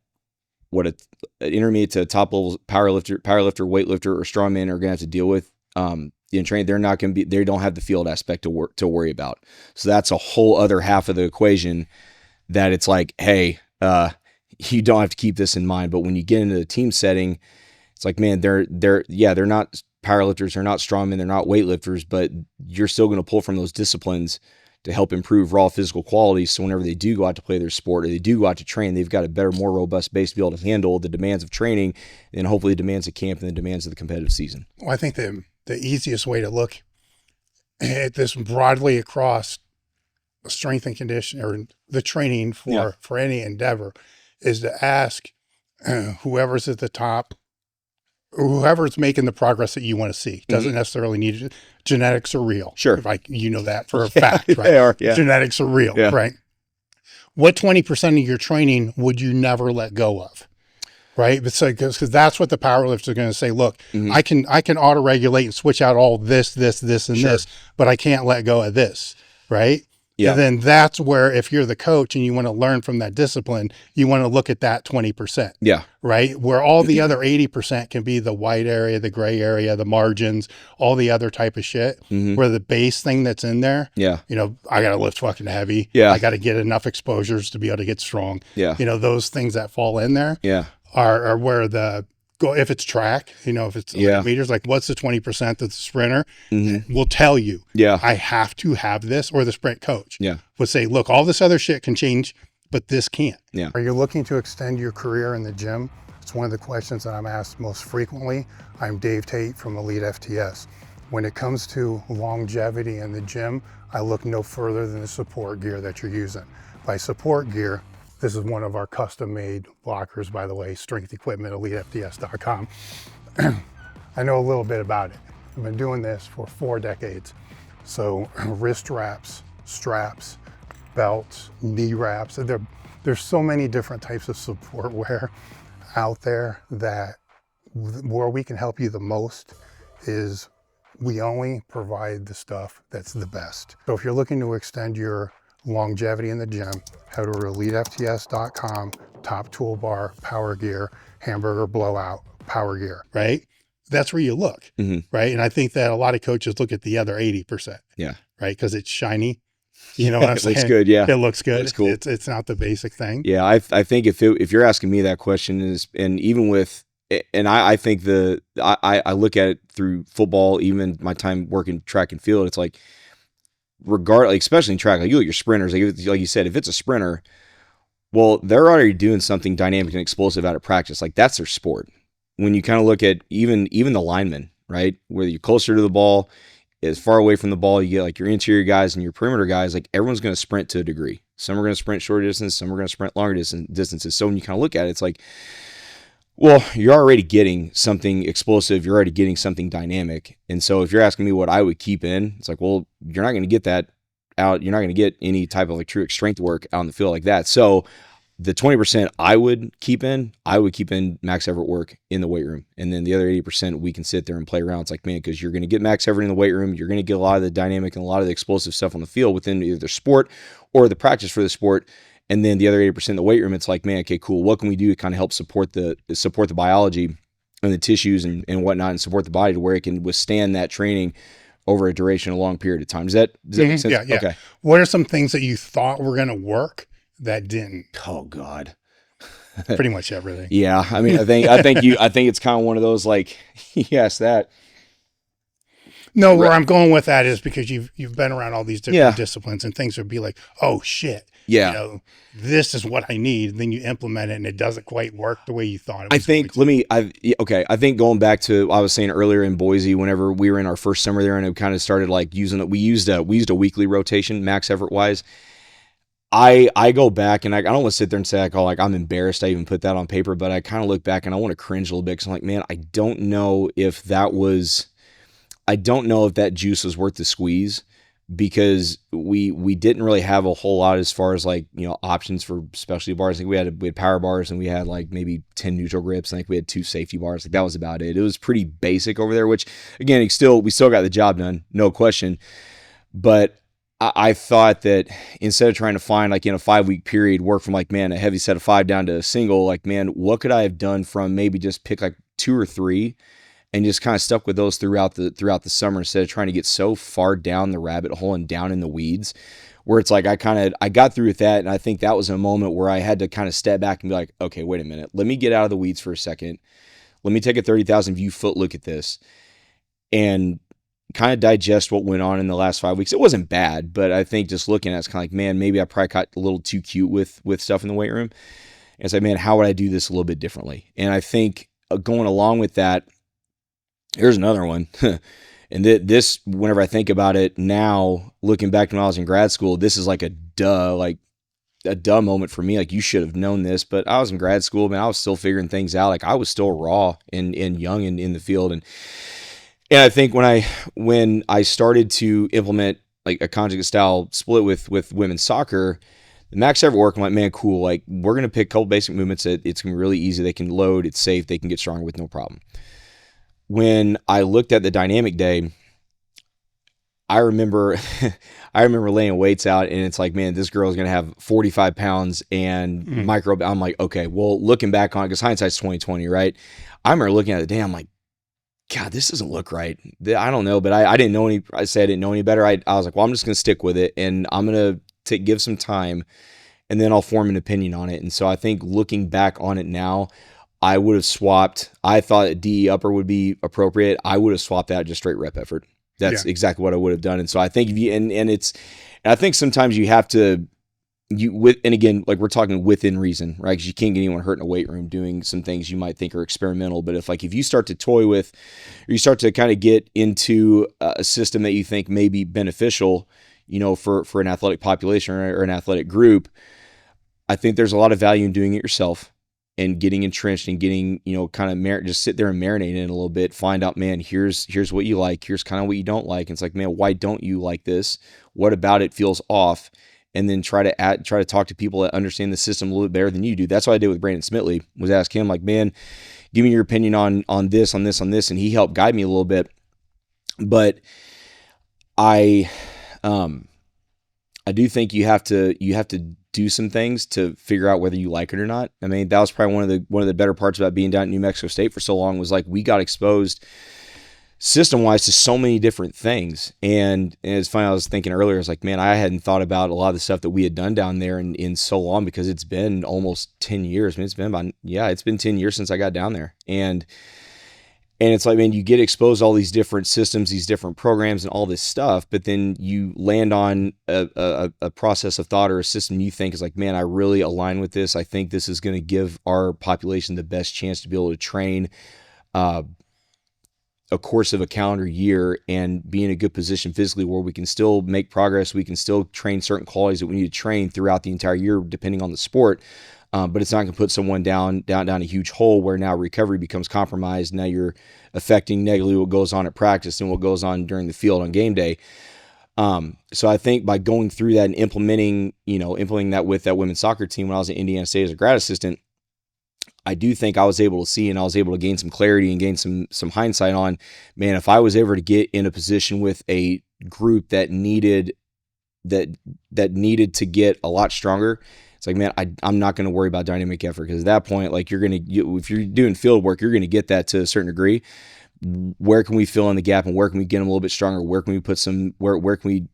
what an intermediate to top level powerlifter, weightlifter, or strongman are going to have to deal with in training. They don't have the field aspect to worry about. So that's a whole other half of the equation that it's like, hey, you don't have to keep this in mind. But when you get into the team setting, it's like, man, they're not powerlifters, they're not strongmen, they're not weightlifters, but you're still going to pull from those disciplines to help improve raw physical qualities. So whenever they do go out to play their sport or they do go out to train, they've got a better, more robust base to be able to handle the demands of training and hopefully the demands of camp and the demands of the competitive season. Well, I think the easiest way to look at this broadly across strength and condition or the training for any endeavor is to ask whoever's at the top, whoever's making the progress that you want to see. Doesn't necessarily need it. Genetics are real. Sure. You know that for a fact, right? They are, yeah. Genetics are real, right? What 20% of your training would you never let go of? Right? Because that's what the powerlifters are going to say. Look, I can auto-regulate and switch out all this, and this, but I can't let go of this, right? Yeah. And then that's where, if you're the coach and you want to learn from that discipline, you want to look at that 20%. Yeah. Right. Where all the other 80% can be the white area, the gray area, the margins, all the other type of shit, where the base thing that's in there. Yeah. I got to lift fucking heavy. Yeah. I got to get enough exposures to be able to get strong. Yeah. Those things that fall in there. Yeah. Are where if it's track, if it's meters, like what's the 20% that the sprinter will tell you, I have to have this, or the sprint coach would say, look, all this other shit can change, but this can't. Yeah. Are you looking to extend your career in the gym? It's one of the questions that I'm asked most frequently. I'm Dave Tate from Elite FTS. When it comes to longevity in the gym, I look no further than the support gear that you're using. By support gear, this is one of our custom-made blockers, by the way, strength equipment, elitefts.com. I know a little bit about it. I've been doing this for 4 decades. So wrist wraps, straps, belts, knee wraps. There's so many different types of support wear out there that where we can help you the most is we only provide the stuff that's the best. So if you're looking to extend your longevity in the gym, head over to elitefts.com, top toolbar, power gear, hamburger blowout, power gear, right? That's where you look, right? And I think that a lot of coaches look at the other 80%. Yeah. Right? Because it's shiny. You know what I'm saying? It looks good, yeah. It looks good. Looks cool. It's not the basic thing. Yeah, I think if you're asking me that question is, and even with, and I think I look at it through football, even my time working track and field, it's like, regardless, especially in track, like you look at your sprinters, like you said, if it's a sprinter, well, they're already doing something dynamic and explosive out of practice. Like that's their sport. When you kind of look at even the linemen, right? Whether you're closer to the ball, as far away from the ball, you get like your interior guys and your perimeter guys, like everyone's going to sprint to a degree. Some are going to sprint short distance, some are going to sprint longer distances. So when you kind of look at it, it's like, well, you're already getting something explosive. You're already getting something dynamic. And so if you're asking me what I would keep in, it's like, well, you're not going to get that out. You're not going to get any type of like true strength work out in the field like that. So the 20% I would keep in max effort work in the weight room. And then the other 80% we can sit there and play around. It's like, man, because you're going to get max effort in the weight room. You're going to get a lot of the dynamic and a lot of the explosive stuff on the field within either the sport or the practice for the sport. And then the other 80% in the weight room, it's like, man, okay, cool. What can we do to kind of help support the biology and the tissues and whatnot, and support the body to where it can withstand that training over a duration, a long period of time. Does that make sense? Yeah. Okay. What are some things that you thought were going to work that didn't? Oh God. Pretty much everything. Yeah. I mean, I think it's kind of one of those, like, yes, that. No, where I'm going with that is because you've been around all these different disciplines, and things would be like, oh shit. Yeah. You know, this is what I need. Then you implement it and it doesn't quite work the way you thought it was. I think going back to what I was saying earlier in Boise, whenever we were in our first summer there and it kind of started like using it, we used a weekly rotation, max effort wise. I go back and I don't want to sit there and say I'm embarrassed I even put that on paper, but I kind of look back and I want to cringe a little bit because I'm like, man, I don't know if that juice was worth the squeeze, because we didn't really have a whole lot as far as like, you know, options for specialty bars. I think we had power bars and we had like maybe 10 neutral grips. I think we had 2 safety bars. Like that was about it. It was pretty basic over there, which again, we still got the job done, no question. But I thought that instead of trying to find like in a 5-week period, work from like, man, a heavy set of 5 down to a single, like, man, what could I have done from maybe just pick like 2 or 3 and just kind of stuck with those throughout the summer, instead of trying to get so far down the rabbit hole and down in the weeds, where it's like I got through with that. And I think that was a moment where I had to kind of step back and be like, okay, wait a minute, let me get out of the weeds for a second. Let me take a 30,000 view foot look at this and kind of digest what went on in the last 5 weeks. It wasn't bad, but I think just looking at it's kind of like, man, maybe I probably got a little too cute with stuff in the weight room. And it's like, man, how would I do this a little bit differently? And I think going along with that, here's another one. And this, whenever I think about it now, looking back to when I was in grad school, this is like a duh moment for me. Like, you should have known this, but I was in grad school, man. I was still figuring things out. Like, I was still raw and young and in the field. And I think when I started to implement like a conjugate style split with women's soccer, the max effort work, I'm like, man, cool. Like, we're going to pick a couple basic movements that it's going to be really easy. They can load, it's safe, they can get stronger with no problem. When I looked at the dynamic day, I remember laying weights out and it's like, man, this girl is going to have 45 pounds and micro. I'm like, okay, well, looking back on it, because hindsight's 20/20, right? I remember looking at the day, I'm like, God, this doesn't look right. I don't know, but I didn't know any. I said I didn't know any better. I was like, well, I'm just going to stick with it, and I'm going to give some time, and then I'll form an opinion on it. And so I think looking back on it now, I would have swapped. I thought that DE upper would be appropriate. I would have swapped that just straight rep effort. That's exactly what I would have done. And so I think I think sometimes you have to and again, like we're talking within reason, right? Because you can't get anyone hurt in a weight room doing some things you might think are experimental. But if you start to toy with, or you start to kind of get into a system that you think may be beneficial, for an athletic population or an athletic group, I think there's a lot of value in doing it yourself and getting entrenched and getting, kind of just sit there and marinate in it a little bit, find out, man, here's what you like. Here's kind of what you don't like. And it's like, man, why don't you like this? What about it feels off? And then try to talk to people that understand the system a little bit better than you do. That's what I did with Brandon Smitley, was ask him, like, man, give me your opinion on this. And he helped guide me a little bit. But I do think you have to do some things to figure out whether you like it or not. I mean, that was probably one of the better parts about being down at New Mexico State for so long, was like, we got exposed system-wise to so many different things. And it's funny, I was thinking earlier, I was like, man, I hadn't thought about a lot of the stuff that we had done down there in so long, because it's been almost 10 years. I mean, it's been 10 years since I got down there. And it's like, man, you get exposed to all these different systems, these different programs and all this stuff, but then you land on a process of thought or a system you think is like, man, I really align with this. I think this is going to give our population the best chance to be able to train a course of a calendar year and be in a good position physically where we can still make progress. We can still train certain qualities that we need to train throughout the entire year, depending on the sport. But it's not going to put someone down a huge hole where now recovery becomes compromised. Now you're affecting negatively what goes on at practice and what goes on during the field on game day. So I think by going through that and implementing that with that women's soccer team when I was at Indiana State as a grad assistant, I do think I was able to see, and I was able to gain some clarity and gain some hindsight on, man, if I was ever to get in a position with a group that needed to get a lot stronger, it's like, man, I'm not going to worry about dynamic effort, because at that point, like if you're doing field work, you're going to get that to a certain degree. Where can we fill in the gap, and where can we get them a little bit stronger? Where can we put where can we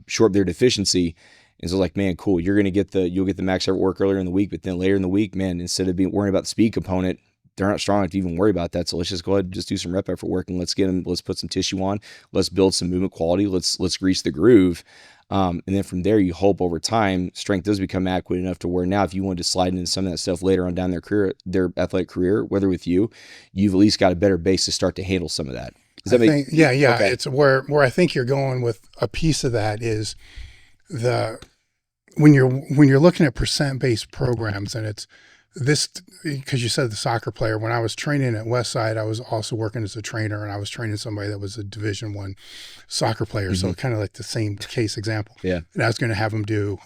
shore up their deficiency? And so, like, man, cool, you'll get the max effort work earlier in the week, but then later in the week, man, instead of worrying about the speed component, they're not strong enough to even worry about that. So let's just go ahead and just do some rep effort work, and let's put some tissue on. Let's build some movement quality. Let's grease the groove. And then from there, you hope over time, strength does become adequate enough to where now, if you wanted to slide into some of that stuff later on down their athletic career, whether with you've at least got a better base to start to handle some of that. Does that make? Yeah. Okay. It's where I think you're going with a piece of that is when you're looking at percent-based programs, and it's this, because you said the soccer player, when I was training at Westside, I was also working as a trainer, and I was training somebody that was a Division I soccer player. Mm-hmm. So kind of like the same case example. Yeah. And I was going to have them do,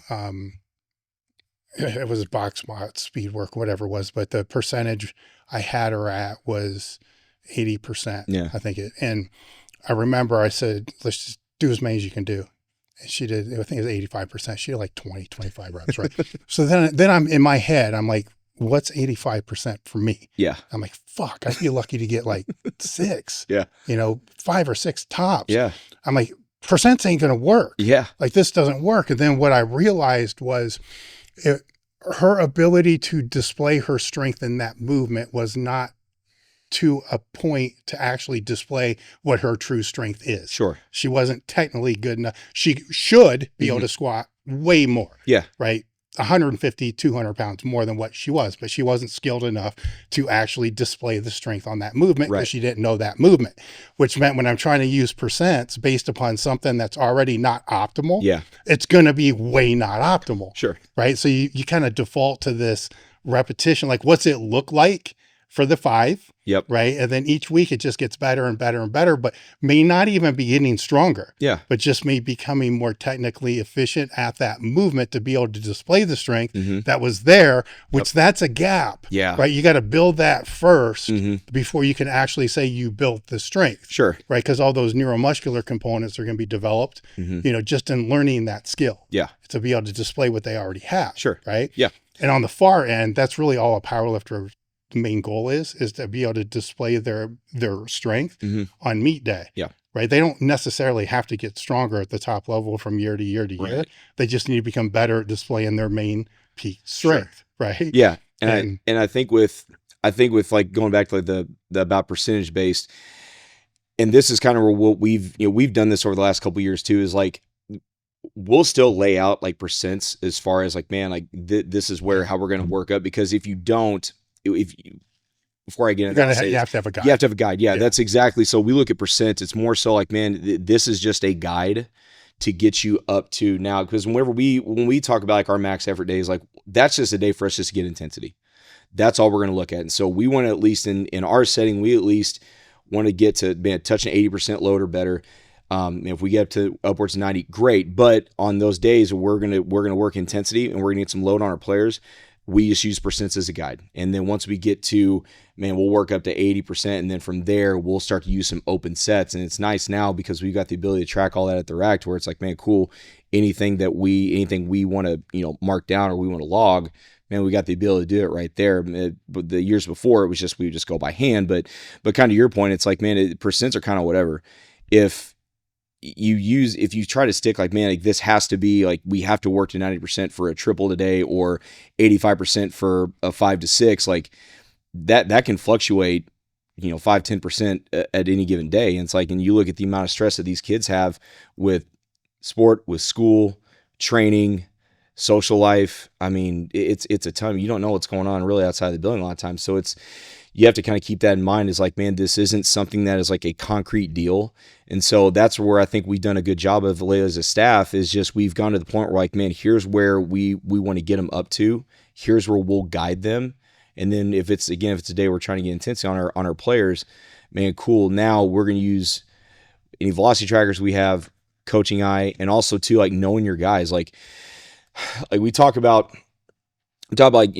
it was box spot, speed work, whatever it was, but the percentage I had her at was 80%. Yeah. I think and I remember I said, let's just do as many as you can do. And she did, I think it was 85%. She did like 20, 25 reps, right? So then I'm in my head, I'm like, what's 85% for me? Yeah. I'm like, fuck, I'd be lucky to get like 6. Yeah. 5 or 6 tops. Yeah. I'm like, percents ain't going to work. Yeah. Like, this doesn't work. And then what I realized was her ability to display her strength in that movement was not to a point to actually display what her true strength is. Sure. She wasn't technically good enough. She should be able to squat way more. Yeah. Right. 150, 200 pounds more than what she was, but she wasn't skilled enough to actually display the strength on that movement, because she didn't know that movement, which meant when I'm trying to use percents based upon something that's already not optimal, it's going to be way not optimal. Sure. Right. So you kind of default to this repetition, like, what's it look like for the 5? Yep. Right. And then each week it just gets better and better and better, but may not even be getting stronger. Yeah. But just may becoming more technically efficient at that movement to be able to display the strength that was there, which that's a gap. Yeah. Right. You got to build that first before you can actually say you built the strength. Sure. Right. Because all those neuromuscular components are going to be developed, just in learning that skill. Yeah. To be able to display what they already have. Sure. Right. Yeah. And on the far end, that's really all a powerlifter main goal is to be able to display their strength on meet day. Yeah. Right. They don't necessarily have to get stronger at the top level from year to year to year. They just need to become better at displaying their main peak strength. Sure. Right. Yeah. And I think with like going back to like the about percentage based, and this is kind of what we've done this over the last couple of years too, is like, we'll still lay out like percents as far as like, man, like this is how we're going to work up, because if you don't, before I get into that, you have to have a guide. You have to have a guide. Yeah, that's exactly. So we look at percents. It's more so like, man, this is just a guide to get you up to now. Because when we talk about like our max effort days, like that's just a day for us just to get intensity. That's all we're going to look at. And so we want to, at least in our setting, we at least want to get to, man, touching 80% load or better. If we get up to upwards of 90, great. But on those days, we're gonna work intensity and we're gonna get some load on our players. We just use percents as a guide. And then once we get to, man, we'll work up to 80%. And then from there, we'll start to use some open sets. And it's nice now because we've got the ability to track all that at the rack, to where it's like, man, cool. Anything we want to, mark down or we want to log, man, we got the ability to do it right there. But the years before, it was just, we would just go by hand. But kind of your point, it's like, man, percents are kind of whatever. If you try to stick like, man, like this has to be like, we have to work to 90% for a triple today or 85% for a 5 to 6, like that can fluctuate, 5-10% at any given day. And it's like, and you look at the amount of stress that these kids have with sport, with school, training, social life. I mean, it's a ton. You don't know what's going on really outside the building a lot of times. So you have to kind of keep that in mind, is like, man, this isn't something that is like a concrete deal. And so that's where I think we've done a good job of as a staff, is just, we've gone to the point where like, man, here's where we want to get them up to. Here's where we'll guide them. And then if it's a day we're trying to get intensity on our players, man, cool. Now we're going to use any velocity trackers we have, coaching eye, and also too, like knowing your guys, like we talk about like,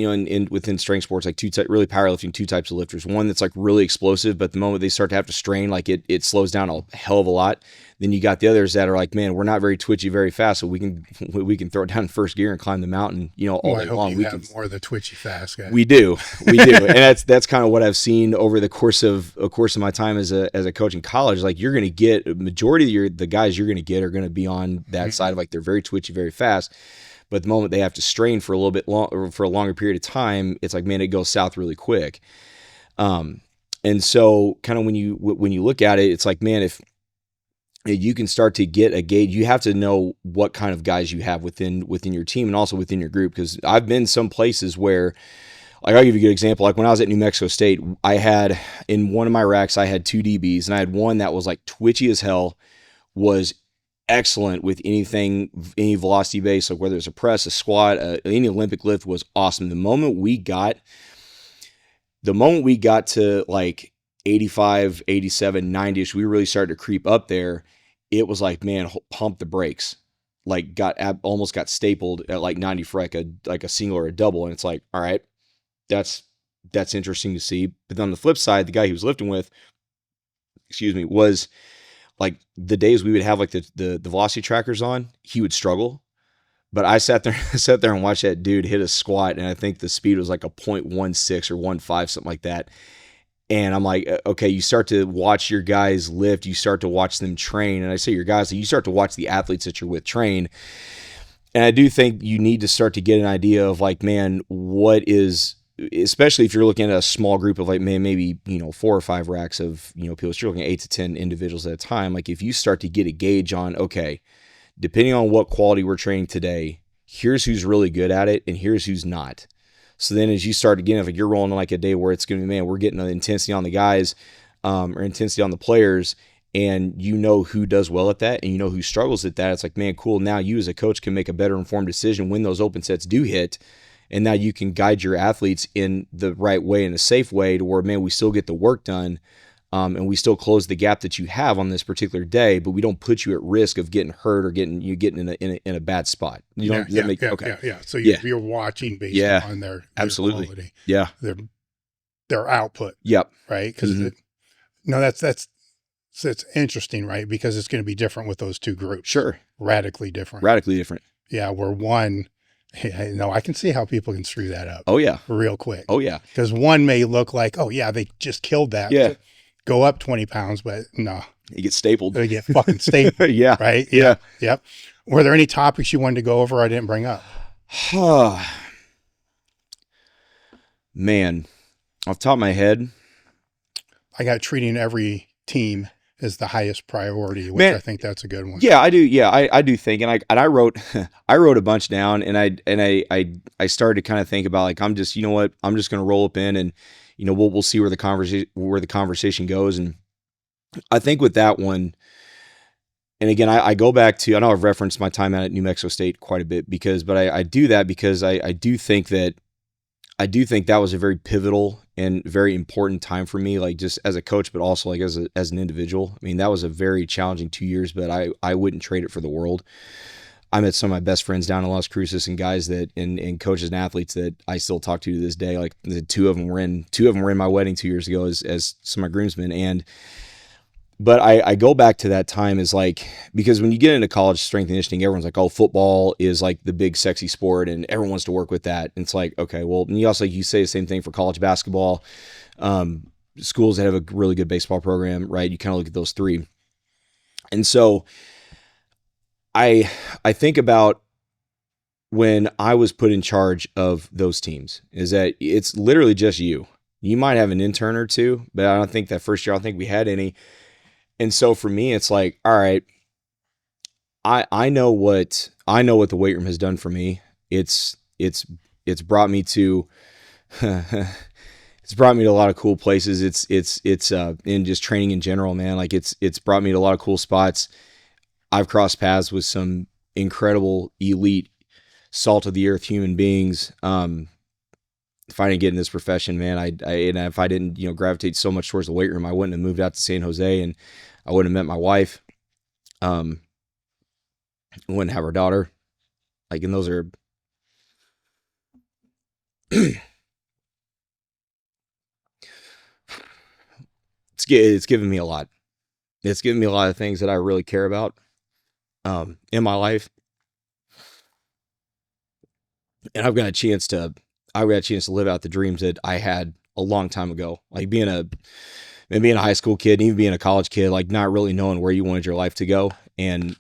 within strength sports, like really powerlifting, two types of lifters. One that's like really explosive, but the moment they start to have to strain, like it slows down a hell of a lot. Then you got the others that are like, man, we're not very twitchy, very fast, so we can throw it down in first gear and climb the mountain, all day long. We have more of the twitchy fast guy. We do, and that's kind of what I've seen over the course of my time as a coach in college. Like, you're going to get a majority of the guys you're going to get are going to be on that side of like, they're very twitchy, very fast. But the moment they have to strain for a little bit for a longer period of time, it's like, man, it goes south really quick. And so kind of when you look at it, it's like, man, if you can start to get a gauge, you have to know what kind of guys you have within your team and also within your group. Because I've been some places where, like, I'll give you a good example. Like when I was at New Mexico State, I had, in one of my racks, I had 2 DBs, and I had one that was like twitchy as hell, was excellent with any velocity base, like whether it's a press, a squat, any Olympic lift, was awesome. The moment we got to like 85, 87, 90ish, we really started to creep up there. It was like, man, pump the brakes. Like almost got stapled at like 90 for like a single or a double. And it's like, all right, that's interesting to see. But then on the flip side, the guy he was lifting with, was like, the days we would have like the velocity trackers on, he would struggle. But I sat there and watched that dude hit a squat, and I think the speed was like a 0.16 or 1.5, something like that. And I'm like, okay, you start to watch your guys lift, you start to watch them train. And I say your guys, you start to watch the athletes that you're with train. And I do think you need to start to get an idea of like, man, what is, especially if you're looking at a small group of like, man, maybe, 4 or 5 racks of, people, so you're looking at 8 to 10 individuals at a time. Like, if you start to get a gauge on, okay, depending on what quality we're training today, here's who's really good at it and here's who's not. So then as you start again, if you're rolling like a day where it's going to be, man, we're getting the intensity on the guys or intensity on the players, and who does well at that and who struggles at that, it's like, man, cool. Now you as a coach can make a better informed decision when those open sets do hit. And now you can guide your athletes in the right way, in a safe way, to where, man, we still get the work done, and we still close the gap that you have on this particular day, but we don't put you at risk of getting hurt or getting in a bad spot. You don't. Yeah. So you're watching based on their absolutely quality, their output. Yep. Right. Because it's interesting, right? Because it's going to be different with those two groups. Sure. Radically different. Yeah. Where one. Hey, no, I can see how people can screw that up. Oh, yeah. Real quick. Oh, yeah. Because one may look like, oh, yeah, they just killed that. Yeah. Go up 20 pounds, but no. You get stapled. They get fucking stapled. Yeah. Right? Yeah. Yep. Were there any topics you wanted to go over I didn't bring up? Man, off the top of my head, I got treating every team is the highest priority, which Man, I think that's a good one. Yeah, I do. Yeah, I do think, and I wrote I wrote a bunch down, and I started to kind of think about, like, I'm just, you know what, I'm just going to roll up in, and we'll see where the conversation goes. And I think with that one, and again, I go back to, I know I've referenced my time out at New Mexico State quite a bit, but I do that because I do think that was a very pivotal and very important time for me, like just as a coach, but also like as an individual. I mean, that was a very challenging 2 years, but I wouldn't trade it for the world. I met some of my best friends down in Las Cruces, and guys that, and coaches and athletes that I still talk to this day. Like the two of them were in my wedding 2 years ago as some of my groomsmen. But I go back to that time as, like, because when you get into college strength and conditioning, everyone's like, oh, football is like the big sexy sport and everyone wants to work with that. And it's like, okay, well, and you also, you say the same thing for college basketball, schools that have a really good baseball program, right? You kind of look at those three. And so I think about when I was put in charge of those teams, is that it's literally just you. You might have an intern or two, but I don't think that first year, I don't think we had any. And so for me, it's like, all right, I know what the weight room has done for me. It's brought me to it's brought me to a lot of cool places. It's in just training in general, man. Like it's brought me to a lot of cool spots. I've crossed paths with some incredible elite salt of the earth human beings. If I didn't get in this profession, man, and if I didn't, gravitate so much towards the weight room, I wouldn't have moved out to San Jose, and I wouldn't have met my wife. I wouldn't have her daughter. Like, and those are, it's given me a lot. It's given me a lot of things that I really care about, in my life. And I've got a chance to live out the dreams that I had a long time ago. Like being a high school kid, and even being a college kid, like not really knowing where you wanted your life to go and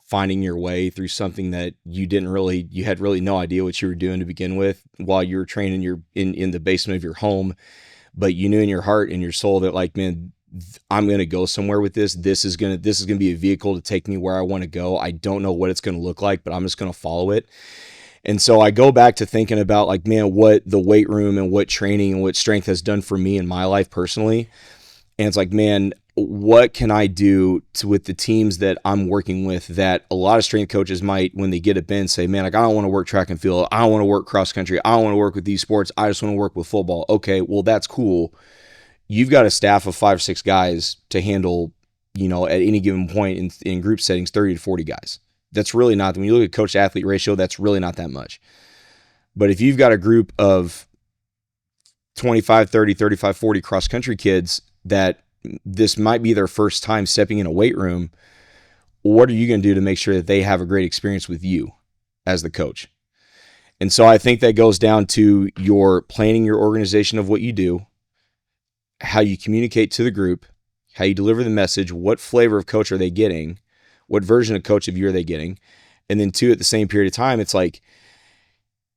finding your way through something that you had really no idea what you were doing to begin with while you were training in the basement of your home. But you knew in your heart and your soul that, like, man, I'm going to go somewhere with this. This is going to be a vehicle to take me where I want to go. I don't know what it's going to look like, but I'm just going to follow it. And so I go back to thinking about, like, man, what the weight room and what training and what strength has done for me in my life personally. And it's like, man, what can I do with the teams that I'm working with that a lot of strength coaches might, when they get a bin, say, man, like, I don't want to work track and field. I don't want to work cross country. I don't want to work with these sports. I just want to work with football. Okay, well, that's cool. You've got a staff of 5 or 6 guys to handle, at any given point in group settings, 30 to 40 guys. That's really not, when you look at coach to athlete ratio, that's really not that much. But if you've got a group of 25, 30, 35, 40 cross country kids that this might be their first time stepping in a weight room, what are you going to do to make sure that they have a great experience with you as the coach? And so I think that goes down to your planning your organization of what you do, how you communicate to the group, how you deliver the message, what flavor of coach are they getting, what version of coach of you are they getting? And then 2, at the same period of time, it's like,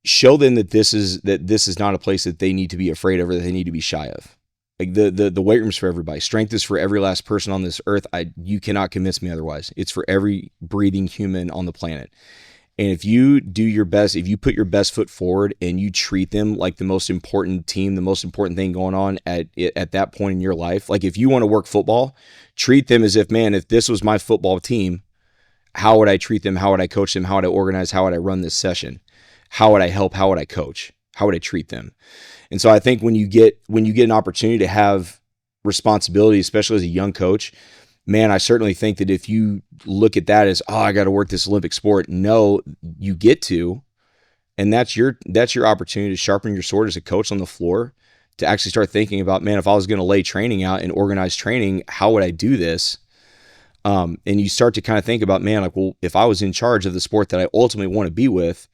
show them that this is not a place that they need to be afraid of or that they need to be shy of. Like the weight room's for everybody. Strength is for every last person on this earth. You cannot convince me otherwise. It's for every breathing human on the planet. And if you do your best, if you put your best foot forward and you treat them like the most important team, the most important thing going on at that point in your life, like if you want to work football, treat them as if, man, if this was my football team, how would I treat them? How would I coach them? How would I organize? How would I run this session? How would I help? How would I coach? How would I treat them? And so I think when you get an opportunity to have responsibility, especially as a young coach, man, I certainly think that if you look at that as, oh, I got to work this Olympic sport, no, you get to, and that's your opportunity to sharpen your sword as a coach on the floor, to actually start thinking about, man, if I was going to lay training out and organize training, how would I do this? And you start to kind of think about, man, like, well, if I was in charge of the sport that I ultimately want to be with,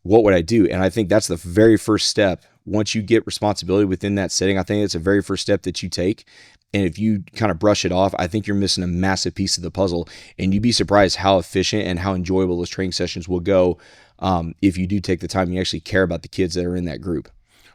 what would I do? And I think that's the very first step. Once you get responsibility within that setting, I think it's the very first step that you take. And if you kind of brush it off, I think you're missing a massive piece of the puzzle. And you'd be surprised how efficient and how enjoyable those training sessions will go if you do take the time, you actually care about the kids that are in that group.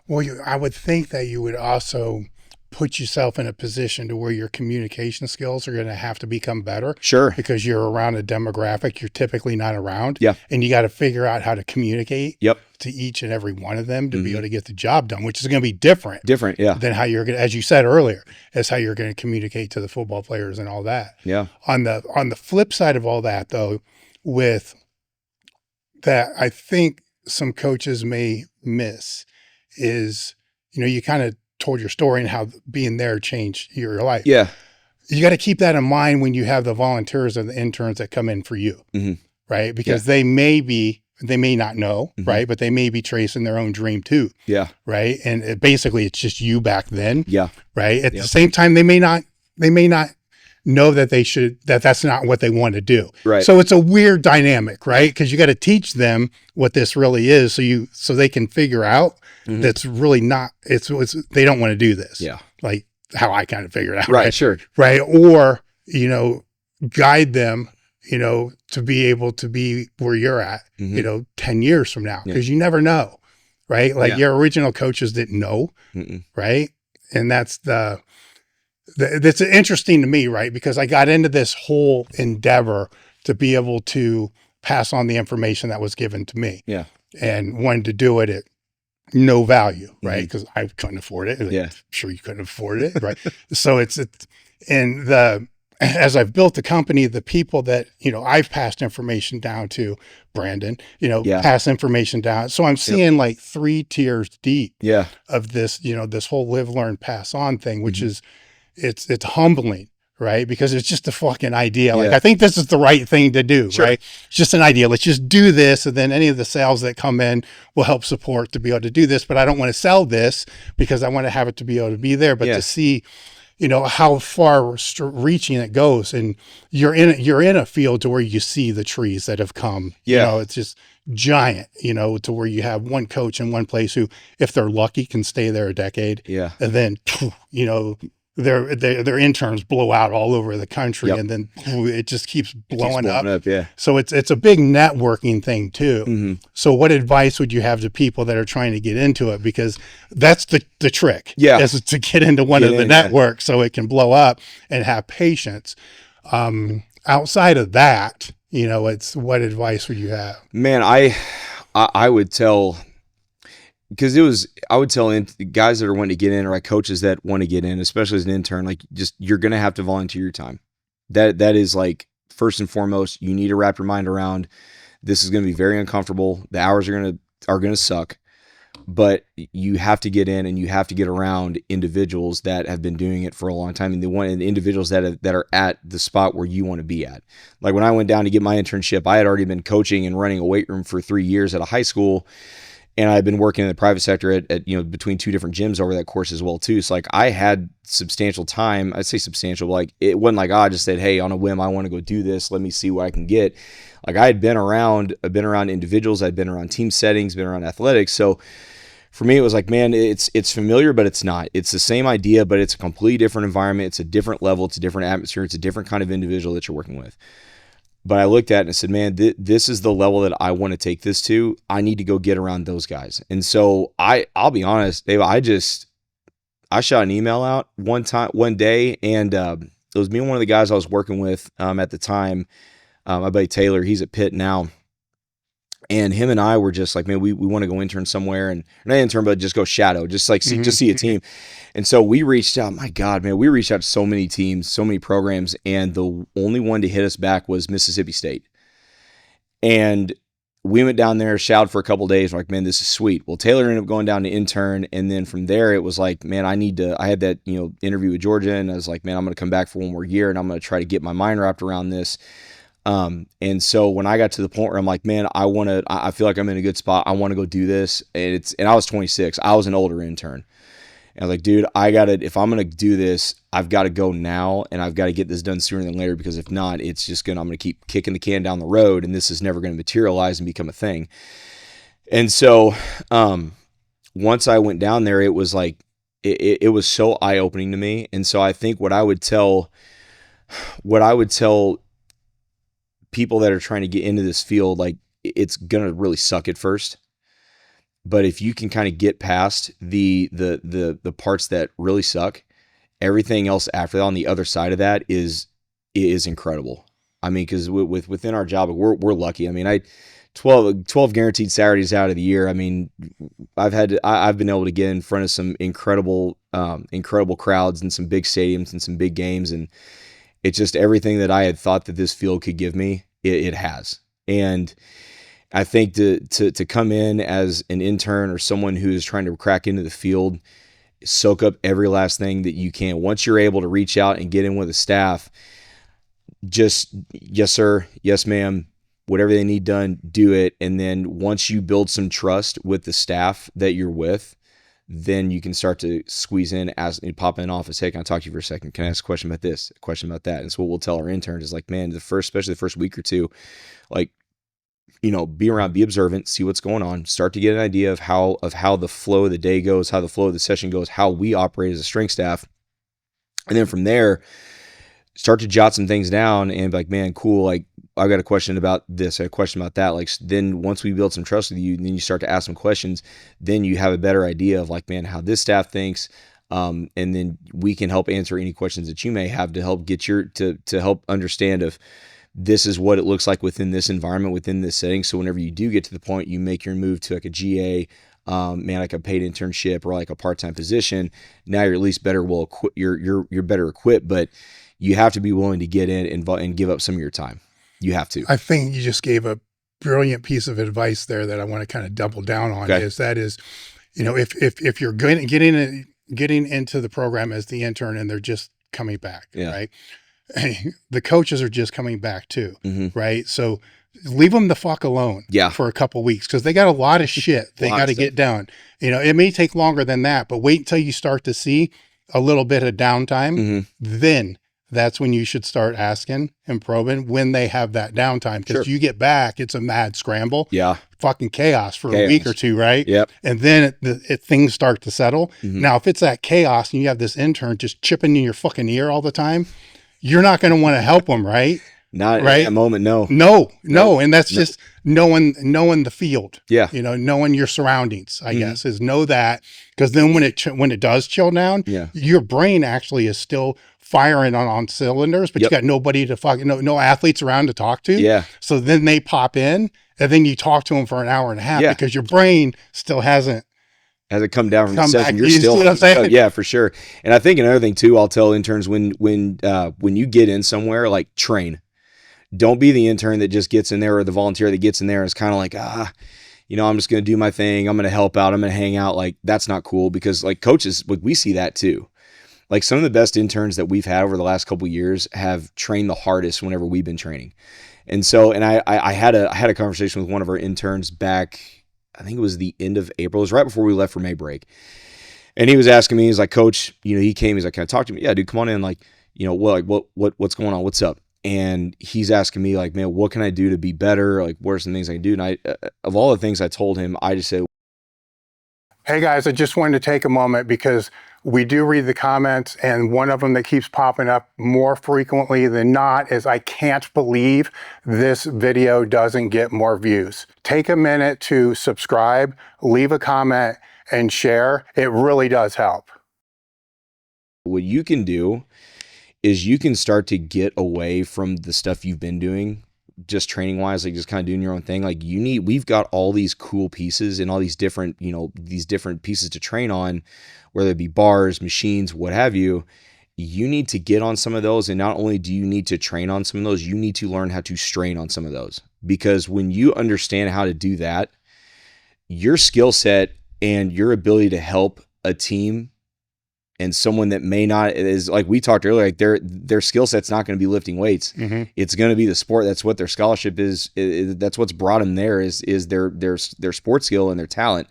Well, I would think that you would also put yourself in a position to where your communication skills are going to have to become better. Sure. Because you're around a demographic you're typically not around. Yeah. And you got to figure out how to communicate Yep. to each and every one of them to be able to get the job done, which is going to be different. Yeah. Than how you're going to, as you said earlier, is how you're going to communicate to the football players and all that. Yeah. On the flip side of all that, though, with that, I think some coaches may miss is, you kind of told your story and how being there changed your life. Yeah. You got to keep that in mind when you have the volunteers and the interns that come in for you, right? Because they may not know, right? But they may be tracing their own dream too. Yeah. Right. And basically it's just you back then. Yeah. Right. At the same time, they may not know that that's not what they want to do. Right. So it's a weird dynamic, right? Because you got to teach them what this really is so they can figure out that's really not, it's they don't want to do this. Yeah. Like how I kind of figured out. Right. Sure. Right. Or, guide them, to be able to be where you're at, 10 years from now, because you never know. Right. Like your original coaches didn't know. Right. And that's that's interesting to me, right? Because I got into this whole endeavor to be able to pass on the information that was given to me. Yeah. And wanted to do it at no value, right? Because I couldn't afford it. Like, Yeah. I'm sure you couldn't afford it, right? So as I've built the company, the people that, I've passed information down to, Brandon, pass information down. So I'm seeing like 3 tiers deep of this, this whole live, learn, pass on thing, which is, it's humbling, right? Because it's just a fucking idea. Like, I think this is the right thing to do, right? It's just an idea. Let's just do this. And then any of the sales that come in will help support to be able to do this. But I don't want to sell this because I want to have it to be able to be there. But to see, how far reaching it goes, and you're in a field to where you see the trees that have come, it's just giant, to where you have one coach in one place who, if they're lucky, can stay there a decade. Yeah. And then, their interns blow out all over the country, and then it just keeps blowing up. So it's a big networking thing too. So what advice would you have to people that are trying to get into it? Because that's the trick, is to get into one of the networks so it can blow up, and have patience. Outside of that, it's what advice would you have? Man, I would tell, because I would tell guys that are wanting to get in, or like coaches that want to get in, especially as an intern, like, just, you're going to have to volunteer your time. That is like, first and foremost, you need to wrap your mind around, this is going to be very uncomfortable. The hours are going to suck, but you have to get in, and you have to get around individuals that have been doing it for a long time, and individuals that are at the spot where you want to be at. Like, when I went down to get my internship, I had already been coaching and running a weight room for 3 years at a high school. And I've been working in the private sector at between 2 different gyms over that course as well too. So like, I had substantial time. I'd say substantial, but like, it wasn't like, I just said, hey, on a whim, I want to go do this. Let me see what I can get. Like, I've been around individuals. I've been around team settings, been around athletics. So for me, it was like, man, it's familiar, but it's not. It's the same idea, but it's a completely different environment. It's a different level. It's a different atmosphere. It's a different kind of individual that you're working with. But I looked at it and I said, man, this is the level that I want to take this to. I need to go get around those guys. And so I'll be honest, Dave, I shot an email out one day, and it was me and one of the guys I was working with at the time, my buddy Taylor. He's at Pitt now. And him and I were just like, man, we want to go intern somewhere, and not intern, but just go shadow, just like see a team. And so we reached out. My God, man, we reached out to so many teams, so many programs, and the only one to hit us back was Mississippi State. And we went down there, shadowed for a couple of days. We're like, man, this is sweet. Well, Taylor ended up going down to intern, and then from there it was like, man, I had that interview with Georgia, and I was like, man, I'm going to come back for one more year, and I'm going to try to get my mind wrapped around this. And so when I got to the point where I'm like, man, I feel like I'm in a good spot. I want to go do this. And I was 26. I was an older intern. And I was like, dude, if I'm going to do this, I've got to go now, and I've got to get this done sooner than later, because if not, I'm going to keep kicking the can down the road, and this is never going to materialize and become a thing. And so, once I went down there, it was like, it was so eye-opening to me. And so I think what I would tell people that are trying to get into this field, like, it's going to really suck at first. But if you can kind of get past the parts that really suck, everything else after that on the other side of that is incredible. I mean, because within our job, we're lucky. I mean, 12 guaranteed Saturdays out of the year. I mean, I've been able to get in front of some incredible crowds and some big stadiums and some big games, and it's just everything that I had thought that this field could give me, it has. And I think to come in as an intern or someone who is trying to crack into the field, soak up every last thing that you can. Once you're able to reach out and get in with the staff, just yes sir, yes ma'am, whatever they need done, do it. And then once you build some trust with the staff that you're with, then you can start to squeeze in, pop in office. Hey, can I talk to you for a second? Can I ask a question about this, a question about that? And so what we'll tell our interns is like, man, especially the first week or two, like, be around, be observant, see what's going on, start to get an idea of how the flow of the day goes, how the flow of the session goes, how we operate as a strength staff. And then from there, start to jot some things down and be like, man, cool. Like, I got a question about this, I got a question about that. Like, then once we build some trust with you, then you start to ask some questions, then you have a better idea of like, man, how this staff thinks. And then we can help answer any questions that you may have to help get to help understand if this is what it looks like within this environment, within this setting. So whenever you do get to the point you make your move to like a GA, like a paid internship or like a part-time position, now you're at least better you're better equipped, but you have to be willing to get in and give up some of your time. You have to. I think you just gave a brilliant piece of advice there that I want to kind of double down on. Okay. If you're getting into the program as the intern and they're just coming back, right? The coaches are just coming back too, right? So leave them the fuck alone for a couple of weeks because they got a lot of shit they got to get done. It may take longer than that, but wait until you start to see a little bit of downtime. Then that's when you should start asking and probing when they have that downtime. Because you get back, it's a mad scramble. Yeah. Fucking chaos for a week or two, right? Yep. And then things start to settle. Now, if it's that chaos and you have this intern just chipping in your fucking ear all the time, you're not going to want to help them, right? Not right? at that moment, no. No. And that's just knowing the field. Yeah. Knowing your surroundings, I guess, is know that. Because then when it does chill down, your brain actually is still firing on cylinders, but you got nobody to fucking, no athletes around to talk to. Yeah. So then they pop in and then you talk to them for an hour and a half because your brain still hasn't come down from the session. You're you still, see what I'm saying? Yeah, for sure. And I think another thing too, I'll tell interns when you get in somewhere, like train. Don't be the intern that just gets in there or the volunteer that gets in there and is kind of like, I'm just going to do my thing. I'm going to help out. I'm going to hang out. Like, that's not cool because like coaches, like we see that too. Like some of the best interns that we've had over the last couple of years have trained the hardest whenever we've been training. And so, and I had a conversation with one of our interns back, I think it was the end of April. It was right before we left for May break. And he was asking me, he's like, Coach, he came, he's like, can I talk to me? Yeah, dude, come on in. Like, what's going on? What's up? And he's asking me like, man, what can I do to be better? Like, what are some things I can do? And I, of all the things I told him, I just said, hey guys, I just wanted to take a moment because we do read the comments, and one of them that keeps popping up more frequently than not is I can't believe this video doesn't get more views. Take a minute to subscribe, leave a comment, and share. It really does help. What you can do is you can start to get away from the stuff you've been doing, just training wise, like just kind of doing your own thing. Like we've got all these cool pieces and all these different, these different pieces to train on, whether it be bars, machines, what have you. You need to get on some of those. And not only do you need to train on some of those, you need to learn how to strain on some of those, because when you understand how to do that, your skill set and your ability to help a team and someone that may not, is like we talked earlier, like their skill set's not going to be lifting weights. It's going to be the sport. That's what their scholarship is. That's what's brought them there is their sports skill and their talent.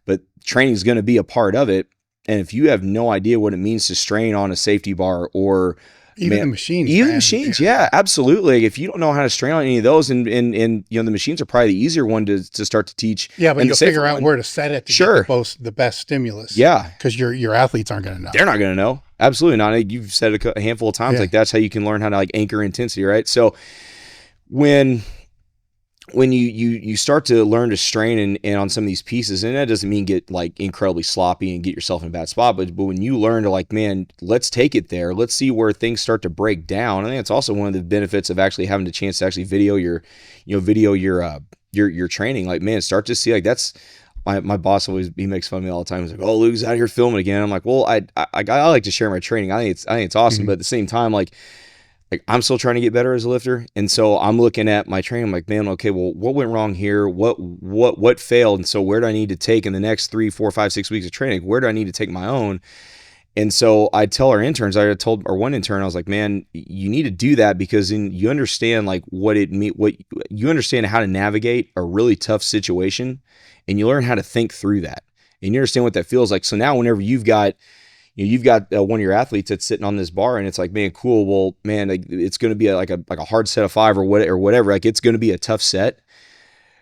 But training is going to be a part of it. And if you have no idea what it means to strain on a safety bar or the machines, yeah, absolutely. If you don't know how to strain on any of those, and the machines are probably the easier one to start to teach. Yeah, but you'll figure out where to set it to get the best stimulus. Yeah, because your athletes aren't going to know. They're not going to know. Absolutely not. You've said it a handful of times. Like that's how you can learn how to like anchor intensity, right? So when when you start to learn to strain and on some of these pieces, and that doesn't mean get like incredibly sloppy and get yourself in a bad spot, but when you learn to like, man, let's take it there, let's see where things start to break down. I think it's also one of the benefits of actually having the chance to actually video your training. Like, man, start to see like that's my boss always, he makes fun of me all the time. He's like, oh, Luke's out here filming again. I'm like, well, I like to share my training. I think it's awesome, but at the same time, like I'm still trying to get better as a lifter. And so I'm looking at my training. I'm like, man, okay, well, what went wrong here? What failed? And so where do I need to take in the next 3, 4, 5, 6 weeks of training? Where do I need to take my own? And so I tell our interns, I told our one intern, I was like, man, you need to do that because then you understand like what you understand how to navigate a really tough situation, and you learn how to think through that, and you understand what that feels like. So now whenever you've got one of your athletes that's sitting on this bar and it's like, man, cool. Well, man, like, it's going to be like a hard set of 5 or whatever. Like it's going to be a tough set.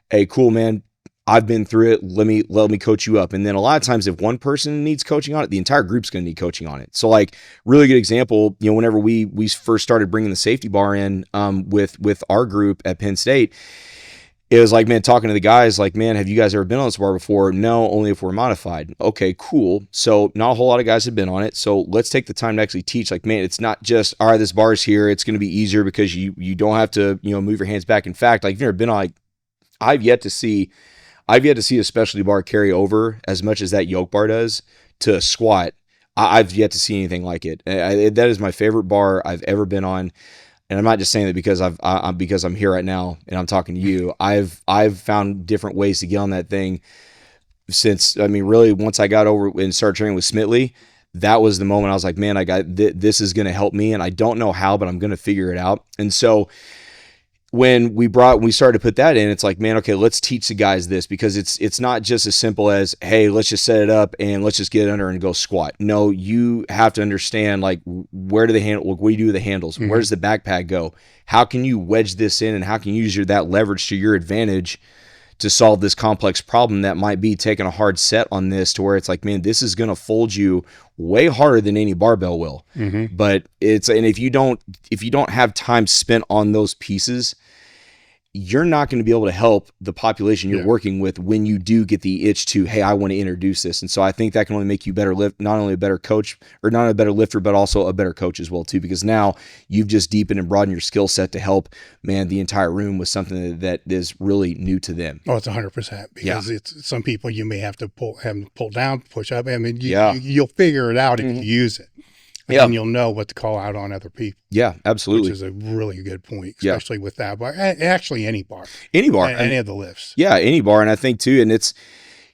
Hey, cool, man. I've been through it. Let me coach you up. And then a lot of times if one person needs coaching on it, the entire group's going to need coaching on it. So like really good example, whenever we first started bringing the safety bar in, with our group at Penn State, it was like, man, talking to the guys, like, man, have you guys ever been on this bar before? No, only if we're modified. Okay, cool. So not a whole lot of guys have been on it. So let's take the time to actually teach. Like, man, it's not just, all right, this bar is here. It's going to be easier because you don't have to, move your hands back. In fact, like, if you've never been on, like, I've yet to see a specialty bar carry over as much as that yoke bar does to a squat. I've yet to see anything like it. That is my favorite bar I've ever been on. And I'm not just saying that because because I'm here right now and I'm talking to you. I've found different ways to get on that thing since, really once I got over and started training with Smitley, that was the moment I was like, man, I got this is going to help me. And I don't know how, but I'm going to figure it out. And so when we started to put that in, it's like, man, okay, let's teach the guys this, because it's not just as simple as, hey, let's just set it up and let's just get under and go squat. No, you have to understand, like, where do the handle, what do you do with the handles? Mm-hmm. Where does the backpack go? How can you wedge this in, and how can you use that leverage to your advantage to solve this complex problem that might be taking a hard set on this, to where it's like, man, this is going to fold you way harder than any barbell will. Mm-hmm. But if you don't have time spent on those pieces, you're not going to be able to help the population you're working with when you do get the itch to, hey, I want to introduce this. And so I think that can only make you not only a better coach, or not a better lifter, but also a better coach as well too, because now you've just deepened and broadened your skill set to help, man, the entire room with something that is really new to them. Oh, it's 100%, because it's some people you may have to pull down, push up. You'll figure it out if you use it. And you'll know what to call out on other people. Yeah, absolutely. Which is a really good point, especially with that bar. Actually, any bar. Any of the lifts. Yeah, any bar. And I think too, and it's,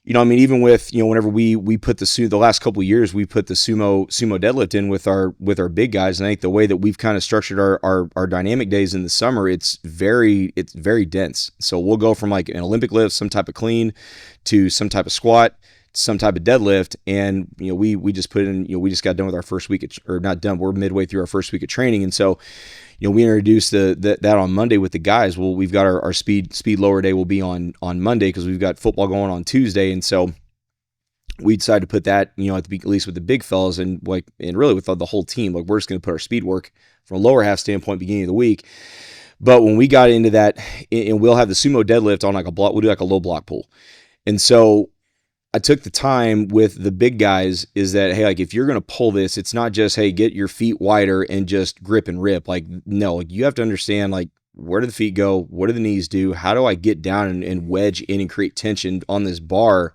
even with, whenever we put the last couple of years, we put the sumo deadlift in with our big guys. And I think the way that we've kind of structured our dynamic days in the summer, it's very dense. So we'll go from like an Olympic lift, some type of clean, to some type of squat, some type of deadlift. And we just put in, we just got done with our first week not done, we're midway through our first week of training. And so we introduced that on Monday with the guys. Well, we've got our speed lower day will be on Monday, because we've got football going on Tuesday. And so we decided to put that at least with the big fellas, and really with the whole team, like, we're just going to put our speed work from a lower half standpoint beginning of the week. But when we got into that, and we'll have the sumo deadlift on like a block, we'll do like a low block pull. And so I took the time with the big guys, is that, hey, like, if you're going to pull this, it's not just, hey, get your feet wider and just grip and rip. Like, no, you have to understand, like, where do the feet go? What do the knees do? How do I get down and wedge in and create tension on this bar,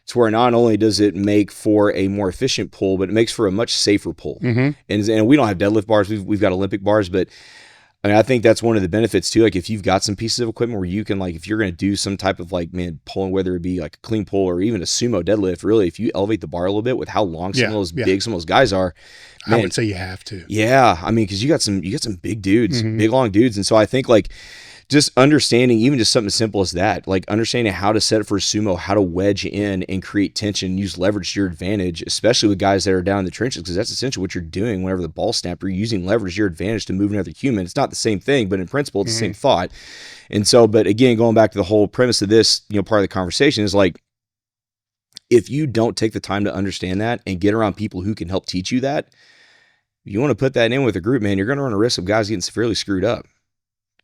to where not only does it make for a more efficient pull, but it makes for a much safer pull. Mm-hmm. And we don't have deadlift bars. We've got Olympic bars, but I think that's one of the benefits too. Like, if you've got some pieces of equipment where you can, like, if you're going to do some type of pulling, whether it be like a clean pull or even a sumo deadlift, really, if you elevate the bar a little bit with how long some of those big, some of those guys are, man, I would say you have to. Yeah. Because you got some big dudes, big, long dudes. And so I think, like, just understanding even just something as simple as that, like understanding how to set it for sumo, how to wedge in and create tension, use leverage to your advantage, especially with guys that are down in the trenches, because that's essentially what you're doing whenever the ball snap. You're using leverage to your advantage to move another human. It's not the same thing, but in principle, it's the same thought. And so, but again, going back to the whole premise of this, part of the conversation is like, if you don't take the time to understand that and get around people who can help teach you that, you want to put that in with a group, man, you're going to run a risk of guys getting severely screwed up.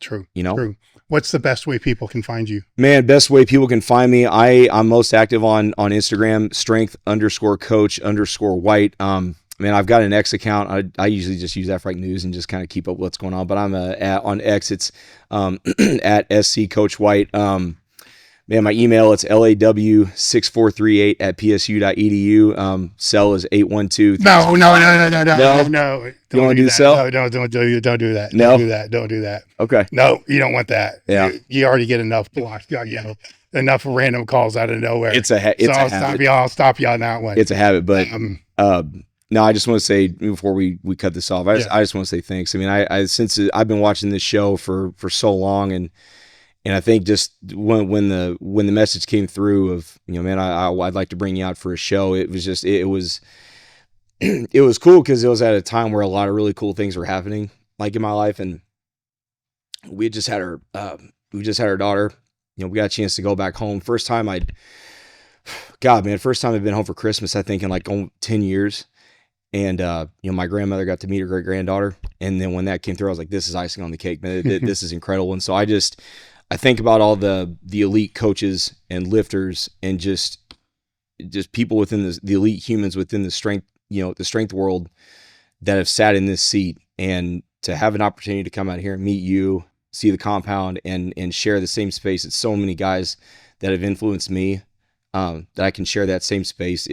True. True. What's the best way people can find you? Man, best way people can find me. I'm most active on Instagram, strength_coach_white. Man, I've got an X account. I usually just use that for like news and just kind of keep up with what's going on. But I'm on X. It's at SC Coach White. Man, my email, it's law6438 at psu.edu. Cell is 812. No. You want to do the cell? No, don't do that. No? Don't do that. Okay. No, you don't want that. Yeah. You already get enough blocks, enough random calls out of nowhere. It's a habit. I'll stop you on that one. It's a habit, but no, I just want to say before we cut this off, I just want to say thanks. I mean, since I've been watching this show for so long, and I think just when the message came through of, man, I'd like to bring you out for a show. It was just it was cool because it was at a time where a lot of really cool things were happening, like in my life, and we just had our daughter. We got a chance to go back home. First time I'd been home for Christmas, I think in like 10 years. And, my grandmother got to meet her great granddaughter. And then when that came through, I was like, this is icing on the cake, man. This is incredible. And so I think about all the elite coaches and lifters and just people within the elite humans within the strength, the strength world that have sat in this seat, and to have an opportunity to come out here and meet you, see the compound and share the same space. It's so many guys that have influenced me, that I can share that same space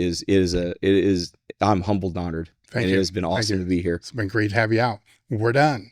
I'm humbled and honored. Thank you. It has been awesome to be here. It's been great to have you out. We're done.